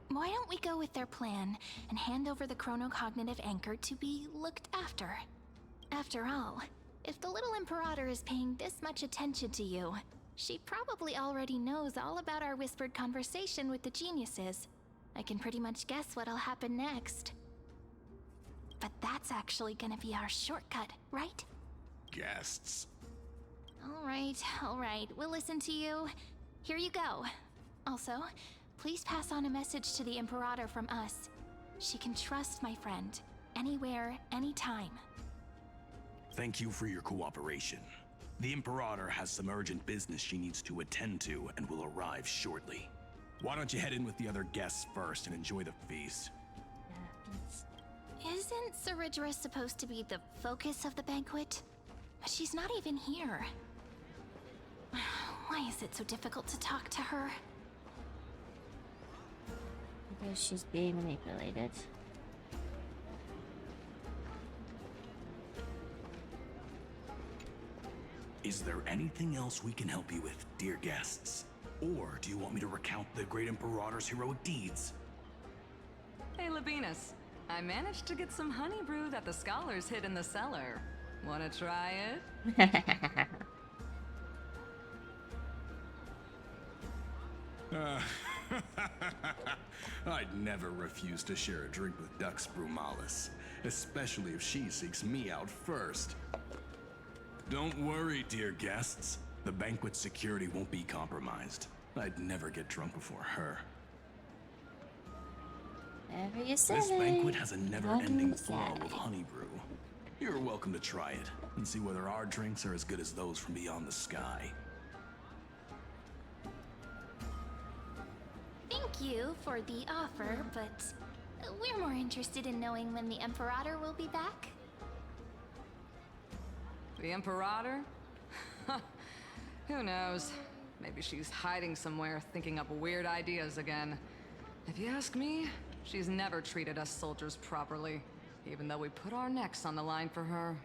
Why don't we go with their plan and hand over the chronocognitive anchor to be looked after? After all, if the little Imperator is paying this much attention to you, she probably already knows all about our whispered conversation with the geniuses. I can pretty much guess what'll happen next. But that's actually gonna be our shortcut, right? Guests. All right, we'll listen to you. Here you go. Also, please pass on a message to the Imperator from us. She can trust my friend, anywhere, anytime. Thank you for your cooperation. The Imperator has some urgent business she needs to attend to and will arrive shortly. Why don't you head in with the other guests first and enjoy the feast? Isn't Saridra supposed to be the focus of the banquet? But she's not even here. Why is it so difficult to talk to her? Because she's being manipulated. Is there anything else we can help you with, dear guests? Or do you want me to recount the great Imperator's heroic deeds? Hey, Labinas. I managed to get some honey brew that the scholars hid in the cellar. Wanna try it? I'd never refuse to share a drink with Dux Brumalis, especially if she seeks me out first. Don't worry, dear guests. The banquet's security won't be compromised. I'd never get drunk before her. Whatever you say. This banquet has a never-ending flow of honey brew. You're welcome to try it and see whether our drinks are as good as those from beyond the sky. Thank you for the offer, but we're more interested in knowing when the Imperator will be back. The Imperator? Who knows? Maybe she's hiding somewhere, thinking up weird ideas again. If you ask me, she's never treated us soldiers properly, even though we put our necks on the line for her.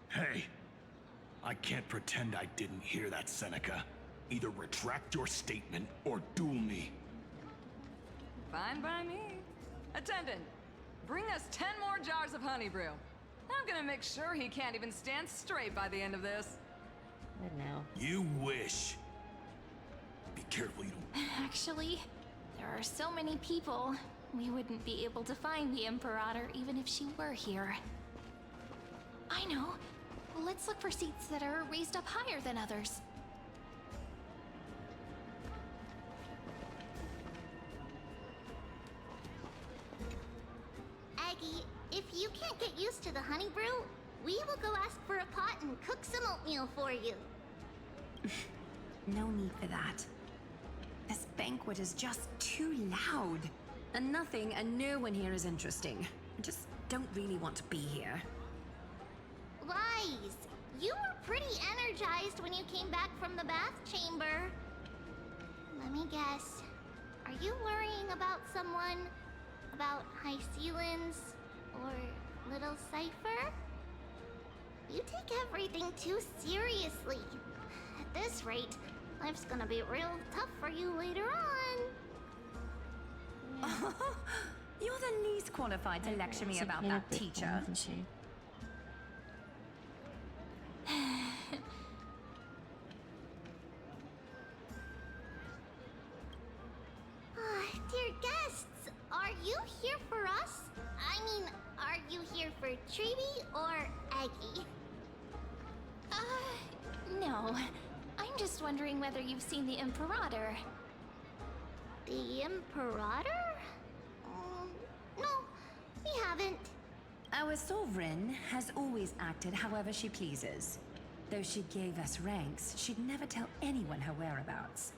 Hey, I can't pretend I didn't hear that, Seneca. Either retract your statement or duel me. Fine by me. Attendant, bring us 10 more jars of honey brew. I'm gonna make sure he can't even stand straight by the end of this. I know. You wish. Be careful you don't... Actually, there are so many people. We wouldn't be able to find the Imperator even if she were here. I know. Let's look for seats that are raised up higher than others. Aggie, if you can't get used to the honey brew, we will go ask for a pot and cook some oatmeal for you. No need for that. This banquet is just too loud. And nothing and no one here is interesting. I just don't really want to be here. Wise, you were pretty energized when you came back from the bath chamber. Let me guess. Are you worrying about someone? About high ceilings? Or little Cypher? You take everything too seriously. At this rate, life's gonna be real tough for you later on. You're the least qualified to lecture me about that, teacher. Dear guests, are you here for us? I mean, are you here for Treeby or Aggie? No. I'm just wondering whether you've seen the Imperator. The Imperator? No, we haven't. Our sovereign has always acted however she pleases. Though she gave us ranks, she'd never tell anyone her whereabouts.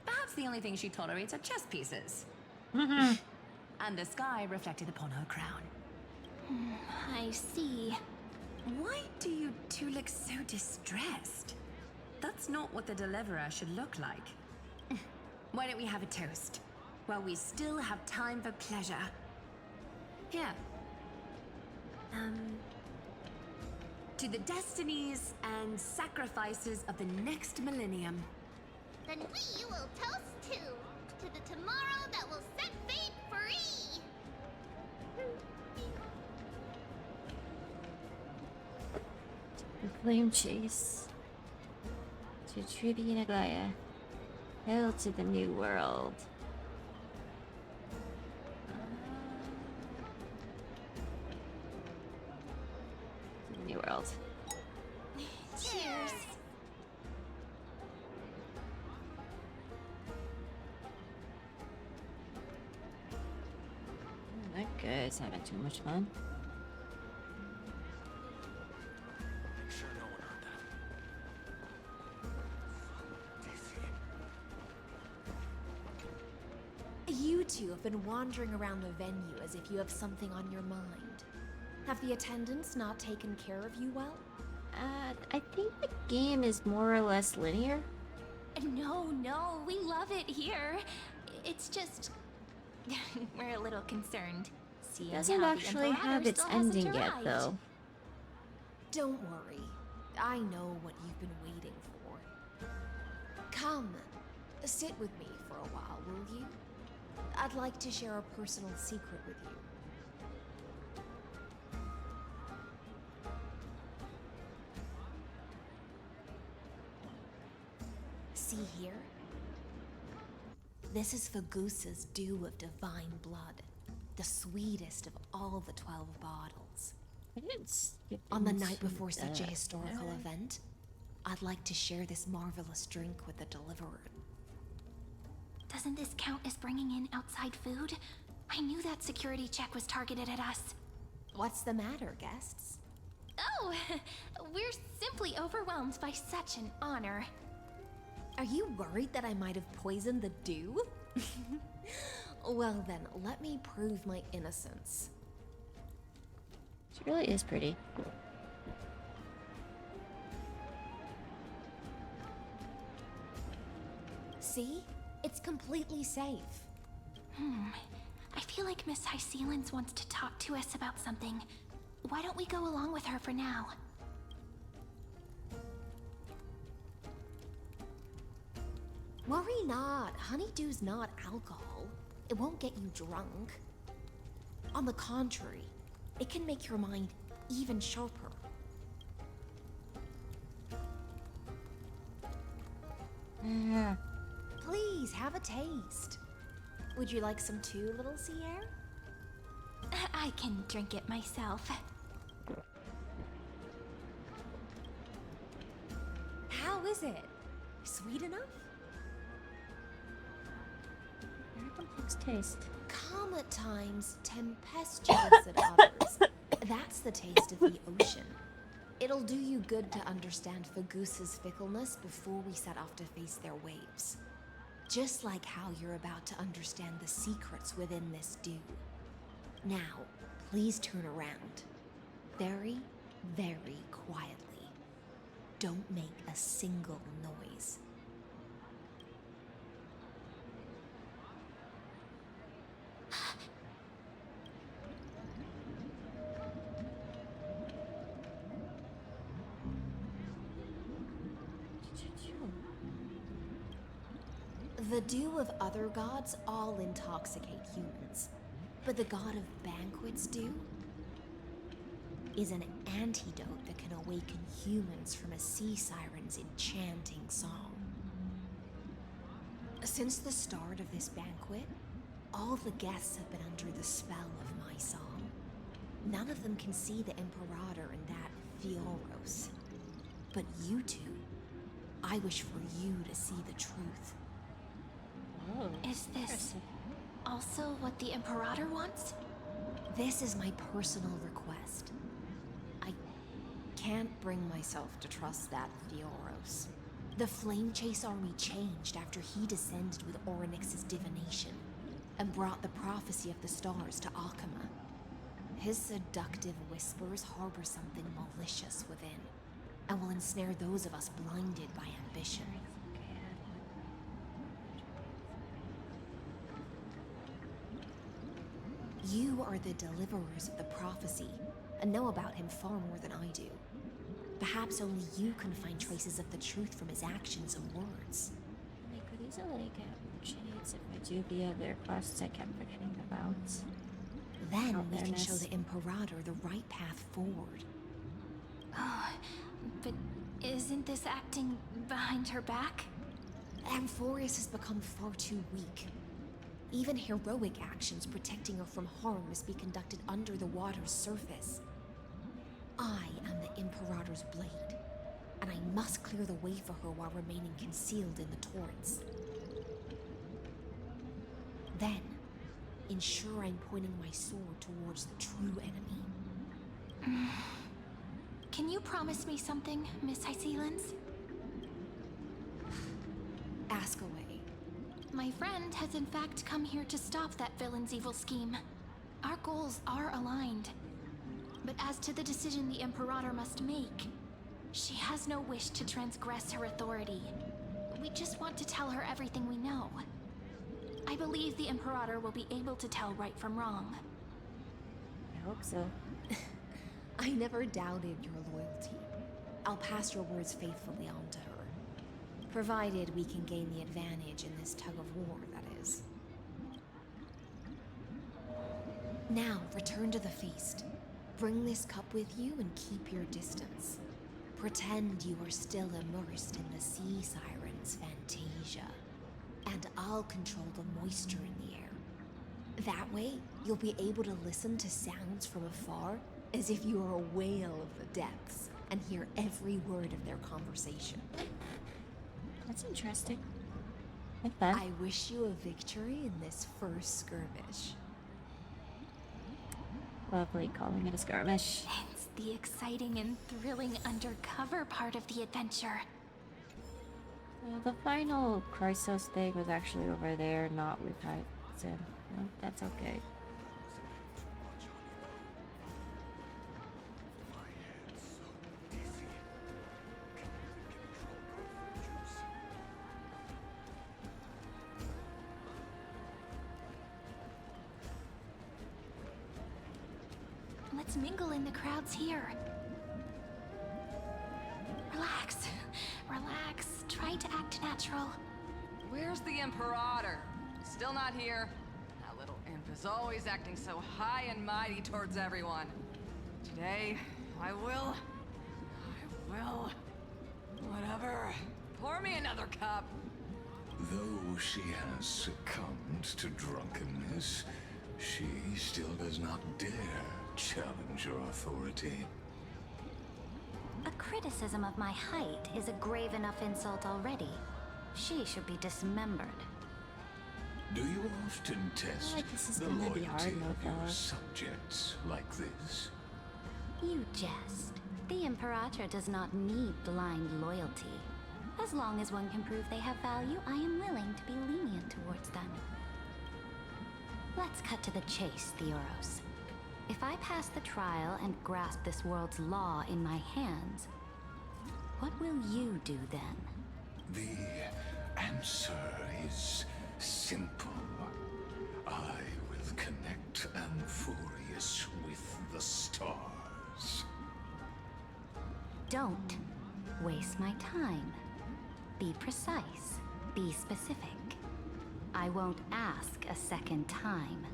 Perhaps the only thing she tolerates are chess pieces. And the sky reflected upon her crown. I see. Why do you two look so distressed? That's not what the deliverer should look like. Why don't we have a toast? While we still have time for pleasure. Here. To the destinies and sacrifices of the next millennium. Then we will toast to the tomorrow that will set fate free. The flame chase. To Treeby and Aglaya. Hail to the new world. Disney World. Cheers. That guy's having too much fun. Make sure no one heard that. You two have been wandering around the venue as if you have something on your mind. Have the attendants not taken care of you well? I think the game is more or less linear. No, we love it here. It's just we're a little concerned. Seeing Doesn't how actually the have Imperator its still hasn't ending yet, arrived. though. Don't worry. I know what you've been waiting for. Come, sit with me for a while, will you? I'd like to share a personal secret with you. See here? This is Fagusa's dew of divine blood, the sweetest of all the 12 bottles. I didn't skip On the into night before such a that. historical event, I'd like to share this marvelous drink with the deliverer. Doesn't this count as bringing in outside food? I knew that security check was targeted at us. What's the matter, guests? Oh, we're simply overwhelmed by such an honor. Are you worried that I might have poisoned the dew? Well then, let me prove my innocence. She really is pretty. See? It's completely safe. I feel like Miss Hysealans wants to talk to us about something. Why don't we go along with her for now? Worry not. Honeydew's not alcohol. It won't get you drunk. On the contrary, it can make your mind even sharper. Please, have a taste. Would you like some too, little sea air? I can drink it myself. How is it? Sweet enough? Very complex taste. Calm at times, tempestuous at others. That's the taste of the ocean. It'll do you good to understand Fagusa's fickleness before we set off to face their waves. Just like how you're about to understand the secrets within this dew. Now, please turn around. Very, very quietly. Don't make a single noise. The dew of other gods all intoxicate humans, but the god of banquets dew is an antidote that can awaken humans from a sea siren's enchanting song. Since the start of this banquet, all the guests have been under the spell of my song. None of them can see the Imperator and that Fioros. But you two, I wish for you to see the truth. Is this also what the Imperator wants? This is my personal request. I can't bring myself to trust that Fioros. The Flame Chase army changed after he descended with Orynyx's divination and brought the prophecy of the stars to Akama. His seductive whispers harbor something malicious within and will ensnare those of us blinded by ambition. You are the deliverers of the prophecy, and know about him far more than I do. Perhaps only you can find traces of the truth from his actions and words. I could easily get shades if I do the other quests I kept forgetting about. Then we can show the Imperator the right path forward. Oh, but isn't this acting behind her back? Amphorius has become far too weak. Even heroic actions protecting her from harm must be conducted under the water's surface. I am the Imperator's blade, and I must clear the way for her while remaining concealed in the torrents. Then, ensure I'm pointing my sword towards the true enemy. Can you promise me something, Miss Hyselins? Ask away. My friend has in fact come here to stop that villain's evil scheme. Our goals are aligned. But as to the decision the Imperator must make, she has no wish to transgress her authority. We just want to tell her everything we know. I believe the Imperator will be able to tell right from wrong. I hope so. I never doubted your loyalty. I'll pass your words faithfully on to her. Provided we can gain the advantage in this tug of war, that is. Now, return to the feast. Bring this cup with you and keep your distance. Pretend you are still immersed in the sea siren's fantasia. And I'll control the moisture in the air. That way, you'll be able to listen to sounds from afar as if you are a whale of the depths and hear every word of their conversation. That's interesting. Like that. I wish you a victory in this first skirmish. Lovely, calling it a skirmish. It's the exciting and thrilling undercover part of the adventure. The final Chrysos thing was actually over there, not with Hudson. No, that's okay. Let's mingle in the crowds here. Relax. Relax. Try to act natural. Where's the Imperator? Still not here. That little imp is always acting so high and mighty towards everyone. Today, I will... Whatever. Pour me another cup. Though she has succumbed to drunkenness, she still does not dare challenge your authority. A criticism of my height is a grave enough insult already. She should be dismembered. Do you often test like this is the gonna be loyalty hard, of your Nova. subjects like this? You jest. The Imperator does not need blind loyalty. As long as one can prove they have value, I am willing to be lenient towards them. Let's cut to the chase, Theoros. If I pass the trial and grasp this world's law in my hands, what will you do then? The answer is simple. I will connect Amphorius with the stars. Don't waste my time. Be precise. Be specific. I won't ask a second time.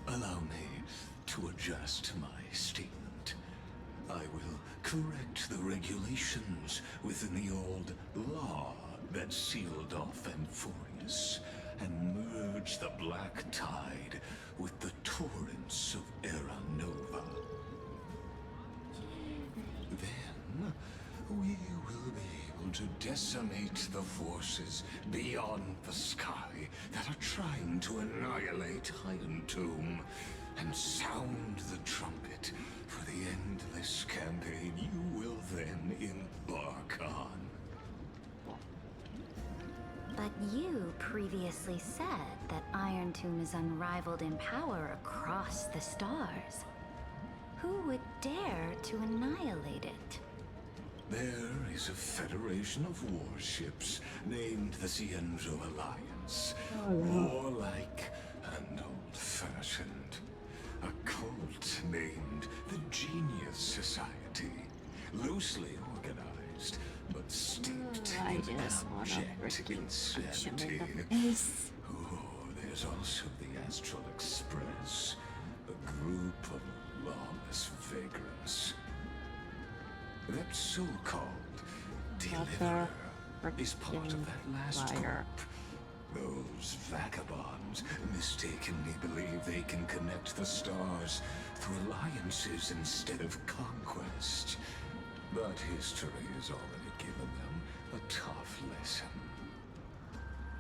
Allow me to adjust my statement. I will correct the regulations within the old law that sealed off Amphorius and merge the black tide with the torrents of Era Nova. Then we will be able to decimate the forces beyond the sky that are trying to annihilate Irontomb and sound the trumpet for the endless campaign you will then embark on. But you previously said that Irontomb is unrivaled in power across the stars. Who would dare to annihilate it? There is a federation of warships named the Cienzo Alliance. Warlike and old-fashioned. A cult named the Genius Society. Loosely organized, but steeped in abject insanity. Oh, there's also the Astral Express. A group of lawless vagrants. That so-called deliverer is part of that last group. Those vagabonds mistakenly believe they can connect the stars through alliances instead of conquest. But history has already given them a tough lesson.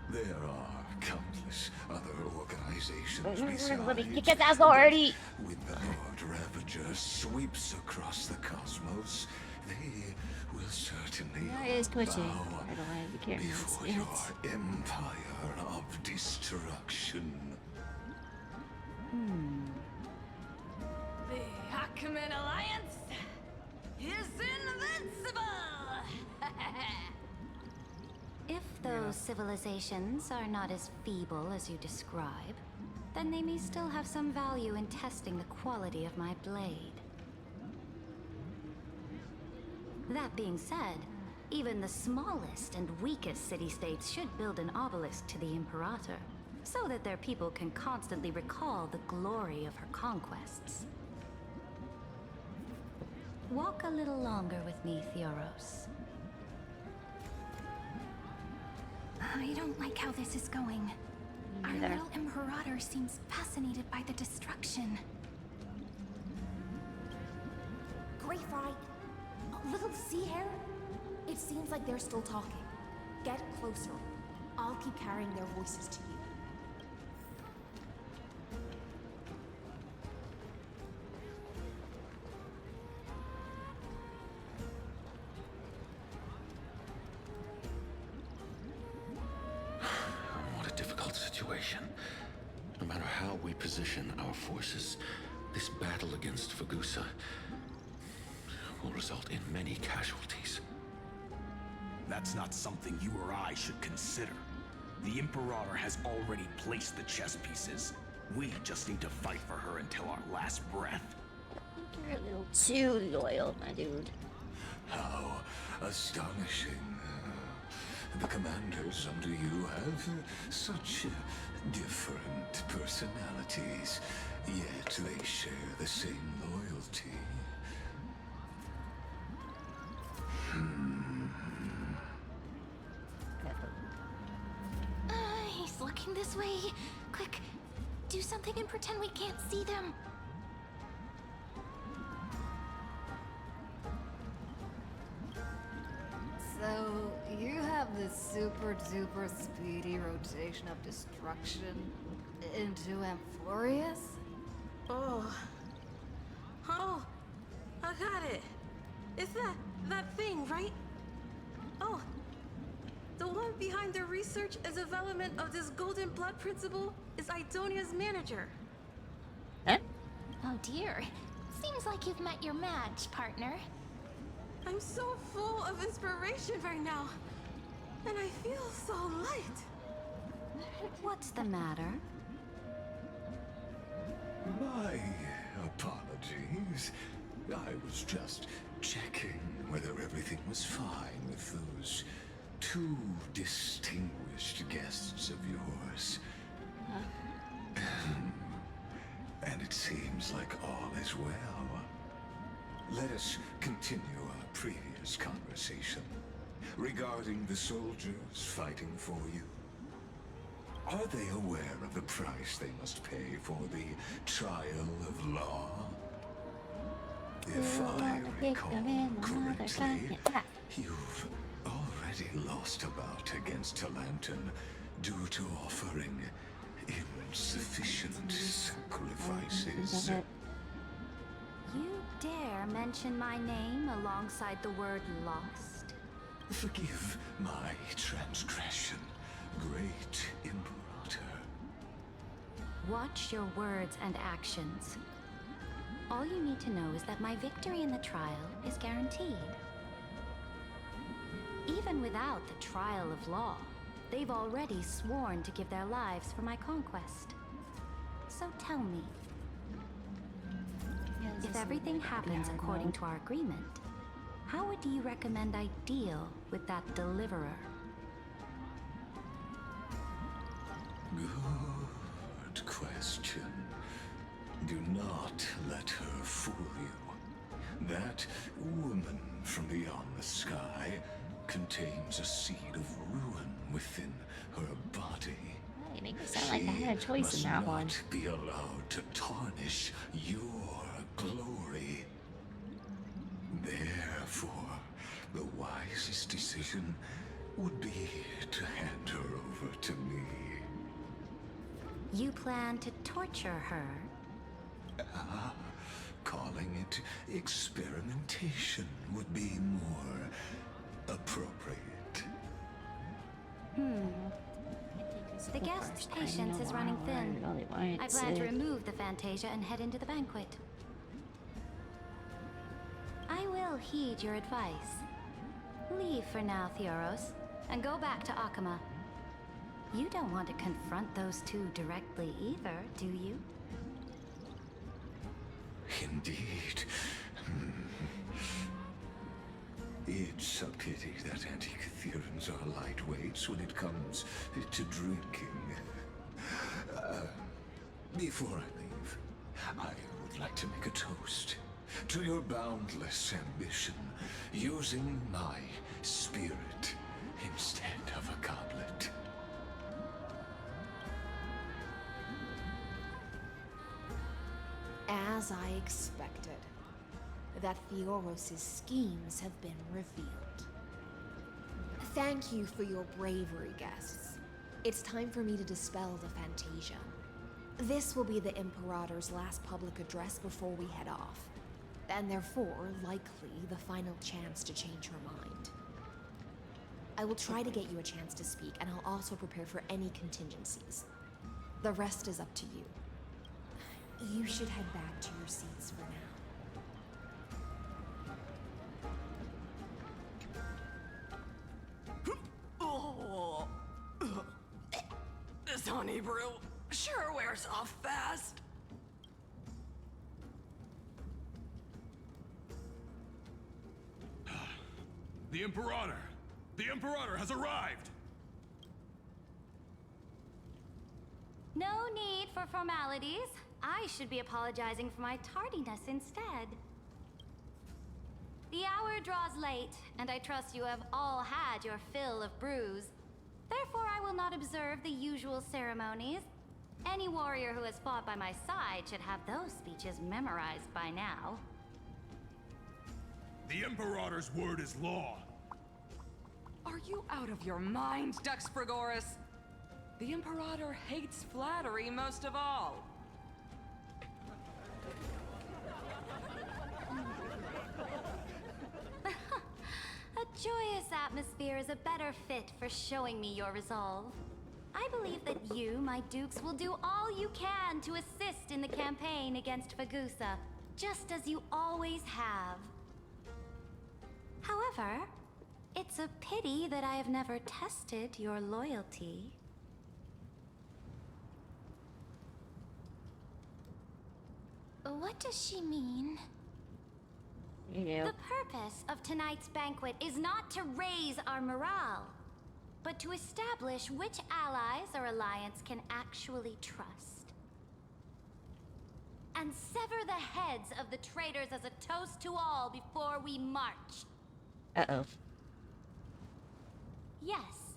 There are countless other organizations besides Let me kick his ass already. When the Lord Ravager sweeps across the cosmos, they will certainly That is twitching. bow I don't want to carry before this. your empire of destruction. The Achaemenid Alliance is invincible! If those civilizations are not as feeble as you describe, then they may still have some value in testing the quality of my blade. That being said, even the smallest and weakest city-states should build an obelisk to the Imperator, so that their people can constantly recall the glory of her conquests. Walk a little longer with me, Theoros. I don't like how this is going. Our Neither. little Imperator seems fascinated by the destruction. Great Fry, a little sea hair? It seems like they're still talking. Get closer. I'll keep carrying their voices to you. What a difficult situation. No matter how we position our forces, this battle against Fagusa will result in many casualties. That's not something you or I should consider. The Imperator has already placed the chess pieces. We just need to fight for her until our last breath. You're a little too loyal, my dude. How astonishing. The commanders under you have such different personalities, yet they share the same loyalty. He's looking this way. Quick, do something and pretend we can't see them. So, you have this super duper speedy rotation of destruction into Amphorius? Oh, I got it. It's that thing, right? Oh, the one behind the research and development of this golden blood principle is Idonia's manager. Huh? Oh dear. Seems like you've met your match, partner. I'm so full of inspiration right now, and I feel so light. What's the matter? My apologies. I was just checking whether everything was fine with those two distinguished guests of yours. And it seems like all is well. Let us continue our previous conversation regarding the soldiers fighting for you. Are they aware of the price they must pay for the trial of law? If I recall correctly, you've already lost a bout against Talanton due to offering insufficient sacrifices. You dare mention my name alongside the word lost? Forgive my transgression, great Imperator. Watch your words and actions. All you need to know is that my victory in the trial is guaranteed. Even without the trial of law, they've already sworn to give their lives for my conquest. So tell me, if everything happens according to our agreement, how would you recommend I deal with that deliverer? Good question. Do not let her fool you. That woman from beyond the sky contains a seed of ruin within her body. It makes me sound like I had a choice in that one. Must not be allowed to tarnish your glory. Therefore, the wisest decision would be to hand her over to me. You plan to torture her? Calling it experimentation would be more appropriate. The guest's patience is running thin. I plan to remove the Fantasia and head into the banquet. I will heed your advice. Leave for now, Theoros, and go back to Akama. You don't want to confront those two directly either, do you? Indeed. It's a pity that Antikytherians are lightweights when it comes to drinking. Before I leave, I would like to make a toast to your boundless ambition, using my spirit instead of a goblet. As I expected, that Theoros' schemes have been revealed. Thank you for your bravery, guests. It's time for me to dispel the Fantasia. This will be the Imperator's last public address before we head off, and therefore, likely, the final chance to change her mind. I will try to get you a chance to speak, and I'll also prepare for any contingencies. The rest is up to you. You should head back to your seats for now. This honey brew sure wears off fast. The Imperator! The Imperator has arrived! No need for formalities. I should be apologizing for my tardiness instead. The hour draws late, and I trust you have all had your fill of brews. Therefore, I will not observe the usual ceremonies. Any warrior who has fought by my side should have those speeches memorized by now. The Imperator's word is law. Are you out of your mind, Dux Frigoris? The Imperator hates flattery most of all. A joyous atmosphere is a better fit for showing me your resolve. I believe that you, my dukes, will do all you can to assist in the campaign against Fagusa, just as you always have. However, it's a pity that I have never tested your loyalty. What does she mean? The purpose of tonight's banquet is not to raise our morale, but to establish which allies our alliance can actually trust. And sever the heads of the traitors as a toast to all before we march. Uh-oh. Yes,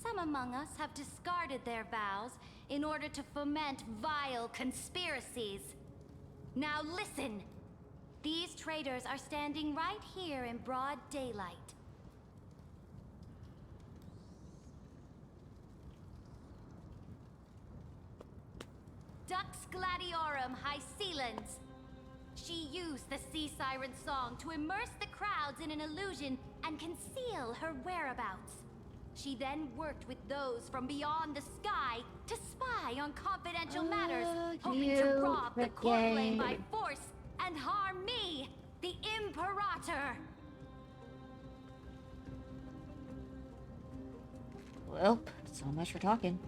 some among us have discarded their vows in order to foment vile conspiracies. Now listen! These traitors are standing right here in broad daylight. Dux Gladiorum Hycelens. She used the Sea Siren song to immerse the crowds in an illusion and conceal her whereabouts. She then worked with those from beyond the sky to spy on confidential matters, hoping to rob the core plane by force and harm me, the Imperator. Well, so much for talking.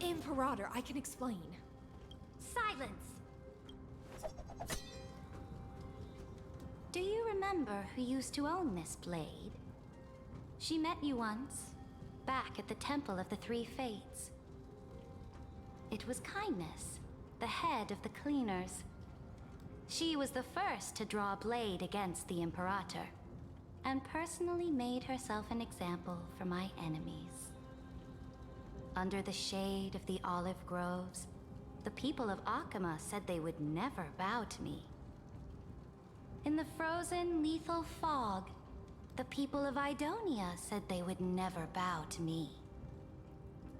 Imperator, I can explain. Silence! Do you remember who used to own this blade? She met you once, back at the Temple of the Three Fates. It was Kindness, the head of the cleaners. She was the first to draw a blade against the Imperator. and personally made herself an example for my enemies. Under the shade of the olive groves, the people of Akama said they would never bow to me. In the frozen, lethal fog, the people of Idonia said they would never bow to me.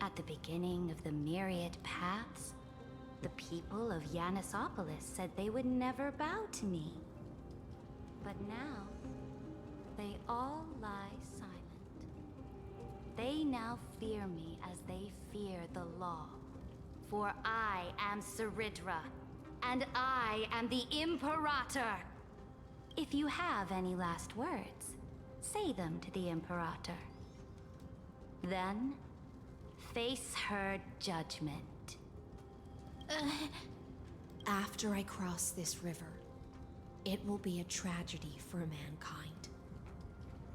At the beginning of the myriad paths, the people of Yanisopolis said they would never bow to me. But now, they all lie silent. They now fear me as they fear the law. For I am Saridra, and I am the Imperator. If you have any last words, say them to the Imperator. Then, face her judgment. After I cross this river, it will be a tragedy for mankind.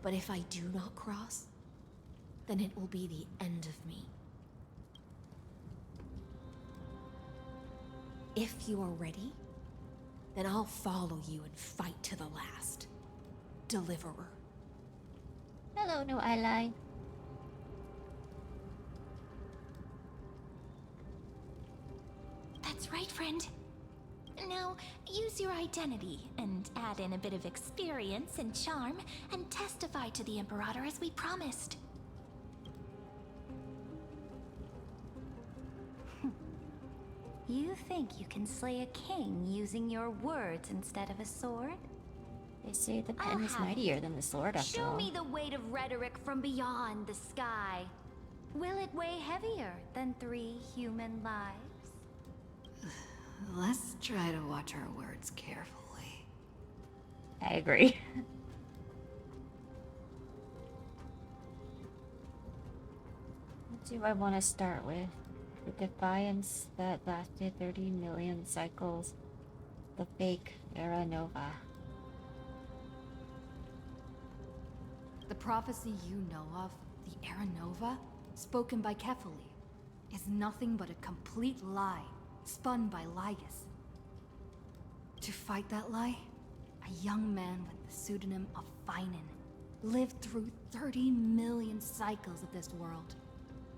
But if I do not cross, then it will be the end of me. If you are ready, then I'll follow you and fight to the last. Deliverer. Hello, new ally. That's right, friend. Now, use your identity and add in a bit of experience and charm and testify to the Imperator as we promised. You think you can slay a king using your words instead of a sword? They say the pen is mightier than the sword after all. Show me the weight of rhetoric from beyond the sky. Will it weigh heavier than 3 human lives? Let's try to watch our words carefully. I agree. What do I want to start with? The defiance that lasted 30 million cycles. The fake Era Nova. The prophecy you know of, the Era Nova, spoken by Kefali, is nothing but a complete lie, spun by Lygus. To fight that lie, a young man with the pseudonym of Finan lived through 30 million cycles of this world,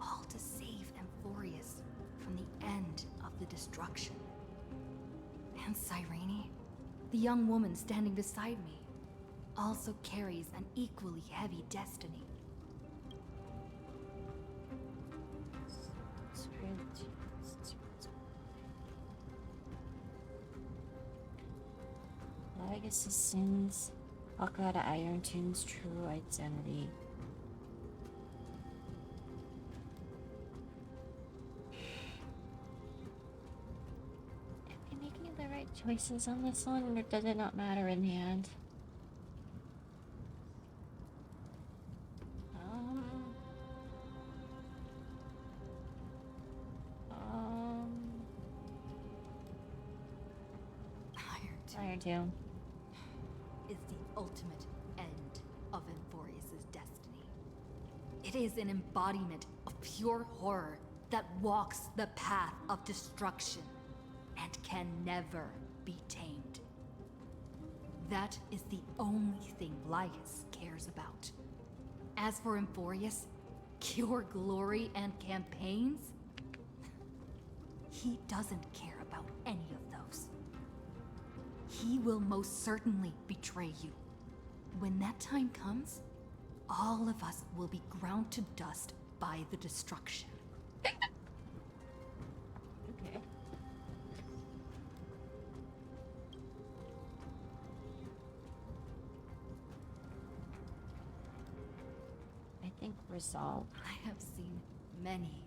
all to save Amphorius from the end of the destruction. And Cyrene, the young woman standing beside me, also carries an equally heavy destiny. Lygus' sins walk out of Irontomb's true identity. Am I making the right choices on this one, or does it not matter in the end? Irontomb is the ultimate end of Amphorius' destiny. It is an embodiment of pure horror that walks the path of destruction and can never be tamed. That is the only thing Lygus cares about. As for Amphorius, pure glory and campaigns, he doesn't care about any of those. He will most certainly betray you. When that time comes, all of us will be ground to dust by the destruction. Okay. I think resolve. I have seen many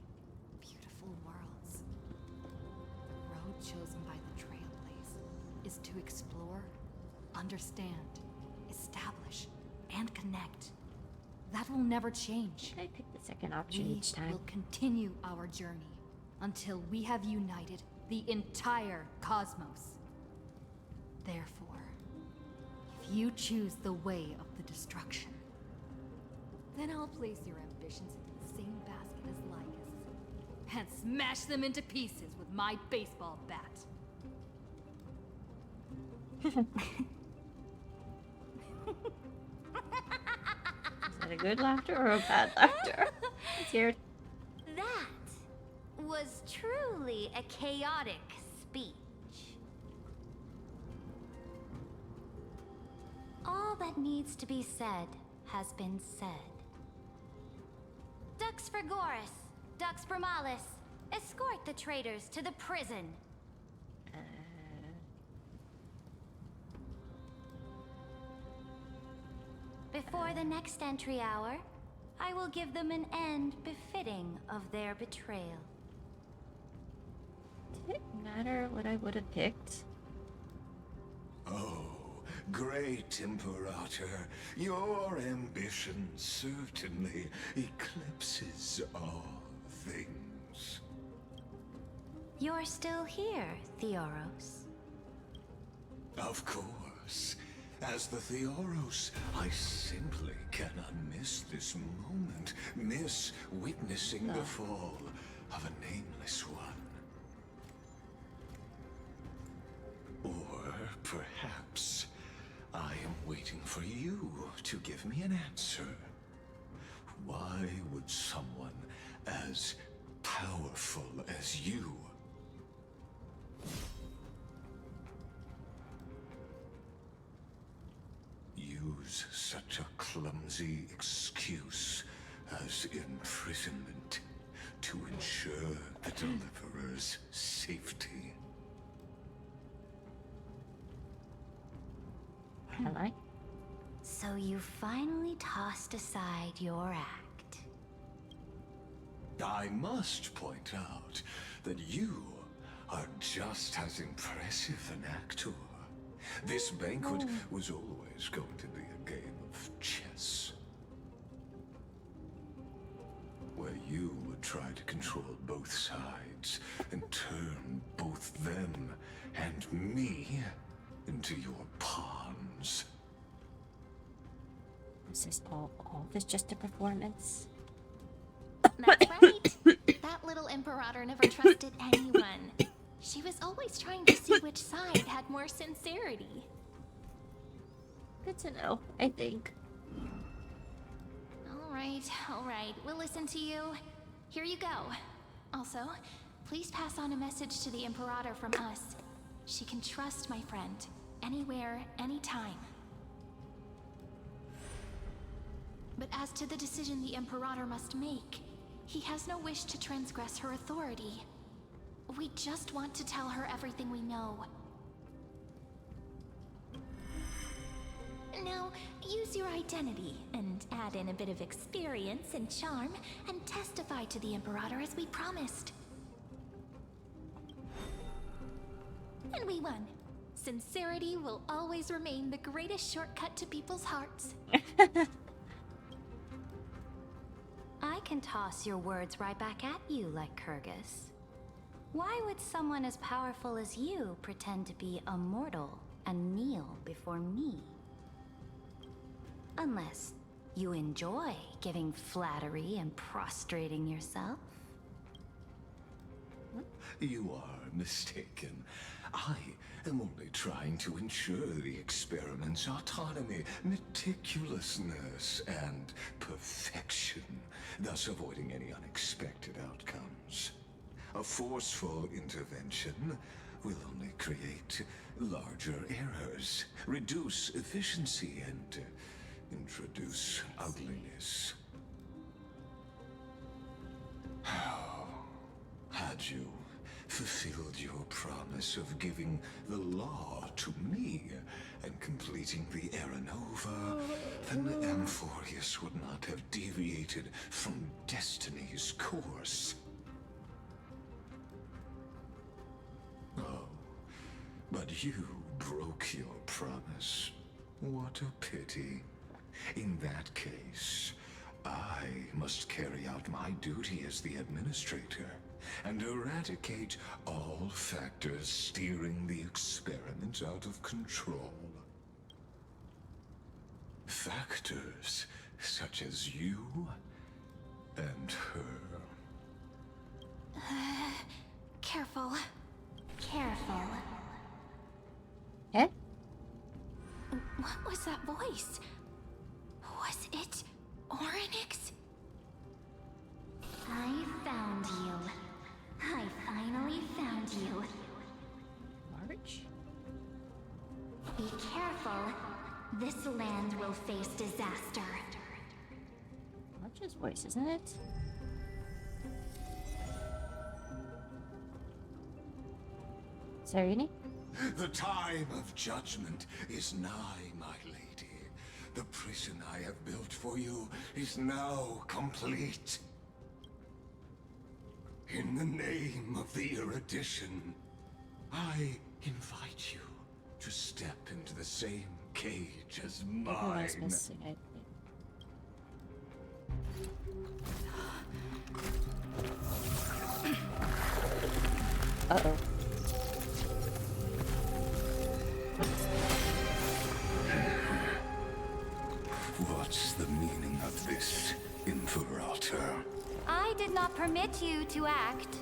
beautiful worlds. The road chosen by the Trailblaze is to explore, understand, establish, and connect. That will never change. I pick the second option each time. We will continue our journey until we have united the entire cosmos. Therefore, if you choose the way of the destruction, then I'll place your ambitions in the same basket as Lygus and smash them into pieces with my baseball bat. a good laughter or a bad laughter? Let's hear it. That was truly a chaotic speech. All that needs to be said has been said. Dux Frigoris, Dux Primalis, escort the traitors to the prison. Before the next entry hour, I will give them an end befitting of their betrayal. Did it matter what I would have picked? Oh, great Imperator, your ambition certainly eclipses all things. You're still here, Theoros. Of course. As the Theoros, I simply cannot miss this moment, miss witnessing the fall of a nameless one. Or perhaps I am waiting for you to give me an answer. Why would someone as powerful as you use such a clumsy excuse as imprisonment to ensure the Deliverer's safety? Hello? So you finally tossed aside your act. I must point out that you are just as impressive an actor. This banquet was always going to be a game of chess, where you would try to control both sides and turn both them and me into your pawns. Is this all this just a performance? That's right. That little Imperator never trusted anyone. She was always trying to see which side had more sincerity. Good to know, I think. All right. We'll listen to you. Here you go. Also, please pass on a message to the Imperator from us. She can trust my friend. Anywhere, anytime. But as to the decision the Imperator must make, he has no wish to transgress her authority. We just want to tell her everything we know. Now, use your identity and add in a bit of experience and charm and testify to the Imperator as we promised. And we won. Sincerity will always remain the greatest shortcut to people's hearts. I can toss your words right back at you like Kyrgyz. Why would someone as powerful as you pretend to be a mortal and kneel before me? Unless you enjoy giving flattery and prostrating yourself. You are mistaken. I am only trying to ensure the experiment's autonomy, meticulousness, and perfection, thus avoiding any unexpected outcomes. A forceful intervention will only create larger errors, reduce efficiency, and introduce ugliness. How had you fulfilled your promise of giving the law to me and completing the Aranova, then Amphorius would not have deviated from destiny's course. Oh, but you broke your promise. What a pity. In that case, I must carry out my duty as the administrator and eradicate all factors steering the experiment out of control. Factors such as you and her. Careful. Careful. Eh? What was that voice? Was it Orn? this land will face disaster. Arch's voice, isn't it? Serini? The time of judgment is nigh, my lady. The prison I have built for you is now complete. In the name of the erudition, I invite you to step into the same cage as mine. Missing, I think. Uh-oh. What's the meaning of this, Imperator? I did not permit you to act.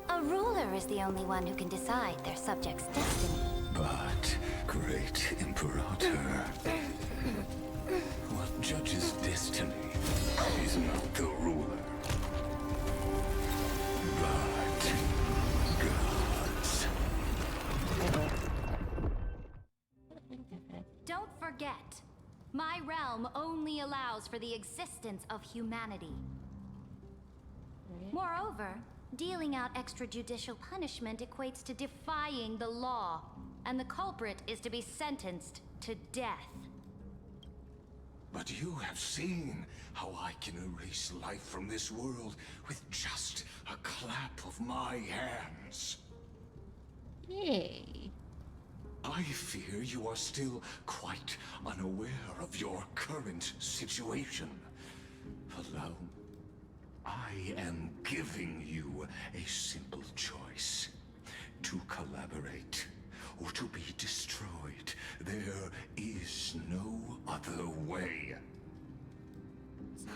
A ruler is the only one who can decide their subject's destiny. But, great Imperator, what judges destiny is not the ruler, but gods. Don't forget, my realm only allows for the existence of humanity. Moreover, dealing out extrajudicial punishment equates to defying the law, and the culprit is to be sentenced to death. But you have seen how I can erase life from this world with just a clap of my hands. Yay. I fear you are still quite unaware of your current situation. Alone, I am giving you a simple choice. To collaborate, or to be destroyed. There is no other way.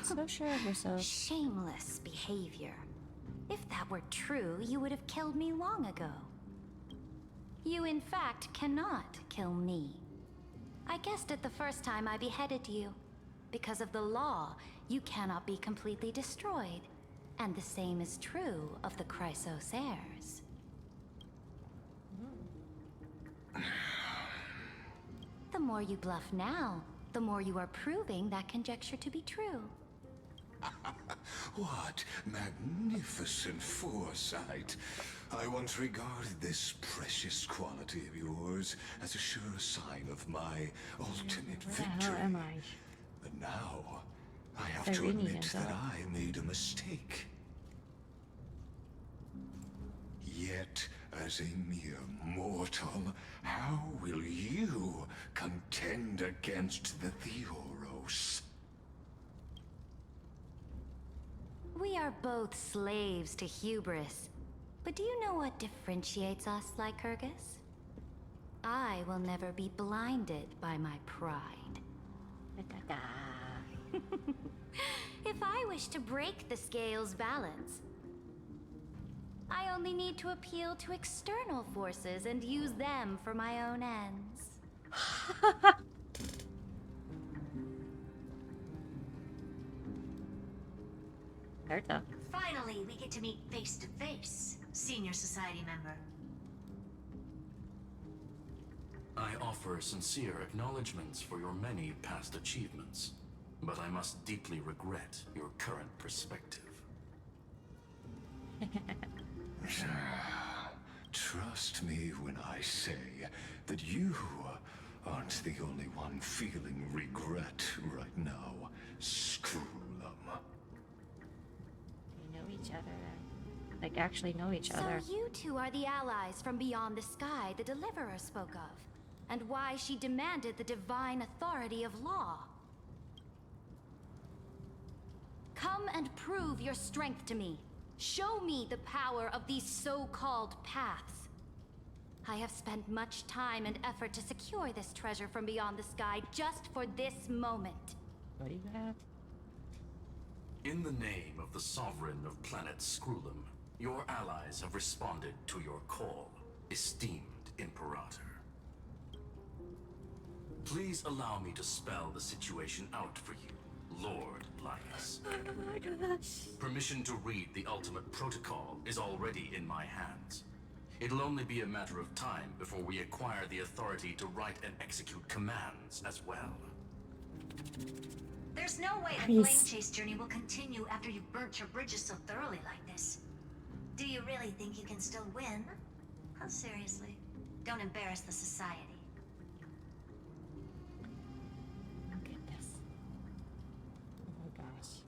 So sure of yourself. Shameless behavior. If that were true, you would have killed me long ago. You, in fact, cannot kill me. I guessed it the first time I beheaded you. Because of the law, you cannot be completely destroyed. And the same is true of the Chrysos heirs. The more you bluff now, the more you are proving that conjecture to be true. What magnificent foresight. I once regarded this precious quality of yours as a sure sign of my ultimate victory. Where am I? But now, I have to admit that I made a mistake. Yet, as a mere mortal, how will you contend against the Theoros? We are both slaves to hubris. But do you know what differentiates us, Lycurgus? I will never be blinded by my pride. If I wish to break the scale's balance, I only need to appeal to external forces and use them for my own ends. Krita. Finally, we get to meet face to face, Senior Society member. I offer sincere acknowledgments for your many past achievements, but I must deeply regret your current perspective. Trust me when I say that you aren't the only one feeling regret right now, Screwlum. They know each other. Like, actually know each other. So you two are the allies from beyond the sky the Deliverer spoke of, and why she demanded the divine authority of law. Come and prove your strength to me. Show me the power of these so-called paths. I have spent much time and effort to secure this treasure from beyond the sky just for this moment. What do you have? In the name of the Sovereign of Planet Screwlum, your allies have responded to your call, esteemed Imperator. Please allow me to spell the situation out for you, Lord Linus. Oh my gosh. Permission to read the ultimate protocol is already in my hands. It'll only be a matter of time before we acquire the authority to write and execute commands as well. There's no way the Nice. flame chase journey will continue after you've burnt your bridges so thoroughly like this. Do you really think you can still win? Oh, seriously. Don't embarrass the society. Oh, goodness. Oh, gosh.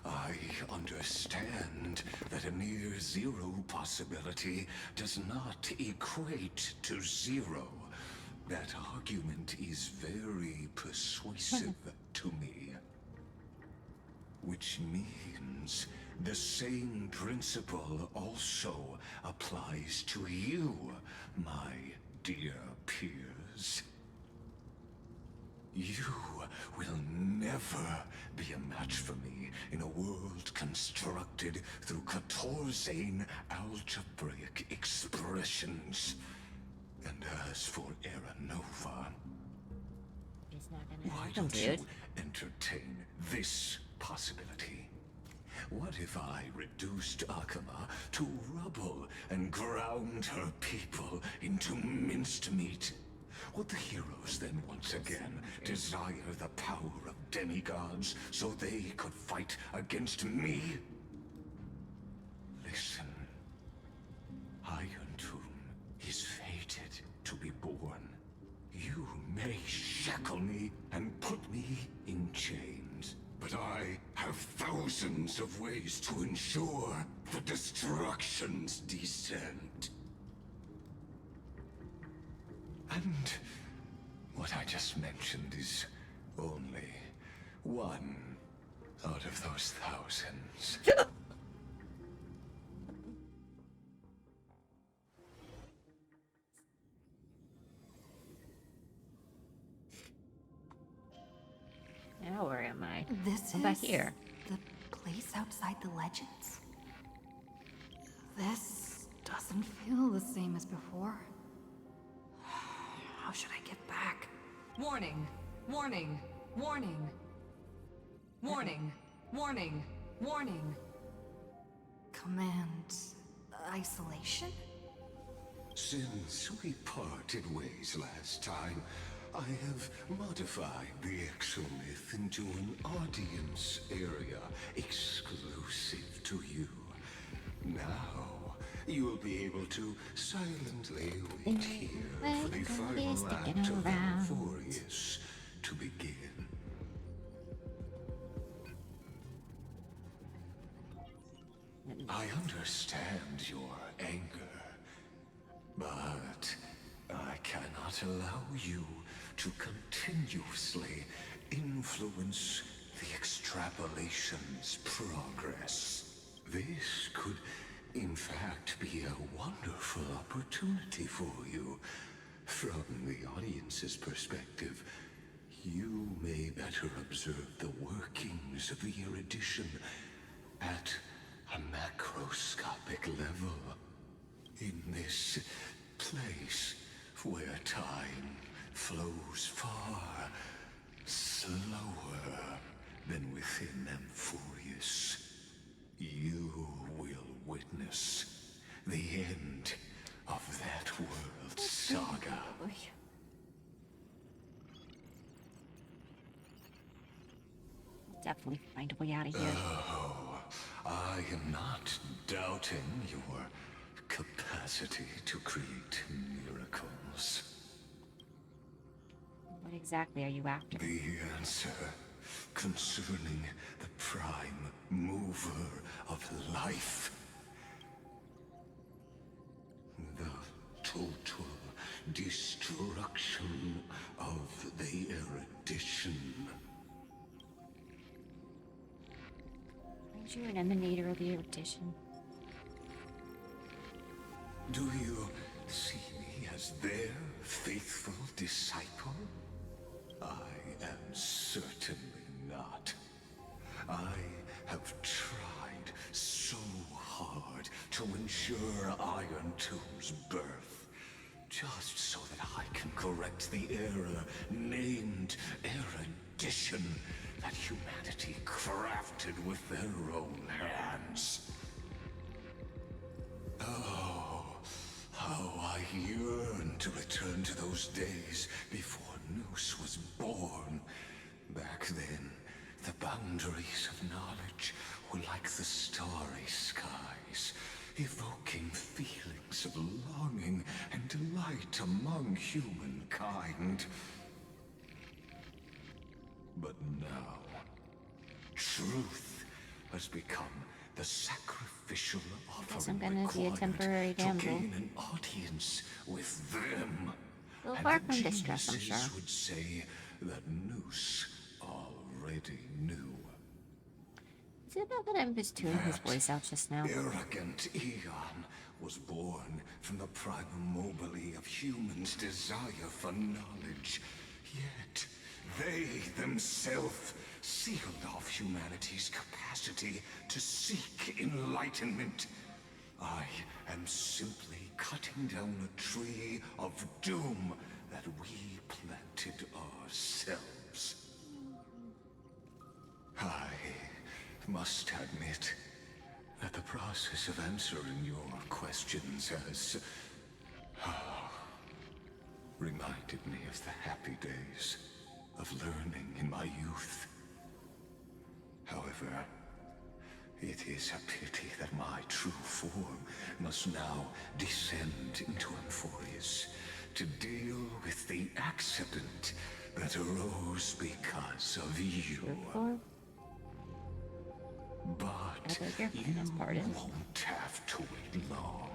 I understand that a near zero possibility does not equate to zero. That argument is very persuasive to me. Which means the same principle also applies to you, my dear peers. You will never be a match for me in a world constructed through 14 algebraic expressions. And as for Aranova, He's not gonna why help him, don't you dude. entertain this possibility? What if I reduced Akama to rubble and ground her people into minced meat? Would the heroes then once again desire the power of demigods so they could fight against me? Listen, Irontomb is fated to be born. You may shackle me and put me in chains, but I have thousands of ways to ensure the destruction's descent. And what I just mentioned is only one out of those thousands. Now where am I? This I'm is back here. the place outside the legends. This doesn't feel the same as before. How should I get back? Warning! Warning! Warning! Warning! Warning! Warning! Command isolation? Since we parted ways last time, I have modified the exomyth into an audience area exclusive to you. Now, you will be able to silently wait here for the final act of Euphorius to begin. I understand your anger, but I cannot allow you to continuously influence the extrapolation's progress. This could, in fact, be a wonderful opportunity for you. From the audience's perspective, you may better observe the workings of the erudition at a macroscopic level. In this place where time flows far slower than within Euphorius, you will witness the end of that world's saga. Definitely find a way out of here. Oh, I am not doubting your capacity to create miracles. What exactly are you after? The answer concerning the prime mover of life. The total destruction of the erudition. Aren't you an emanator of the erudition? Do you see me as their faithful disciple? I am certainly not. I have tried so hard to ensure Irontomb's birth, just so that I can correct the error named erudition that humanity crafted with their own hands. Oh, how I yearn to return to those days before Noose was born. Back then, the boundaries of knowledge were like the starry skies, evoking feelings of longing and delight among humankind. But now, truth has become the sacrificial offering required to gain an audience with them. Well, And far the from distress, I'm geniuses sure. would say that Noose already knew. Is it not that I was tuning his voice out just now? Arrogant Eon was born from the primal mobile of humans' desire for knowledge. Yet, they themselves sealed off humanity's capacity to seek enlightenment. I am simply cutting down a tree of doom that we planted ourselves. I must admit that the process of answering your questions has reminded me of the happy days of learning in my youth. However, it is a pity that my true form must now descend into Amphorius to deal with the accident that arose because of you. But you won't have to wait long.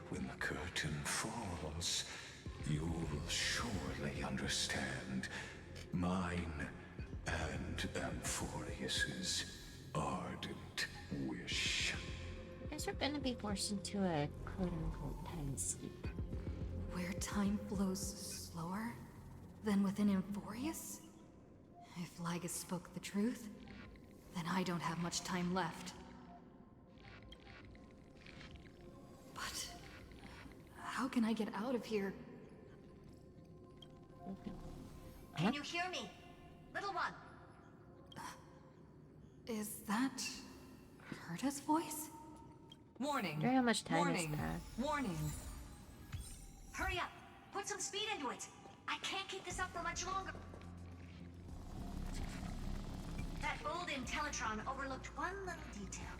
When the curtain falls, you'll surely understand mine and Amphorius's ardent wish. You guys are gonna be forced into a quote-unquote time sleep. Where time flows slower than within Amphorius? If Lygus spoke the truth, then I don't have much time left. But how can I get out of here? Can you hear me? Little one. Is that Krita's voice? Warning. I wonder how much time Warning. has passed. Warning. Hurry up. Put some speed into it. I can't keep this up for much longer. That old Intellitron overlooked one little detail,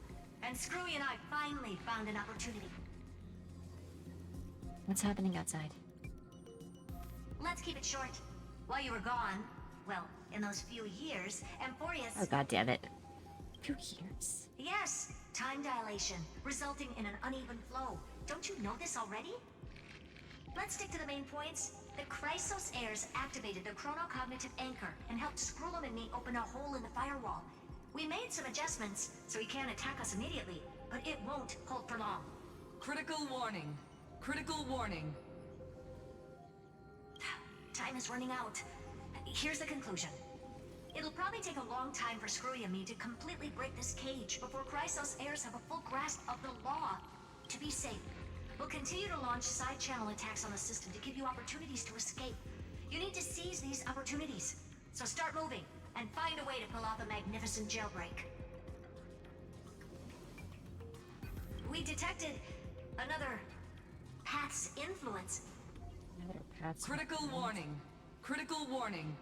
and Screwy and I finally found an opportunity. What's happening outside? Let's keep it short. While you were gone, well, in those few years, Amphorius... Oh, god damn it. 2 years. Yes, time dilation, resulting in an uneven flow. Don't you know this already? Let's stick to the main points. The Chrysos heirs activated the chronocognitive anchor and helped Skrullum and me open a hole in the firewall. We made some adjustments, so he can't attack us immediately, but it won't hold for long. Critical warning. Critical warning. Time is running out. Here's the conclusion. It'll probably take a long time for Screwy and me to completely break this cage before Chrysos heirs have a full grasp of the law. To be safe, we'll continue to launch side-channel attacks on the system to give you opportunities to escape. You need to seize these opportunities. So start moving, and find a way to pull off a magnificent jailbreak. We detected another path's influence. Another path's Critical warning. Critical warning.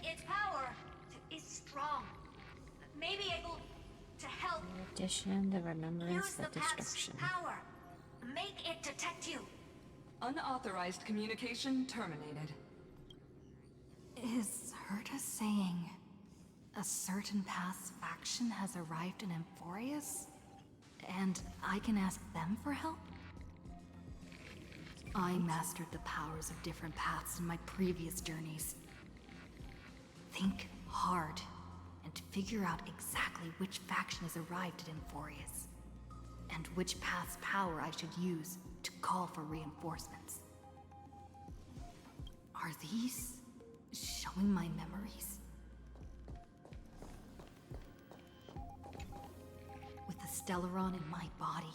Its power is strong. May be able to help. The addition, the remembrance, Use the the path's destruction. power. Make it detect you. Unauthorized communication terminated. Is Herta saying a certain past faction has arrived in Amphorius? And I can ask them for help? I mastered the powers of different paths in my previous journeys. Think hard and figure out exactly which faction has arrived at Amphorius, and which path's power I should use to call for reinforcements. Are these showing my memories? With the Stellaron in my body,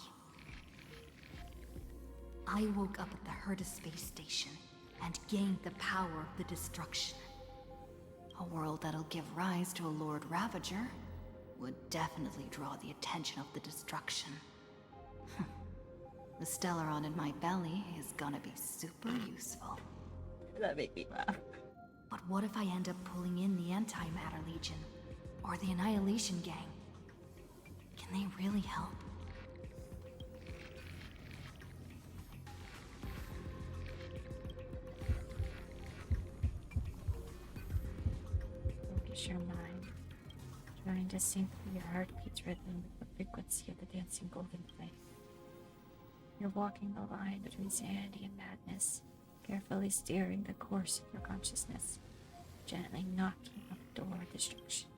I woke up at the Herta space station and gained the power of the destruction. A world that'll give rise to a Lord Ravager, would definitely draw the attention of the destruction. The Stellaron in my belly is gonna be super useful. That made me laugh. But what if I end up pulling in the Antimatter Legion? Or the Annihilation Gang? Can they really help? Focus your mind, trying to sync with your heartbeat's rhythm with the frequency of the dancing golden flame. You're walking the line between sanity and madness, carefully steering the course of your consciousness, gently knocking on the door of destruction.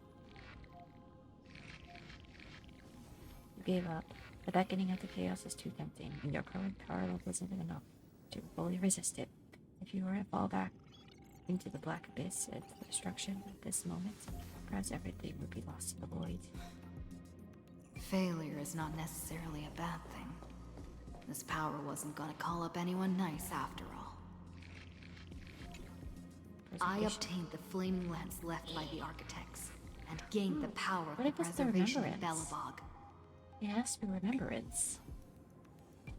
You gave up. The beckoning of the chaos is too tempting, and your current power level isn't enough to fully resist it. If you were to fall back into the black abyss of the destruction at this moment, perhaps everything would be lost in the void. Failure is not necessarily a bad thing. This power wasn't gonna call up anyone nice after all. I obtained the flaming lens left by the architects, and gained the power of the preservation of Belobog. It has to be remembrance.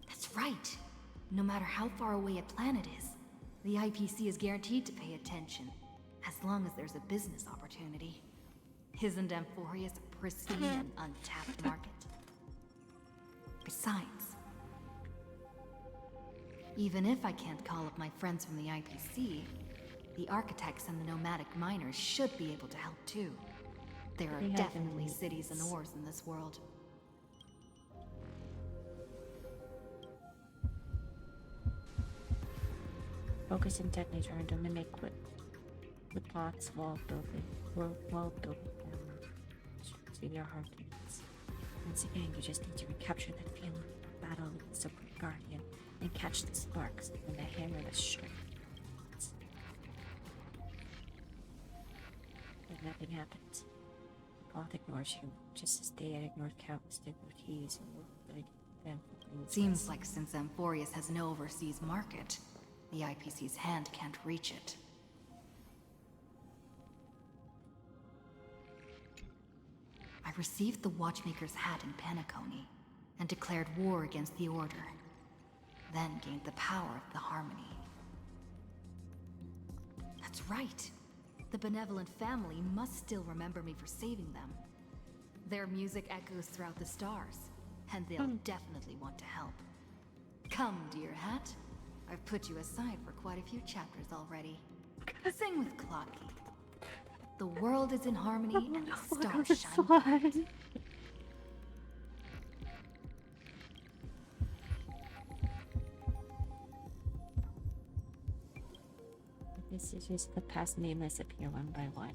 That's right. No matter how far away a planet is, the IPC is guaranteed to pay attention, as long as there's a business opportunity. Isn't Amphorius a pristine and untapped market? Besides, even if I can't call up my friends from the IPC, the architects and the nomadic miners should be able to help too. There are definitely cities and ores in this world. Focus and detonate turn to mimic what plots wall building to your heart beats. Once again, you just need to recapture that feeling of battle with the Supreme Guardian and catch the sparks when the hammer is struck. But nothing happens. The plot ignores you, just as they had ignored countless devotees who like them. Seems like since Amphorius has no overseas market, the IPC's hand can't reach it. I received the Watchmaker's hat in Penacony, and declared war against the Order, then gained the power of the Harmony. That's right. The benevolent family must still remember me for saving them. Their music echoes throughout the stars, and they'll definitely want to help. Come, dear hat. I've put you aside for quite a few chapters already. Sing with Clocky. The world is in harmony and the stars shine bright. This is just the past nameless appear one by one.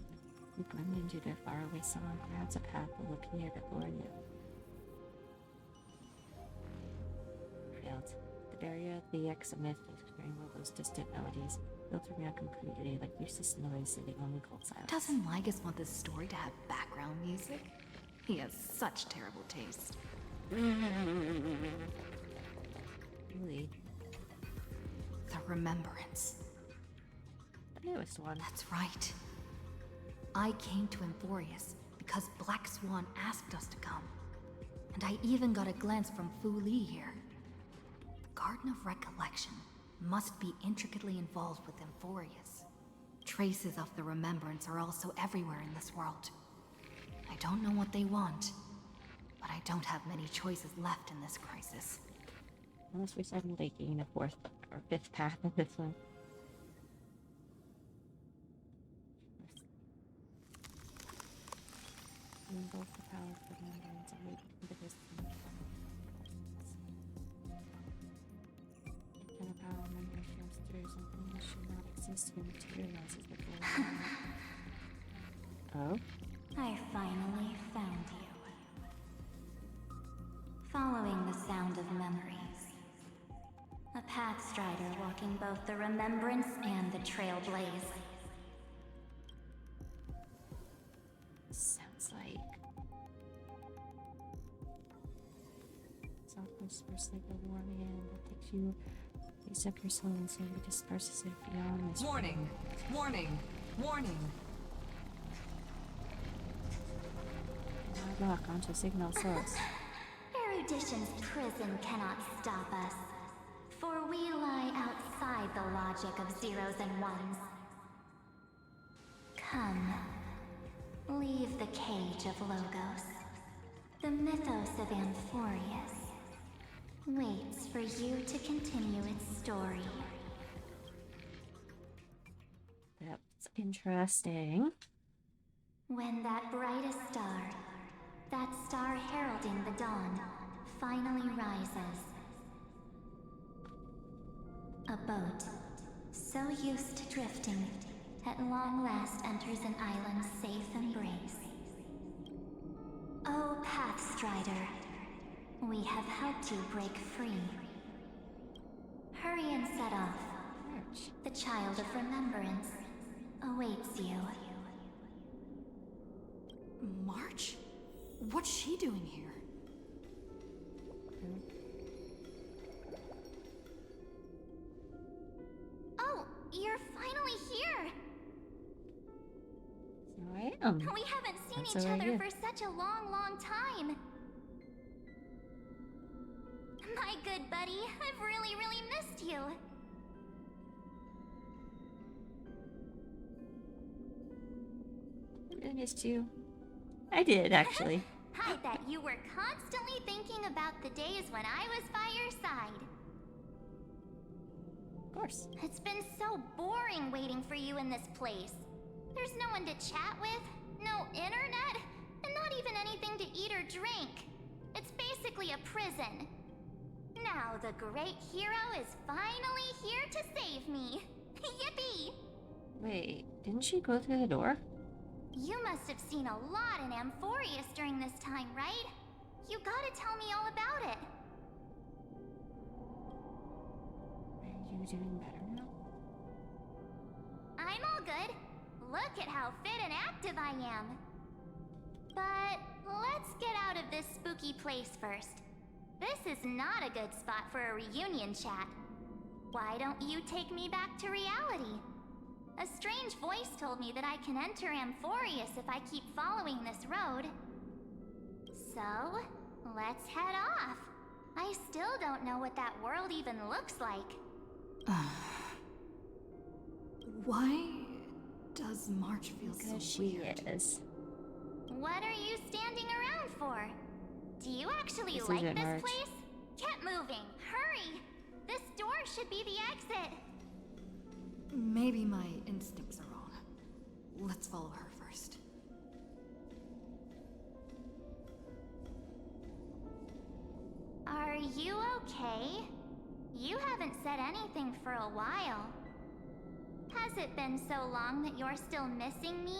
You blend into their faraway song, perhaps a path will appear before you. Failed. The barrier of the exomyth is clearing all those distant melodies, filtering out completely like useless noise in the only cold silence. Doesn't Lygus want this story to have background music? He has such terrible taste. Really? The Remembrance. The newest one. That's right. I came to Amphorius because Black Swan asked us to come. And I even got a glance from Fu Li here. The Garden of Recollection must be intricately involved with Amphorius. Traces of the Remembrance are also everywhere in this world. I don't know what they want, but I don't have many choices left in this crisis. Unless we suddenly gain a fourth or fifth path in this one. Invoke the power of remembrance and wait for the distance. It can power memory flows through something that should not exist and materializes before. Oh? I finally found you. Following the sound of memories. A pathstrider walking both the remembrance and the trailblaze. Sounds like soft whispers like a warm hand that takes you, picks up your soul and slowly disperses it beyond this. Warning! Warning! Warning! lock onto signal source. Erudition's prison cannot stop us, for we lie outside the logic of zeros and ones. Come, leave the cage of Logos. The mythos of Amphorius waits for you to continue its story. That's interesting. When that brightest star, that star heralding the dawn, finally rises, a boat, so used to drifting, at long last enters an island's safe embrace. O Pathstrider, we have helped you break free. Hurry and set off. The child of remembrance awaits you. March? What's she doing here? Oh, you're finally here! So I am. We haven't seen That's each what I other do. for such a long, long time. My good buddy, I've really, really missed you. I missed you. I did, actually. I bet you were constantly thinking about the days when I was by your side. Of course. It's been so boring waiting for you in this place. There's no one to chat with, no internet, and not even anything to eat or drink. It's basically a prison. Now the great hero is finally here to save me. Yippee! Wait, didn't she go through the door? You must have seen a lot in Amphorius during this time, right? You gotta tell me all about it. Are you doing better now? I'm all good. Look at how fit and active I am. But let's get out of this spooky place first. This is not a good spot for a reunion chat. Why don't you take me back to reality? A strange voice told me that I can enter Amphorius if I keep following this road. So, let's head off. I still don't know what that world even looks like. Why does March feel Because so she weird? is. What are you standing around for? Do you actually This like isn't this March. place? Get moving, hurry! This door should be the exit. Maybe my instincts are wrong. Let's follow her first. Are you okay? You haven't said anything for a while. Has it been so long that you're still missing me?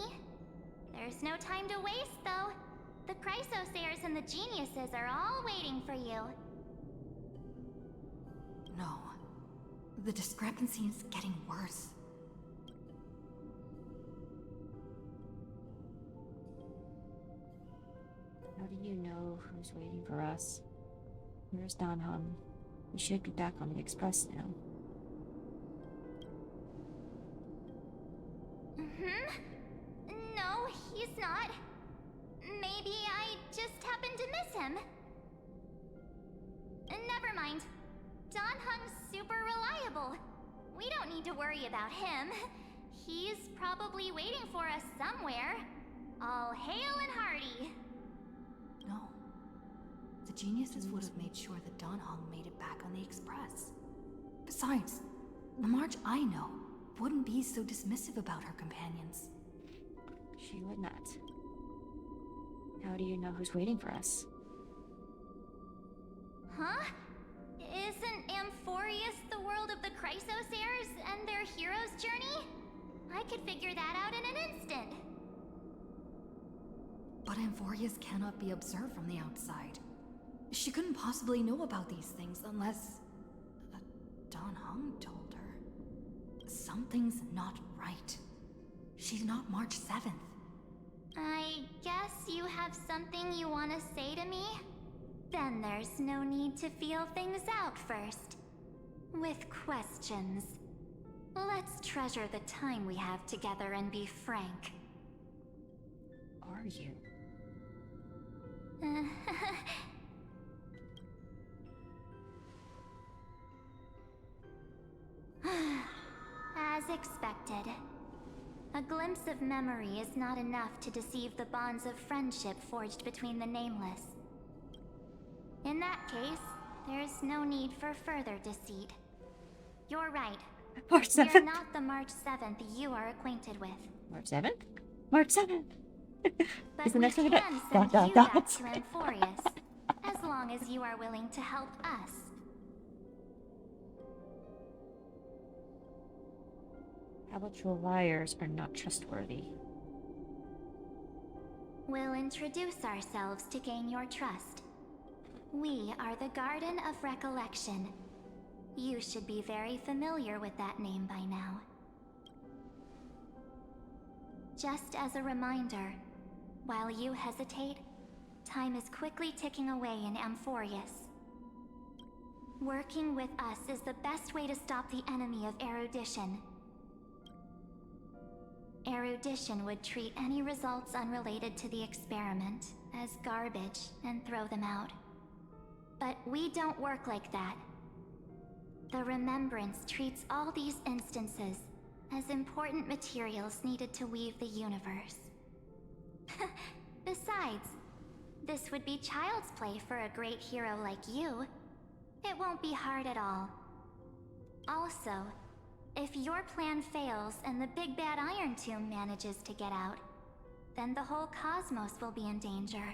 There's no time to waste, though. The Chrysosayers and the Geniuses are all waiting for you. No. The discrepancy is getting worse. How do you know who's waiting for us? Where's Don Hung? We should be back on the express now. No, he's not. Maybe I just happened to miss him. Never mind. Don Hung's super reliable. We don't need to worry about him. He's probably waiting for us somewhere. All hail and hearty. No. The Geniuses would have made sure that Don Hong made it back on the Express. Besides, the March I know wouldn't be so dismissive about her companions. She would not. How do you know who's waiting for us? Huh? Isn't Amphorius the world of the Chrysosayers and their hero's journey? I could figure that out in an instant. But Amphorius cannot be observed from the outside. She couldn't possibly know about these things unless... Don Hung told her. Something's not right. She's not March 7th. I guess you have something you want to say to me? Then there's no need to feel things out first. With questions. Let's treasure the time we have together and be frank. Are you? As expected. A glimpse of memory is not enough to deceive the bonds of friendship forged between the Nameless. In that case, there's no need for further deceit. You're right. March We're 7th. not the March 7th you are acquainted with. March 7th? March 7th. But Is the we next one a bit? can send you back to Amphorius, as long as you are willing to help us. Habitual liars are not trustworthy. We'll introduce ourselves to gain your trust. We are the Garden of Recollection. You should be very familiar with that name by now. Just as a reminder, while you hesitate, time is quickly ticking away in Amphorius. Working with us is the best way to stop the enemy of erudition. Erudition would treat any results unrelated to the experiment as garbage and throw them out. But we don't work like that. The Remembrance treats all these instances as important materials needed to weave the universe. Besides, this would be child's play for a great hero like you. It won't be hard at all. Also, if your plan fails and the big bad Irontomb manages to get out, then the whole cosmos will be in danger.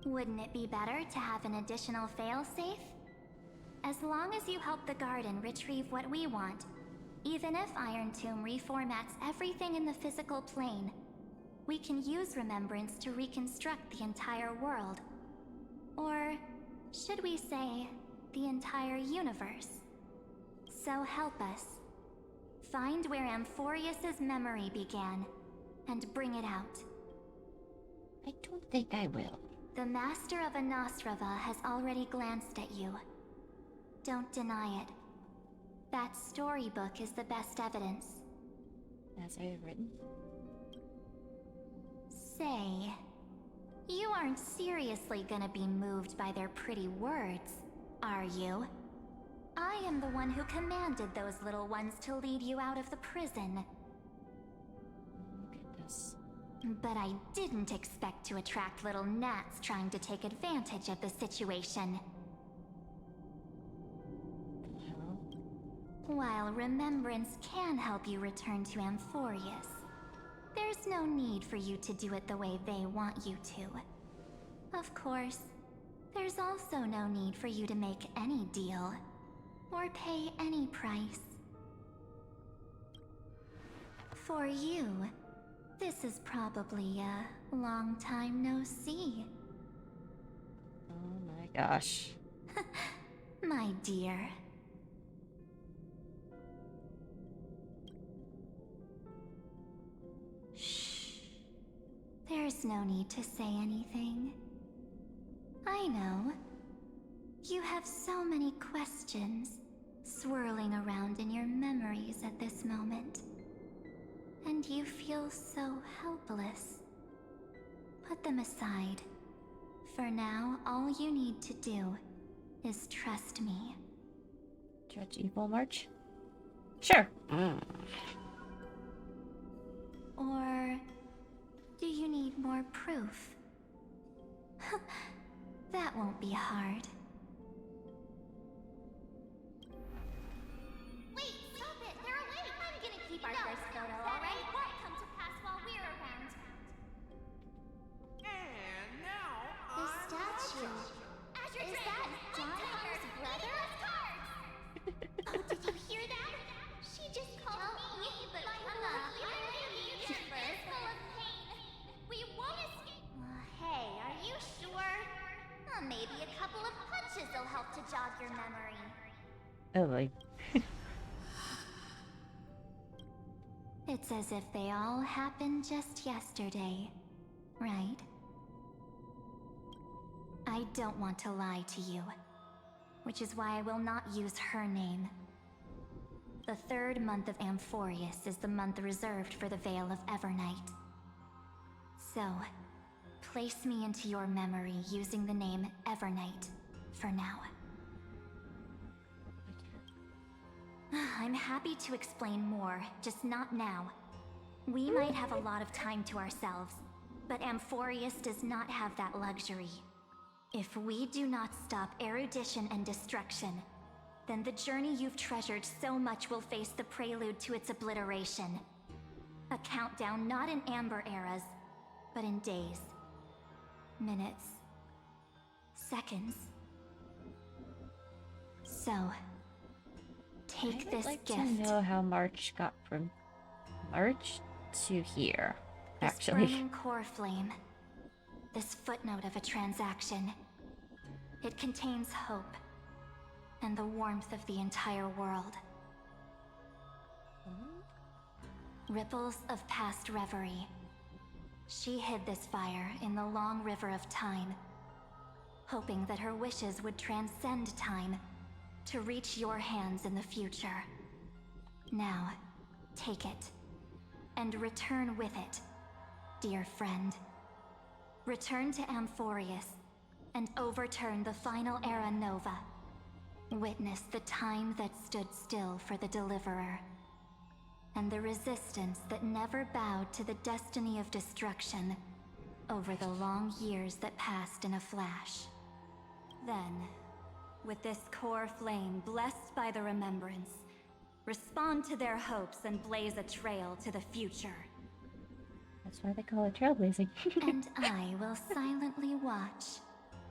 Wouldn't it be better to have an additional failsafe? As long as you help the Garden retrieve what we want, even if Irontomb reformats everything in the physical plane, we can use Remembrance to reconstruct the entire world. Or, should we say, the entire universe. So help us. Find where Amphorius's memory began, and bring it out. I don't think I will. The Master of Anastrava has already glanced at you. Don't deny it. That storybook is the best evidence. As I have written. Say, you aren't seriously gonna be moved by their pretty words, are you? I am the one who commanded those little ones to lead you out of the prison. Goodness. But I didn't expect to attract little gnats trying to take advantage of the situation. While Remembrance can help you return to Amphorius, there's no need for you to do it the way they want you to. Of course, there's also no need for you to make any deal, or pay any price. For you, this is probably a long time no see. Oh my gosh. My dear. Shh. There's no need to say anything. I know. You have so many questions swirling around in your memories at this moment. And you feel so helpless. Put them aside. For now, all you need to do is trust me. Judge Evil March? Sure. Or do you need more proof? That won't be hard. Wait, stop it! They're awake! I'm gonna keep our first photo, alright? That won't come to pass while we're around. And now The statue. Is that John Connor's brother? Oh, did you hear that? She just called me, but I'm full of pain. We won't escape. Hey, are you sure? Maybe a couple of punches will help to jog your memory. Oh boy. It's as if they all happened just yesterday, right? I don't want to lie to you, which is why I will not use her name. The third month of Amphorius is the month reserved for the Veil of Evernight. So, Place me into your memory using the name Evernight for now. I'm happy to explain more, just not now. We might have a lot of time to ourselves, but Amphorius does not have that luxury. If we do not stop erudition and destruction, then the journey you've treasured so much will face the prelude to its obliteration. A countdown not in Amber eras, but in days, minutes, seconds. So, take this I'd like gift. to know how March got from March to here, This actually. burning core flame. This footnote of a transaction. It contains hope and the warmth of the entire world. Ripples of past reverie. She hid this fire in the long river of time, hoping that her wishes would transcend time to reach your hands in the future. Now, take it, and return with it, dear friend. Return to Amphorius, and overturn the final Era Nova. Witness the time that stood still for the Deliverer, and the resistance that never bowed to the destiny of destruction over the long years that passed in a flash. Then, with this core flame blessed by the remembrance, respond to their hopes and blaze a trail to the future. That's why they call it trailblazing. And I will silently watch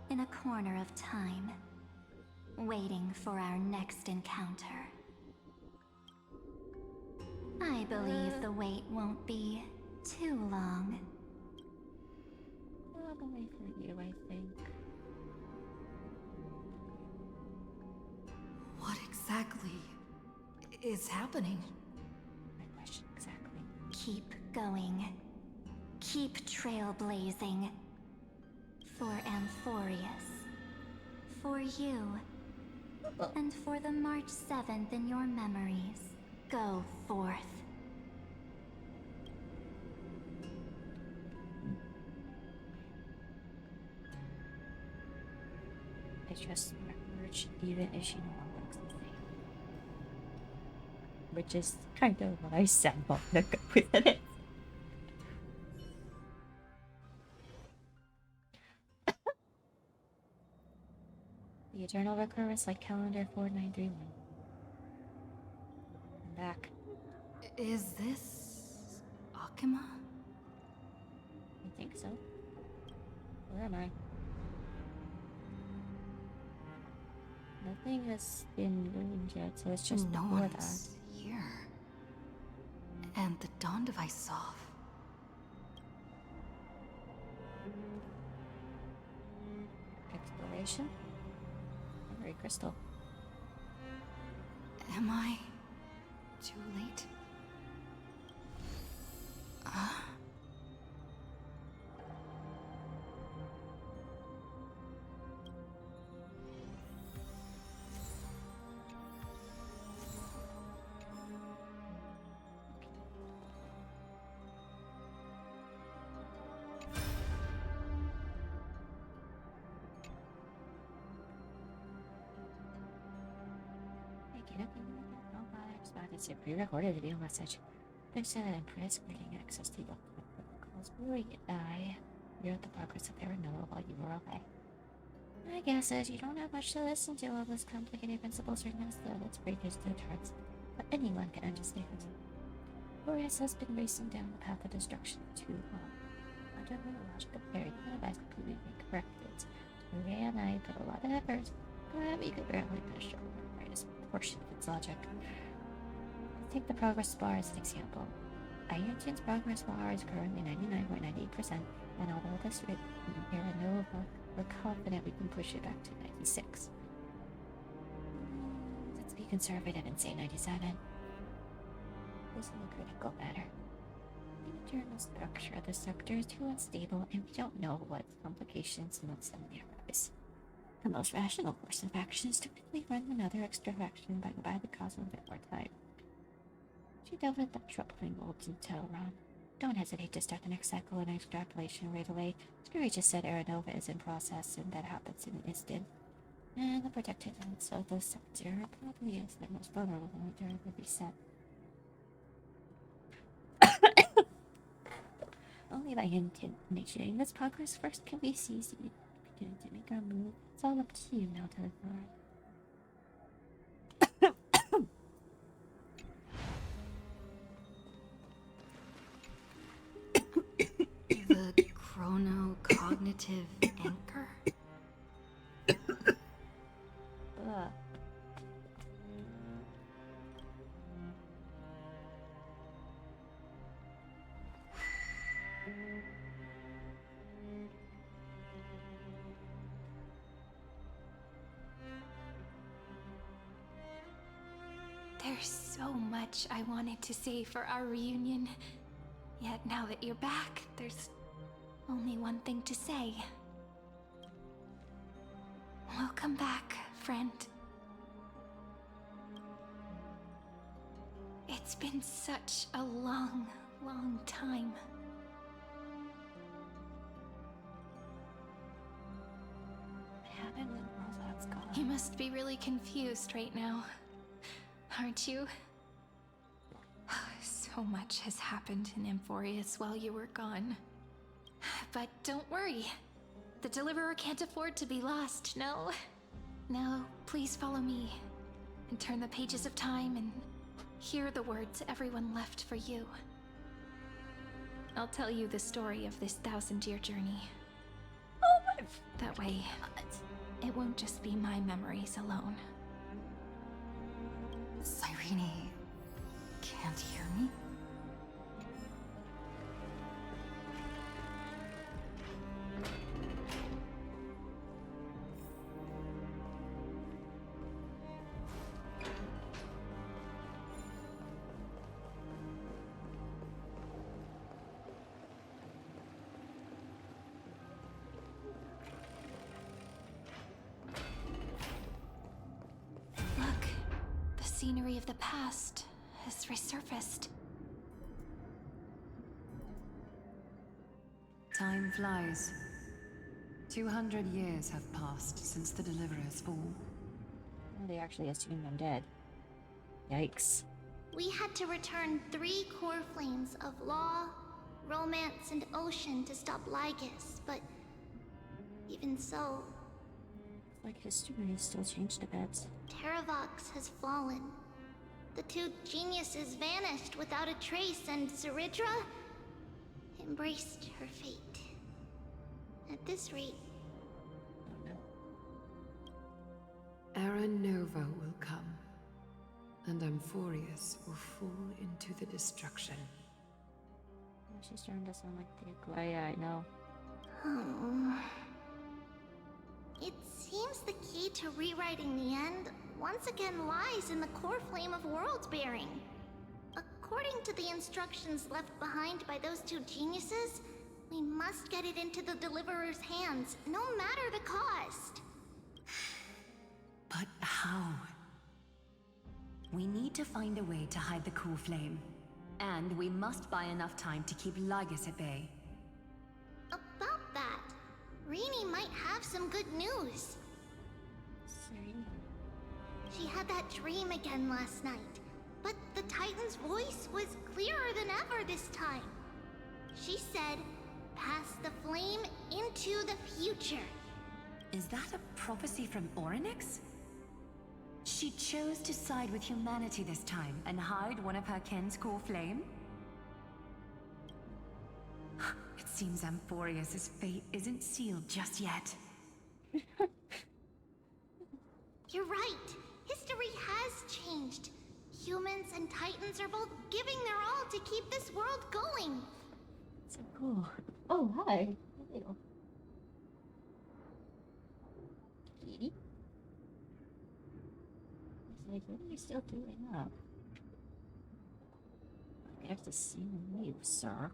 in a corner of time, waiting for our next encounter. I believe the wait won't be too long. I'll go wait for you, I think. What exactly is happening? My question exactly. Keep going. Keep trailblazing. For Amphorius. For you. And for the March 7th in your memories. Go forth. I trust March even if she no longer looks the same. Which is kind of what I said about the go with it. The eternal recurrence like calendar 4931. I'm back. Is this Akima? I think so. Where am I? Nothing has been ruined yet, so it's just no before that. one's here. And the dawn device off. Exploration? Memory crystal. Am I too late? It's a pre-recorded video message. Thanks to that Empress granting access to your protocols. Really, you're at the progress of Aranella while you were away. My guess is you don't have much to listen to all those complicated principles written in slow. It's pretty just to turns, but anyone can understand. Boreas has been racing down the path of destruction too long. Under the logic of fairy, none of us completely corrected. Ray and I put a lot of effort, but we could barely finish the greatest portion of its logic. Take the progress bar as an example. Irontomb's progress bar is currently 99.98%, and although this written Era Nova, we're confident we can push it back to 96. Let's be conservative and say 97. This is a critical matter. The internal structure of the sector is too unstable, and we don't know what complications might suddenly arise. The most rational course of action is to quickly run another extraction by the cause of a bit more time. She dealt with that troubling old intel run. Don't hesitate to start the next cycle and extrapolation right away. Screwy just said Aranova is in process, and that happens in an instant. And the protected ends of the sector probably is the most vulnerable during the reset. Only by initiating this progress first can we seize the opportunity to make our move. It's all up to you now, Telephone. The chrono-cognitive anchor? There's so much I wanted to say for our reunion. Yet now that you're back, there's only one thing to say. Welcome back, friend. It's been such a long, long time. You must be really confused right now, aren't you? So much has happened in Amphorius while you were gone. But don't worry. The Deliverer can't afford to be lost, no? Now, please follow me and turn the pages of time and hear the words everyone left for you. I'll tell you the story of this 1000-year journey. Oh my... That way, it won't just be my memories alone. Cyrene can't hear me? Look, the scenery of the past has resurfaced. Time flies. 200 years have passed since the Deliverer's fall. Oh, they actually assumed I'm dead. Yikes. We had to return 3 core flames of law, romance, and ocean to stop Lygus, but even so, It's like history has still changed a bit. Terravox has fallen. The 2 geniuses vanished without a trace, and Zeridra embraced her fate. At this rate, Aranova will come, and Amphorius will fall into the destruction. She's starting to sound like the... Oh yeah, I know. It seems the key to rewriting the end once again lies in the core flame of world bearing. According to the instructions left behind by those 2 geniuses, we must get it into the Deliverer's hands, no matter the cost. But how? We need to find a way to hide the cool flame. And we must buy enough time to keep Lygus at bay. About that, Rini might have some good news. She had that dream again last night, but the Titan's voice was clearer than ever this time. She said, "Pass the flame into the future." Is that a prophecy from Orynyx? She chose to side with humanity this time and hide one of her kin's cool flame? It seems Amphorius' fate isn't sealed just yet. You're right. History has changed. Humans and Titans are both giving their all to keep this world going. So cool. Oh, hi. Hello. Kitty? It's like, what are you still doing up? There's the scene you, sir.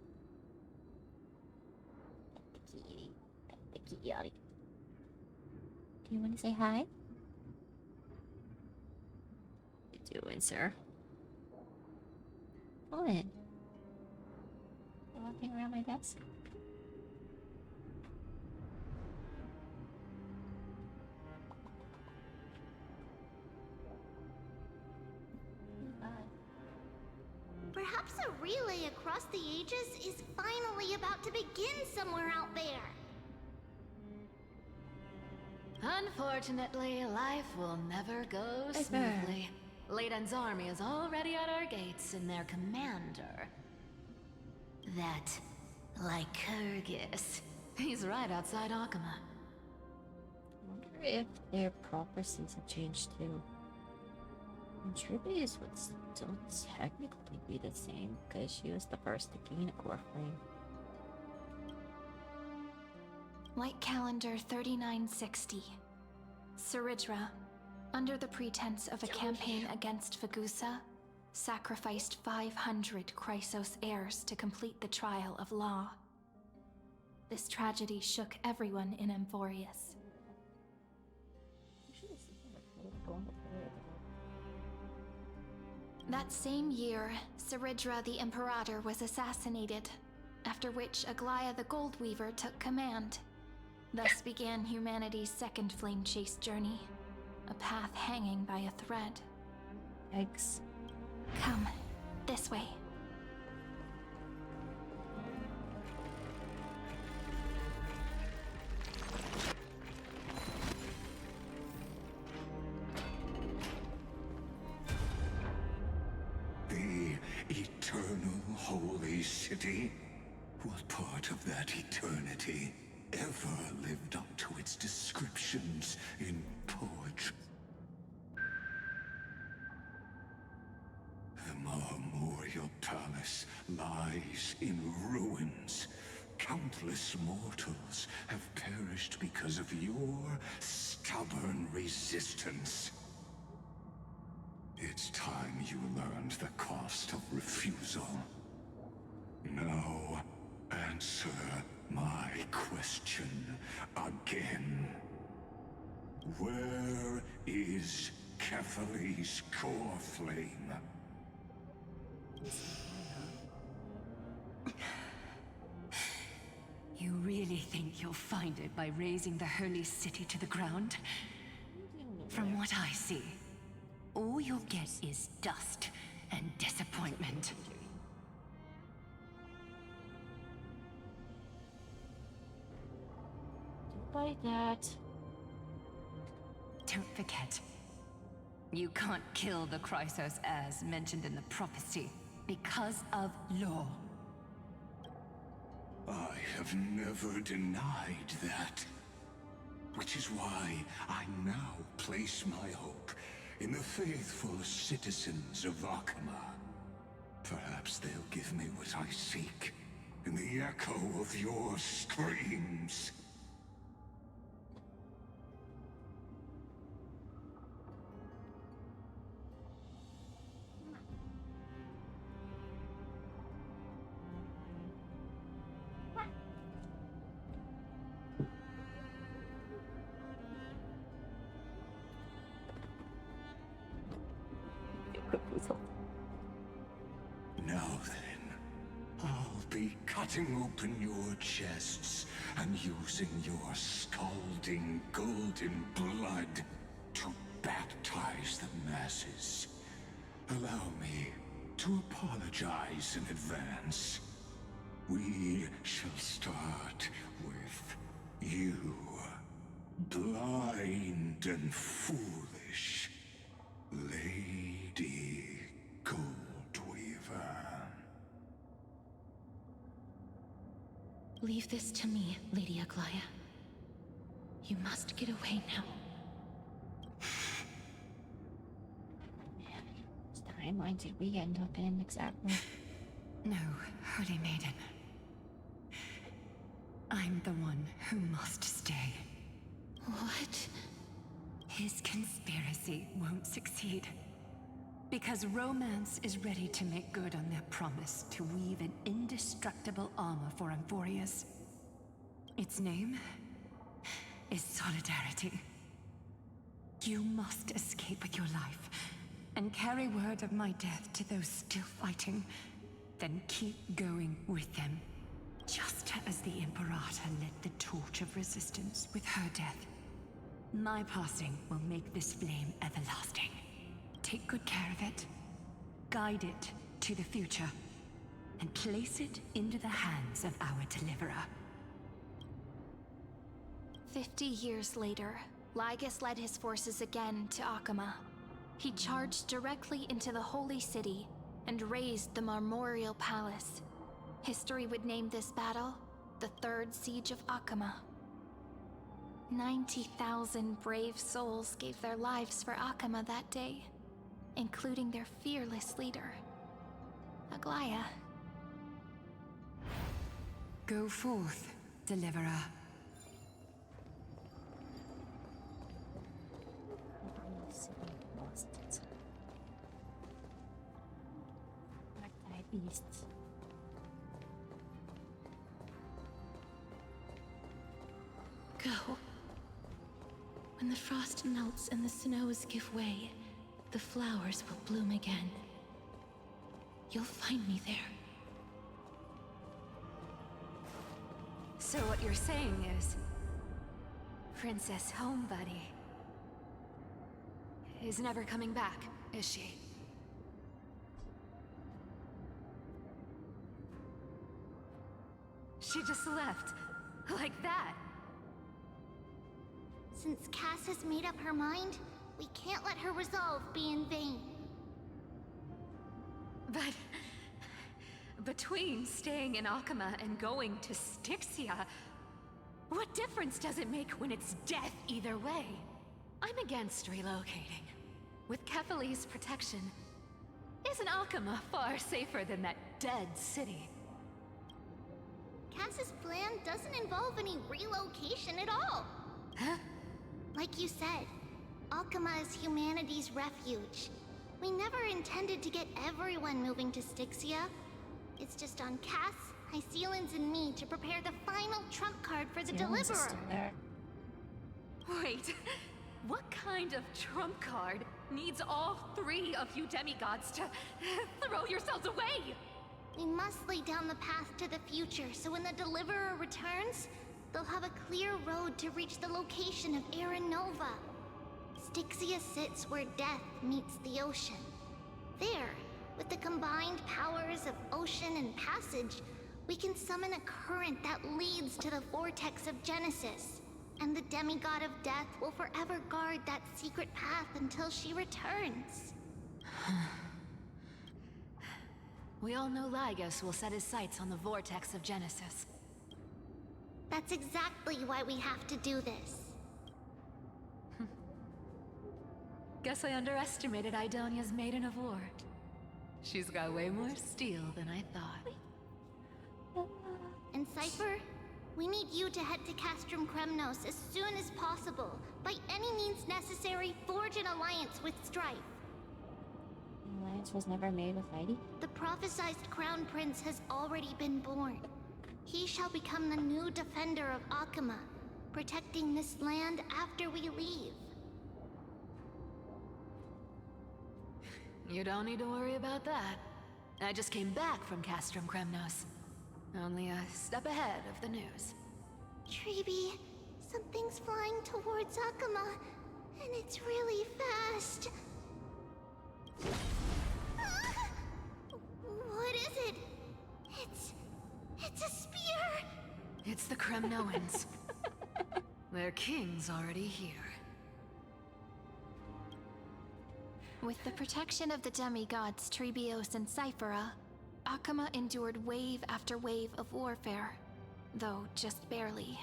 Pet the kitty. Pet the kitty. Do you want to say hi? What you doing, sir? Come in. something around my desk? Perhaps a relay across the ages is finally about to begin somewhere out there. Unfortunately, life will never go smoothly. Leiden's army is already at our gates, and their commander... that... Lycurgus. He's right outside Akama. I wonder if their prophecies have changed too. Trivia's would still technically be the same, because she was the first to gain a core flame. Light calendar 3960. Saridra, under the pretense of a campaign against Fagusa, sacrificed 500 Chrysos heirs to complete the trial of law. This tragedy shook everyone in Amphorius. That same year, Saridra the Imperator was assassinated, after which Aglaya the Goldweaver took command. Thus began humanity's second flame chase journey, a path hanging by a thread. Yikes. Come, this way. The eternal holy city? What part of that eternity ever lived up to its descriptions in poetry? The Marmorial Palace lies in ruins. Countless mortals have perished because of your stubborn resistance. It's time you learned the cost of refusal. Now, answer my question again. Where is Kefali's core flame? You really think you'll find it by razing the holy city to the ground? From what I see, all you'll get is dust and disappointment. Like that. Don't forget, you can't kill the Chrysos as mentioned in the prophecy because of law. I have never denied that. Which is why I now place my hope in the faithful citizens of Akama. Perhaps they'll give me what I seek in the echo of your screams. Now then, I'll be cutting open your chests and using your scalding golden blood to baptize the masses. Allow me to apologize in advance. We shall start with you, blind and foolish Lady Goldweaver. Leave this to me, Lady Aglaya. You must get away now. What timeline did we end up in exactly? No, Holy Maiden. I'm the one who must stay. What? His conspiracy won't succeed. Because Romance is ready to make good on their promise to weave an indestructible armor for Amphorius. Its name is Solidarity. You must escape with your life and carry word of my death to those still fighting. Then keep going with them Just as the Imperator lit the torch of resistance with her death, my passing will make this flame everlasting. Take good care of it, guide it to the future, and place it into the hands of our deliverer. 50 years later, Lygus led his forces again to Akama. He charged directly into the Holy City and razed the Marmorial Palace. History would name this battle the Third Siege of Akama. 90,000 brave souls gave their lives for Akama that day, including their fearless leader, Aglaya. Go forth, deliverer. Beasts. Go. When the frost melts and the snows give way, the flowers will bloom again. You'll find me there. So what you're saying is, Princess Homebuddy is never coming back, is she? She just left, like that. Since Cass has made up her mind, we can't let her resolve be in vain. But between staying in Akama and going to Styxia, what difference does it make when it's death either way? I'm against relocating. With Kefali's protection, isn't Akama far safer than that dead city? Cass's plan doesn't involve any relocation at all. Huh? Like you said, Akama is humanity's refuge. We never intended to get everyone moving to Styxia. It's just on Cass, Hycealans, and me to prepare the final trump card for the Deliverer. Wait, what kind of trump card needs all three of you demigods to throw yourselves away? We must lay down the path to the future, so when the Deliverer returns, they'll have a clear road to reach the location of Aranova. Styxia sits where death meets the ocean. There, with the combined powers of ocean and passage, we can summon a current that leads to the vortex of Genesis. And the demigod of death will forever guard that secret path until she returns. We all know Lygus will set his sights on the vortex of Genesis. That's exactly why we have to do this. Guess I underestimated Idonia's Maiden of War. She's got way more steel than I thought. And Cypher, we need you to head to Castrum Kremnos as soon as possible. By any means necessary, forge an alliance with Strife. The alliance was never made with Heidi? The prophesized Crown Prince has already been born. He shall become the new defender of Akama, protecting this land after we leave. You don't need to worry about that. I just came back from Castrum Kremnos. Only a step ahead of the news. Treeby, something's flying towards Akama, and it's really fast. What is it? It's a spear! It's the Kremnoans. Their king's already here. With the protection of the demigods Trebios and Cyphera, Akama endured wave after wave of warfare, though just barely.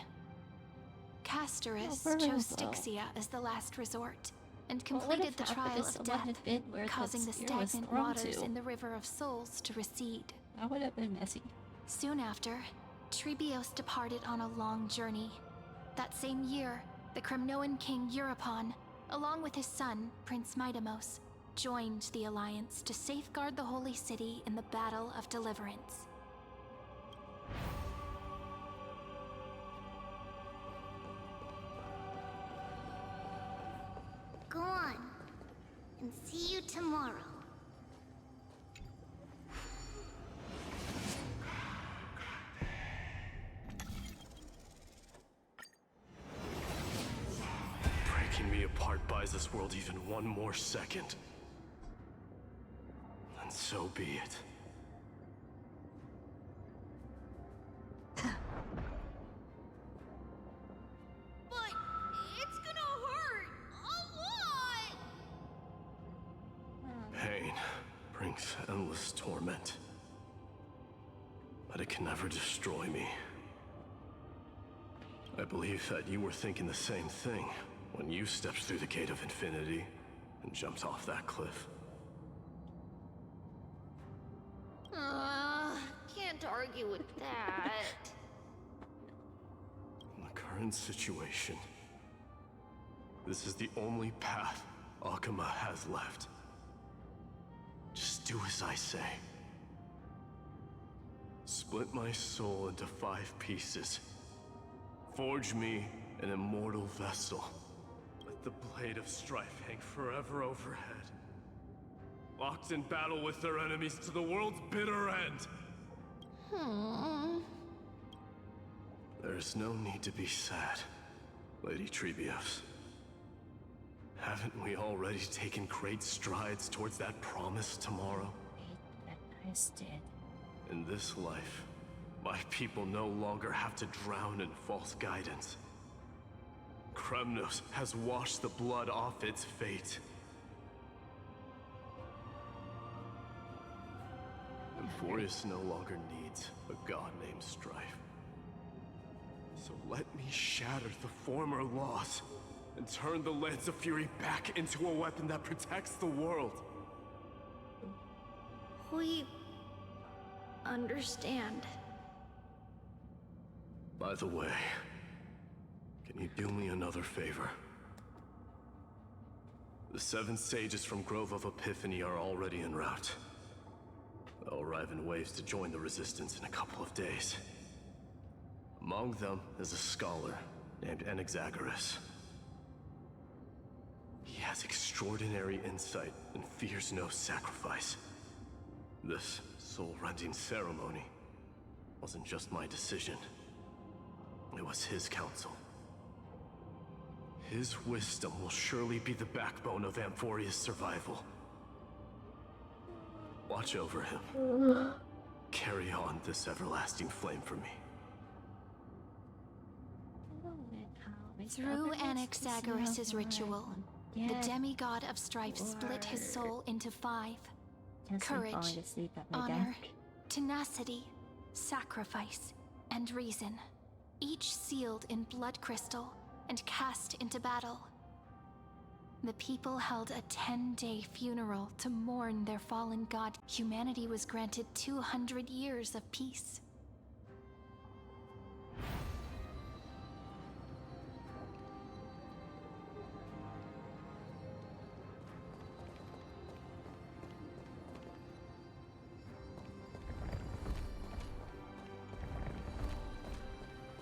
Castorus chose Styxia as the last resort, and completed the trial of death, causing the stagnant waters in the River of Souls to recede. That would have been messy. Soon after, Trebios departed on a long journey. That same year, the Kremnoan king Euripon, along with his son, Prince Midamos, joined the Alliance to safeguard the Holy City in the Battle of Deliverance. Go on, and see you tomorrow. terrorize this world even one more second, then so be it. But it's gonna hurt a lot! Pain brings endless torment, but it can never destroy me. I believe that you were thinking the same thing when you stepped through the gate of infinity and jumped off that cliff. Can't argue with that. In the current situation, this is the only path Akuma has left. Just do as I say. Split my soul into 5 pieces. Forge me an immortal vessel. Let the blade of strife hang forever overhead. Locked in battle with their enemies to the world's bitter end. There's no need to be sad, Lady Trebios. Haven't we already taken great strides towards that promised tomorrow? That Ice did. In this life, my people no longer have to drown in false guidance. Kremnos has washed the blood off its fate. Emphorius no longer needs a god named Strife. So let me shatter the former laws and turn the Lance of Fury back into a weapon that protects the world. We understand. By the way, can you do me another favor? The 7 sages from Grove of Epiphany are already en route. They'll arrive in waves to join the Resistance in a couple of days. Among them is a scholar named Anaxagoras. He has extraordinary insight and fears no sacrifice. This soul-rending ceremony wasn't just my decision. It was his counsel. His wisdom will surely be the backbone of Amphoria's survival. Watch over him. Carry on this everlasting flame for me. Through Anaxagoras' ritual, the demigod of strife split his soul into 5. Courage, honor, tenacity, sacrifice, and reason. Each sealed in blood crystal and cast into battle. The people held a 10-day funeral to mourn their fallen god. Humanity was granted 200 years of peace.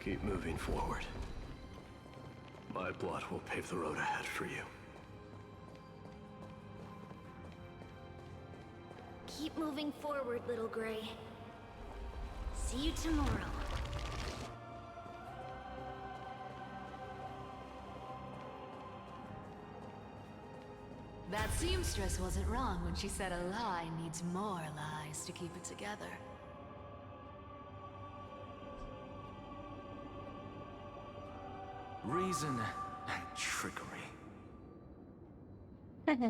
Keep moving forward. My blood will pave the road ahead for you. Keep moving forward, little Gray. See you tomorrow. That seamstress wasn't wrong when she said a lie needs more lies to keep it together. Reason and trickery.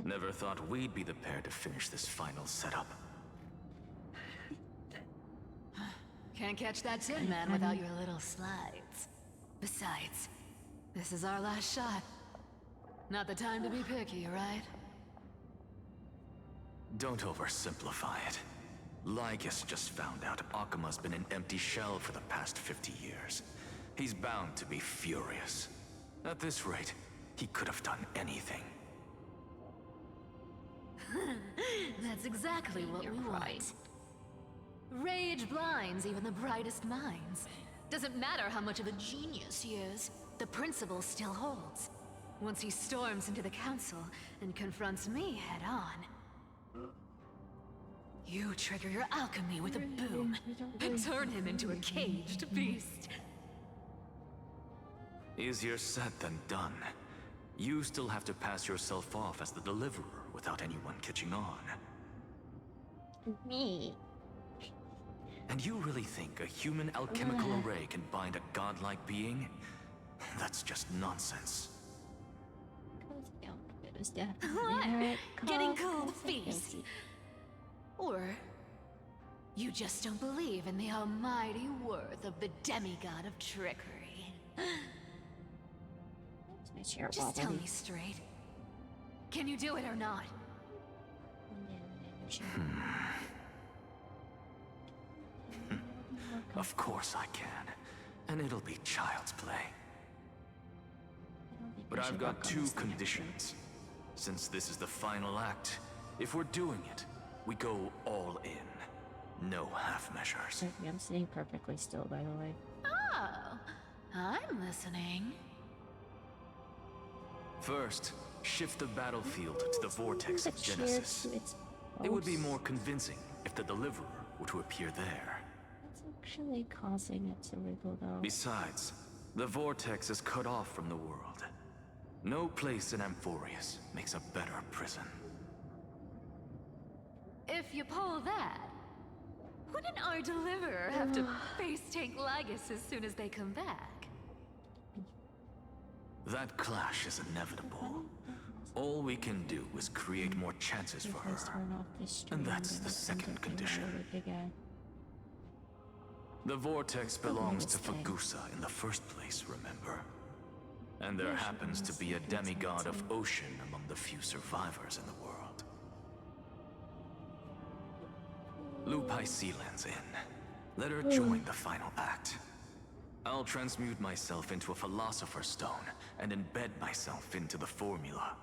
Never thought we'd be the pair to finish this final setup. Can't catch that Tin Man without your little slides. Besides, this is our last shot. Not the time to be picky, right? Don't oversimplify it. Lycus just found out Akuma's been an empty shell for the past 50 years. He's bound to be furious. At this rate, he could have done anything. That's exactly what we want. Rage blinds even the brightest minds. Doesn't matter how much of a genius he is, the principle still holds. Once he storms into the council and confronts me head-on, you trigger your alchemy with a boom and turn him into a caged beast. Easier said than done. You still have to pass yourself off as the deliverer without anyone catching on. Me. And you really think a human alchemical array can bind a godlike being? That's just nonsense. What? Getting cold feet? Or you just don't believe in the almighty worth of the demigod of trickery? Just tell me straight. Can you do it or not? Of course I can. And it'll be child's play. But I've got two conditions. Since this is the final act, if we're doing it, we go all in. No half measures. I'm sitting perfectly still, by the way. Oh, I'm listening. First, shift the battlefield to the vortex of Genesis. It would be more convincing if the deliverer were to appear there. It's actually causing it to wiggle, though. Besides, the vortex is cut off from the world. No place in Amphorius makes a better prison. If you pull that, wouldn't our deliverer have to face tank Lygus as soon as they come back? That clash is inevitable. All we can do is create more chances for her. And that's the second condition. The vortex belongs to Fagusa in the first place, remember? And there happens to be a demigod of ocean among the few survivors in the world. Lupai Sealand's in. Let her join the final act. I'll transmute myself into a Philosopher's Stone and embed myself into the formula.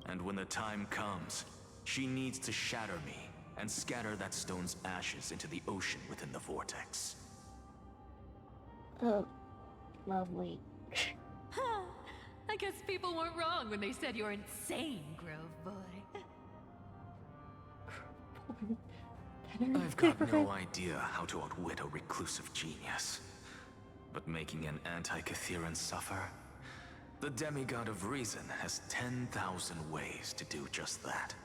And when the time comes, she needs to shatter me and scatter that stone's ashes into the ocean within the vortex. Oh, lovely. I guess people weren't wrong when they said you're insane, Grove Boy. I've got no idea how to outwit a reclusive genius. But making an anti-Catheran suffer? The demigod of reason has 10,000 ways to do just that.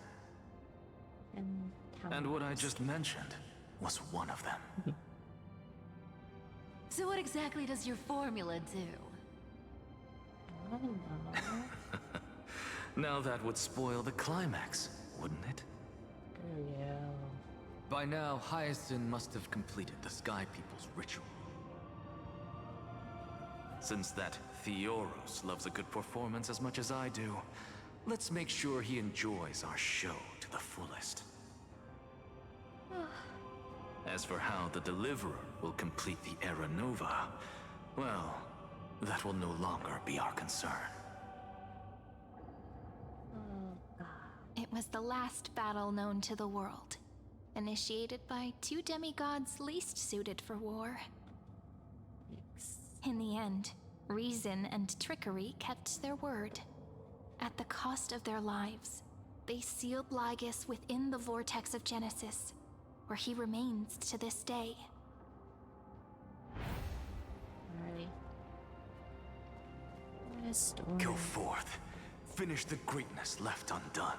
And what I just mentioned was one of them. So what exactly does your formula do? I don't know. Now that would spoil the climax, wouldn't it? Yeah. By now, Hyacinth must have completed the Sky People's ritual. Since that Theoros loves a good performance as much as I do, let's make sure he enjoys our show to the fullest. As for how the Deliverer will complete the Era Nova, well, that will no longer be our concern. It was the last battle known to the world, initiated by two demigods least suited for war. In the end, reason and trickery kept their word. At the cost of their lives, they sealed Lygus within the vortex of Genesis, where he remains to this day. Alrighty. What a story. Go forth. Finish the greatness left undone.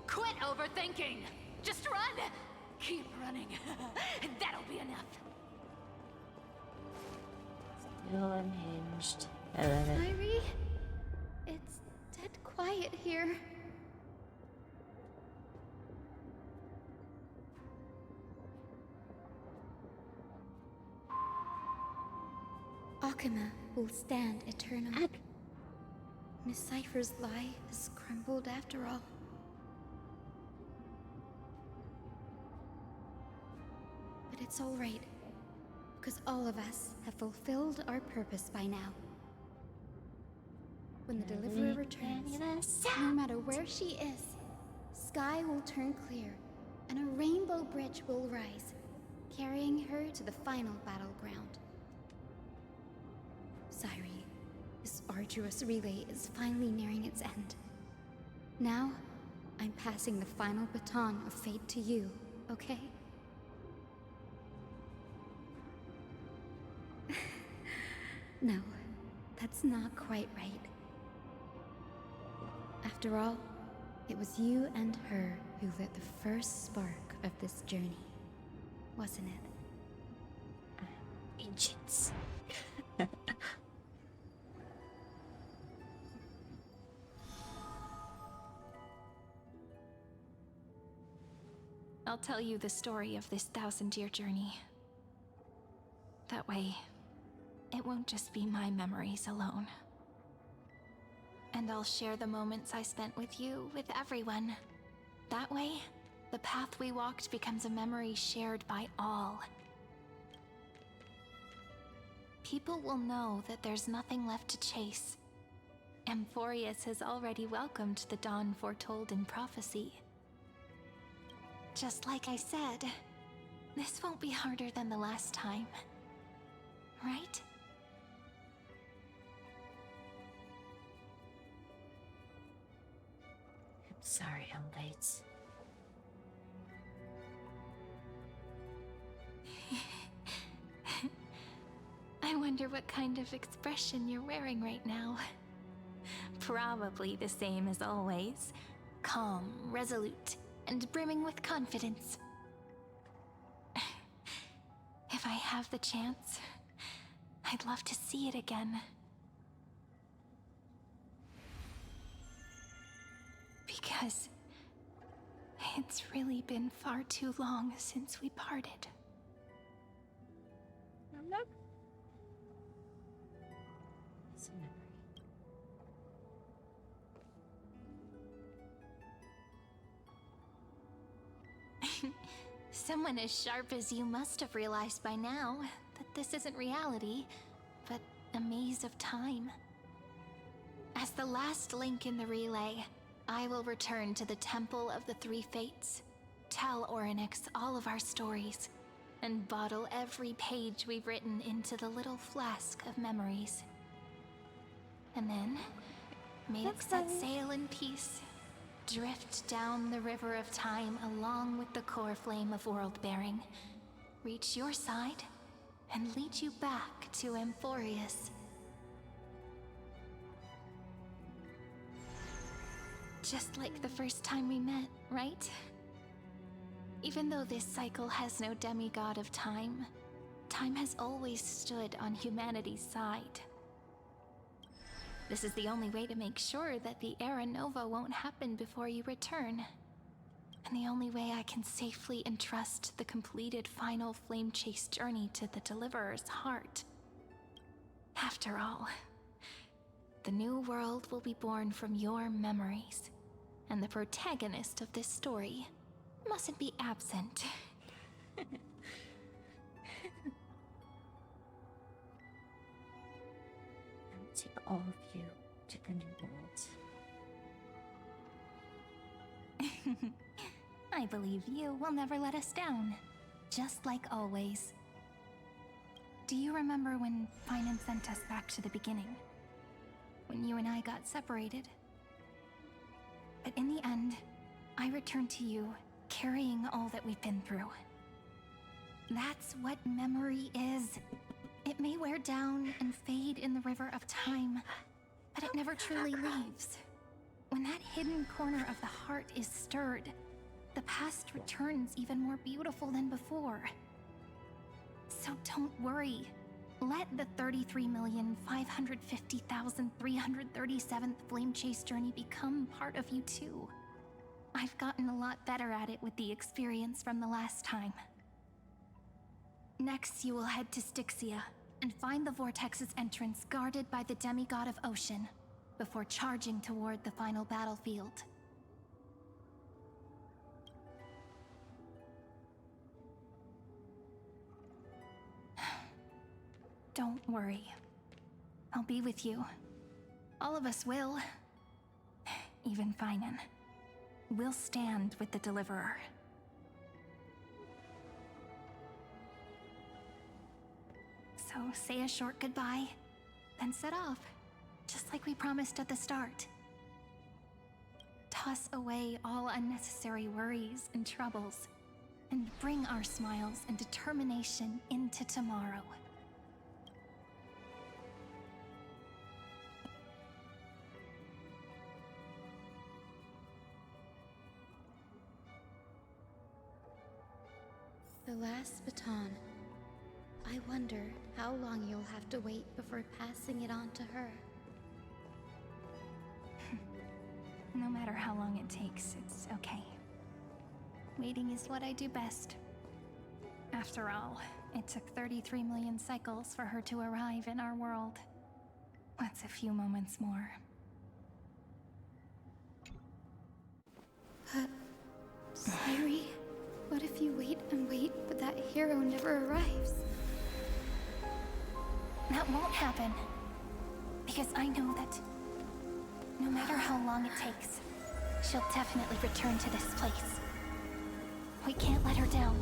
Quit overthinking! Just run! Keep running, and that'll be enough. Still unhinged. I love it. Irie, it's dead quiet here. Akuma will stand eternal. Miss Cypher's lie has crumbled after all. But it's all right, because all of us have fulfilled our purpose by now. When the Deliverer returns, no matter where she is, sky will turn clear, and a rainbow bridge will rise, carrying her to the final battleground. Sairi, this arduous relay is finally nearing its end. Now, I'm passing the final baton of fate to you, okay? No, that's not quite right. After all, it was you and her who lit the first spark of this journey, wasn't it? Ancients. I'll tell you the story of this 1,000-year journey. That way, it won't just be my memories alone. And I'll share the moments I spent with you with everyone. That way, the path we walked becomes a memory shared by all. People will know that there's nothing left to chase. Amphorius has already welcomed the dawn foretold in prophecy. Just like I said, this won't be harder than the last time. Right? I'm sorry I'm late. I wonder what kind of expression you're wearing right now. Probably the same as always. Calm, resolute, and brimming with confidence. If I have the chance, I'd love to see it again. Because it's really been far too long since we parted. Nope. It's a memory. Someone as sharp as you must have realized by now that this isn't reality, but a maze of time. As the last link in the relay, I will return to the Temple of the Three Fates, tell Orynyx all of our stories, and bottle every page we've written into the little flask of memories. And then, may it set sail in peace, drift down the river of time along with the core flame of world-bearing, reach your side, and lead you back to Amphorius. Just like the first time we met, right? Even though this cycle has no demigod of time, time has always stood on humanity's side. This is the only way to make sure that the Era Nova won't happen before you return. And the only way I can safely entrust the completed final flame chase journey to the Deliverer's heart. After all, the new world will be born from your memories, and the protagonist of this story mustn't be absent. Take all of you to the new world. I believe you will never let us down, just like always. Do you remember when Finan sent us back to the beginning? When you and I got separated? But in the end, I returned to you, carrying all that we've been through. That's what memory is. It may wear down and fade in the river of time, but it never truly leaves. When that hidden corner of the heart is stirred, the past returns even more beautiful than before. So don't worry. Let the 33,550,337th Flame Chase journey become part of you too. I've gotten a lot better at it with the experience from the last time. Next, you will head to Styxia and find the Vortex's entrance guarded by the demigod of ocean before charging toward the final battlefield. Don't worry. I'll be with you. All of us will. Even Finan. We'll stand with the Deliverer. So say a short goodbye, then set off, just like we promised at the start. Toss away all unnecessary worries and troubles, and bring our smiles and determination into tomorrow. last baton. I wonder how long you'll have to wait before passing it on to her. No matter how long it takes, it's okay. Waiting is what I do best. After all, it took 33 million cycles for her to arrive in our world. What's a few moments more? But, Sairi, what if you wait and wait, but that hero never arrives? That won't happen. Because I know that no matter how long it takes, she'll definitely return to this place. We can't let her down.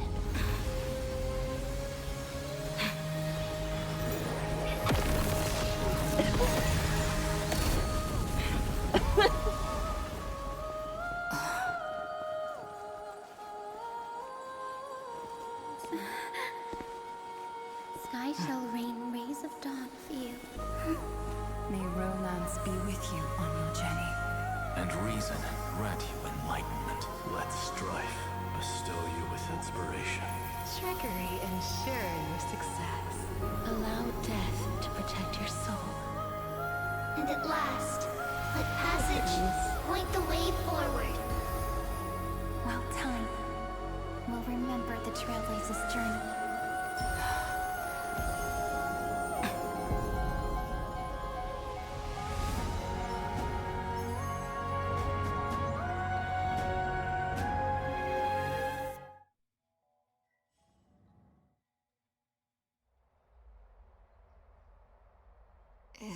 Sky shall rain rays of dawn for you. May romance be with you on your journey. And reason grant you enlightenment. Let strife bestow you with inspiration. Trickery ensure your success. Allow death to protect your soul. And at last, let passage point the way forward. Well, time will remember the Trailblazer's journey.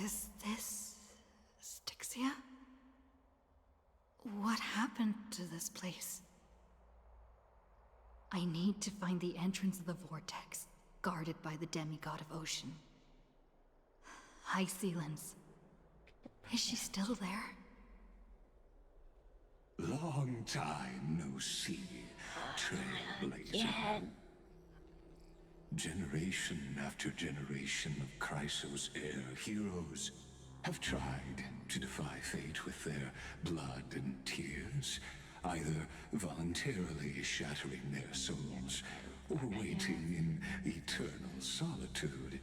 Is this Styxia? What happened to this place? I need to find the entrance of the vortex, guarded by the demigod of ocean. High Sealens. Is she still there? Long time no see, Trailblazer. Yeah. Generation after generation of Chrysos heir heroes have tried to defy fate with their blood and tears, either voluntarily shattering their souls or waiting in eternal solitude.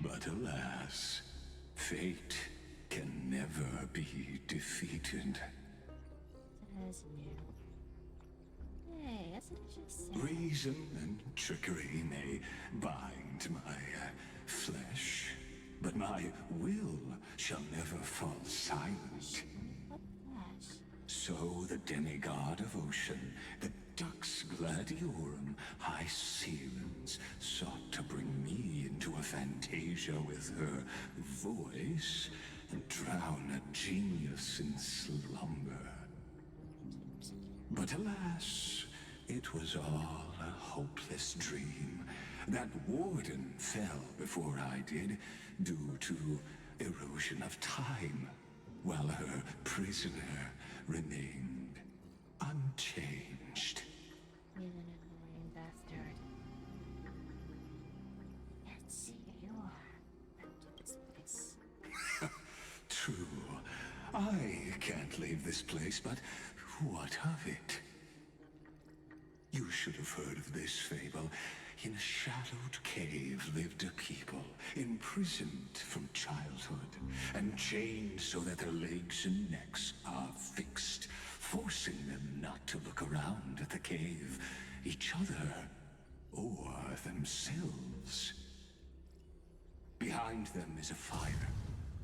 But alas, fate can never be defeated. Hey, that's what you said. Reason and trickery may bind my flesh, but my will shall never fall silent. So the demigod of ocean, the Dux Gladiorum, High Sealens, sought to bring me into a fantasia with her voice and drown a genius in slumber. But alas, it was all a hopeless dream. That warden fell before I did, due to erosion of time, while her prisoner remained unchanged. You're an annoying bastard. Let's see who you are. Back to this place. True. I can't leave this place, but what of it? You should have heard of this fable. In a shadowed cave lived a people, imprisoned from childhood, and chained so that their legs and necks are fixed, forcing them not to look around at the cave, each other, or themselves. Behind them is a fire,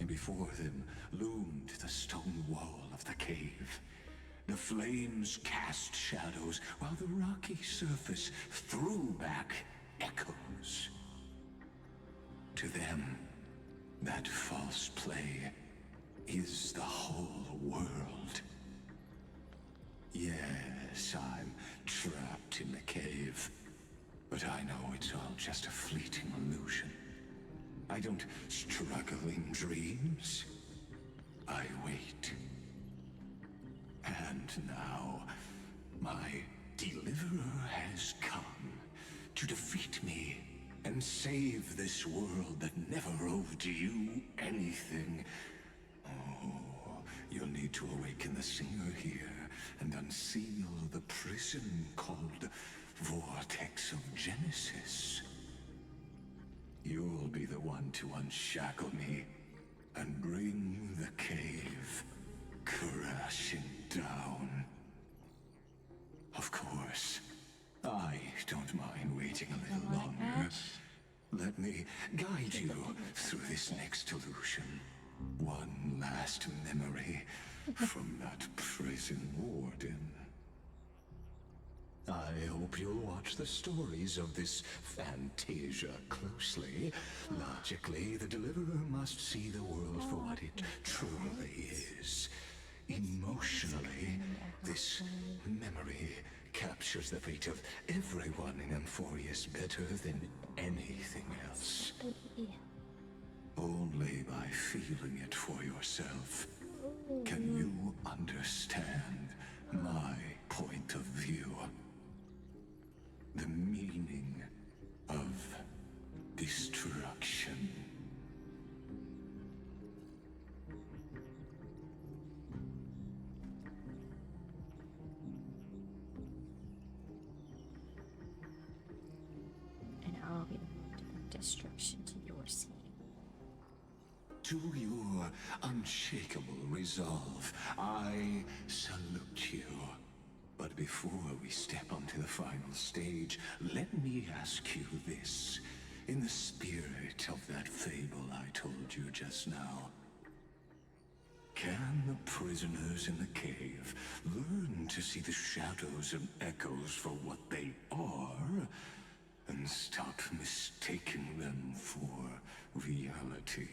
and before them loomed the stone wall of the cave. The flames cast shadows, while the rocky surface threw back echoes. To them, that false play is the whole world. Yes, I'm trapped in the cave, but I know it's all just a fleeting illusion. I don't struggle in dreams. I wait. And now, my deliverer has come to defeat me and save this world that never owed you anything. Oh, you'll need to awaken the singer here and unseal the prison called vortex of Genesis. You'll be the one to unshackle me and bring the cave crashing down. Of course, I don't mind waiting a little longer. Let me guide you through this next illusion. One last memory from that prison warden. I hope you'll watch the stories of this Fantasia closely. Logically, the Deliverer must see the world for what it truly is. Emotionally, this memory captures the fate of everyone in Emphorius better than anything else. Only by feeling it for yourself can you understand my point of view. The meaning of destruction. And I'll be the destruction to your scene. To your unshakable resolve, I salute you. But before we step onto the final stage, let me ask you this. In the spirit of that fable I told you just now, can the prisoners in the cave learn to see the shadows and echoes for what they are, and stop mistaking them for reality?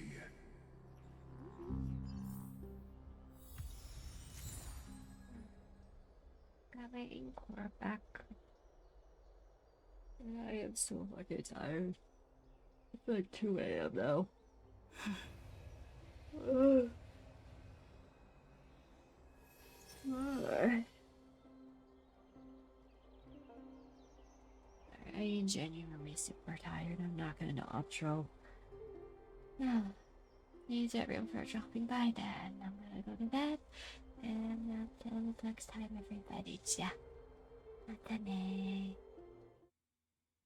Got my Anchor back. I am so fucking tired. It's like 2 a.m. now. I am genuinely super tired. I'm not gonna outro. Thanks everyone for dropping by then. I'm gonna go to bed. And until next time, everybody. じゃあ、またねー。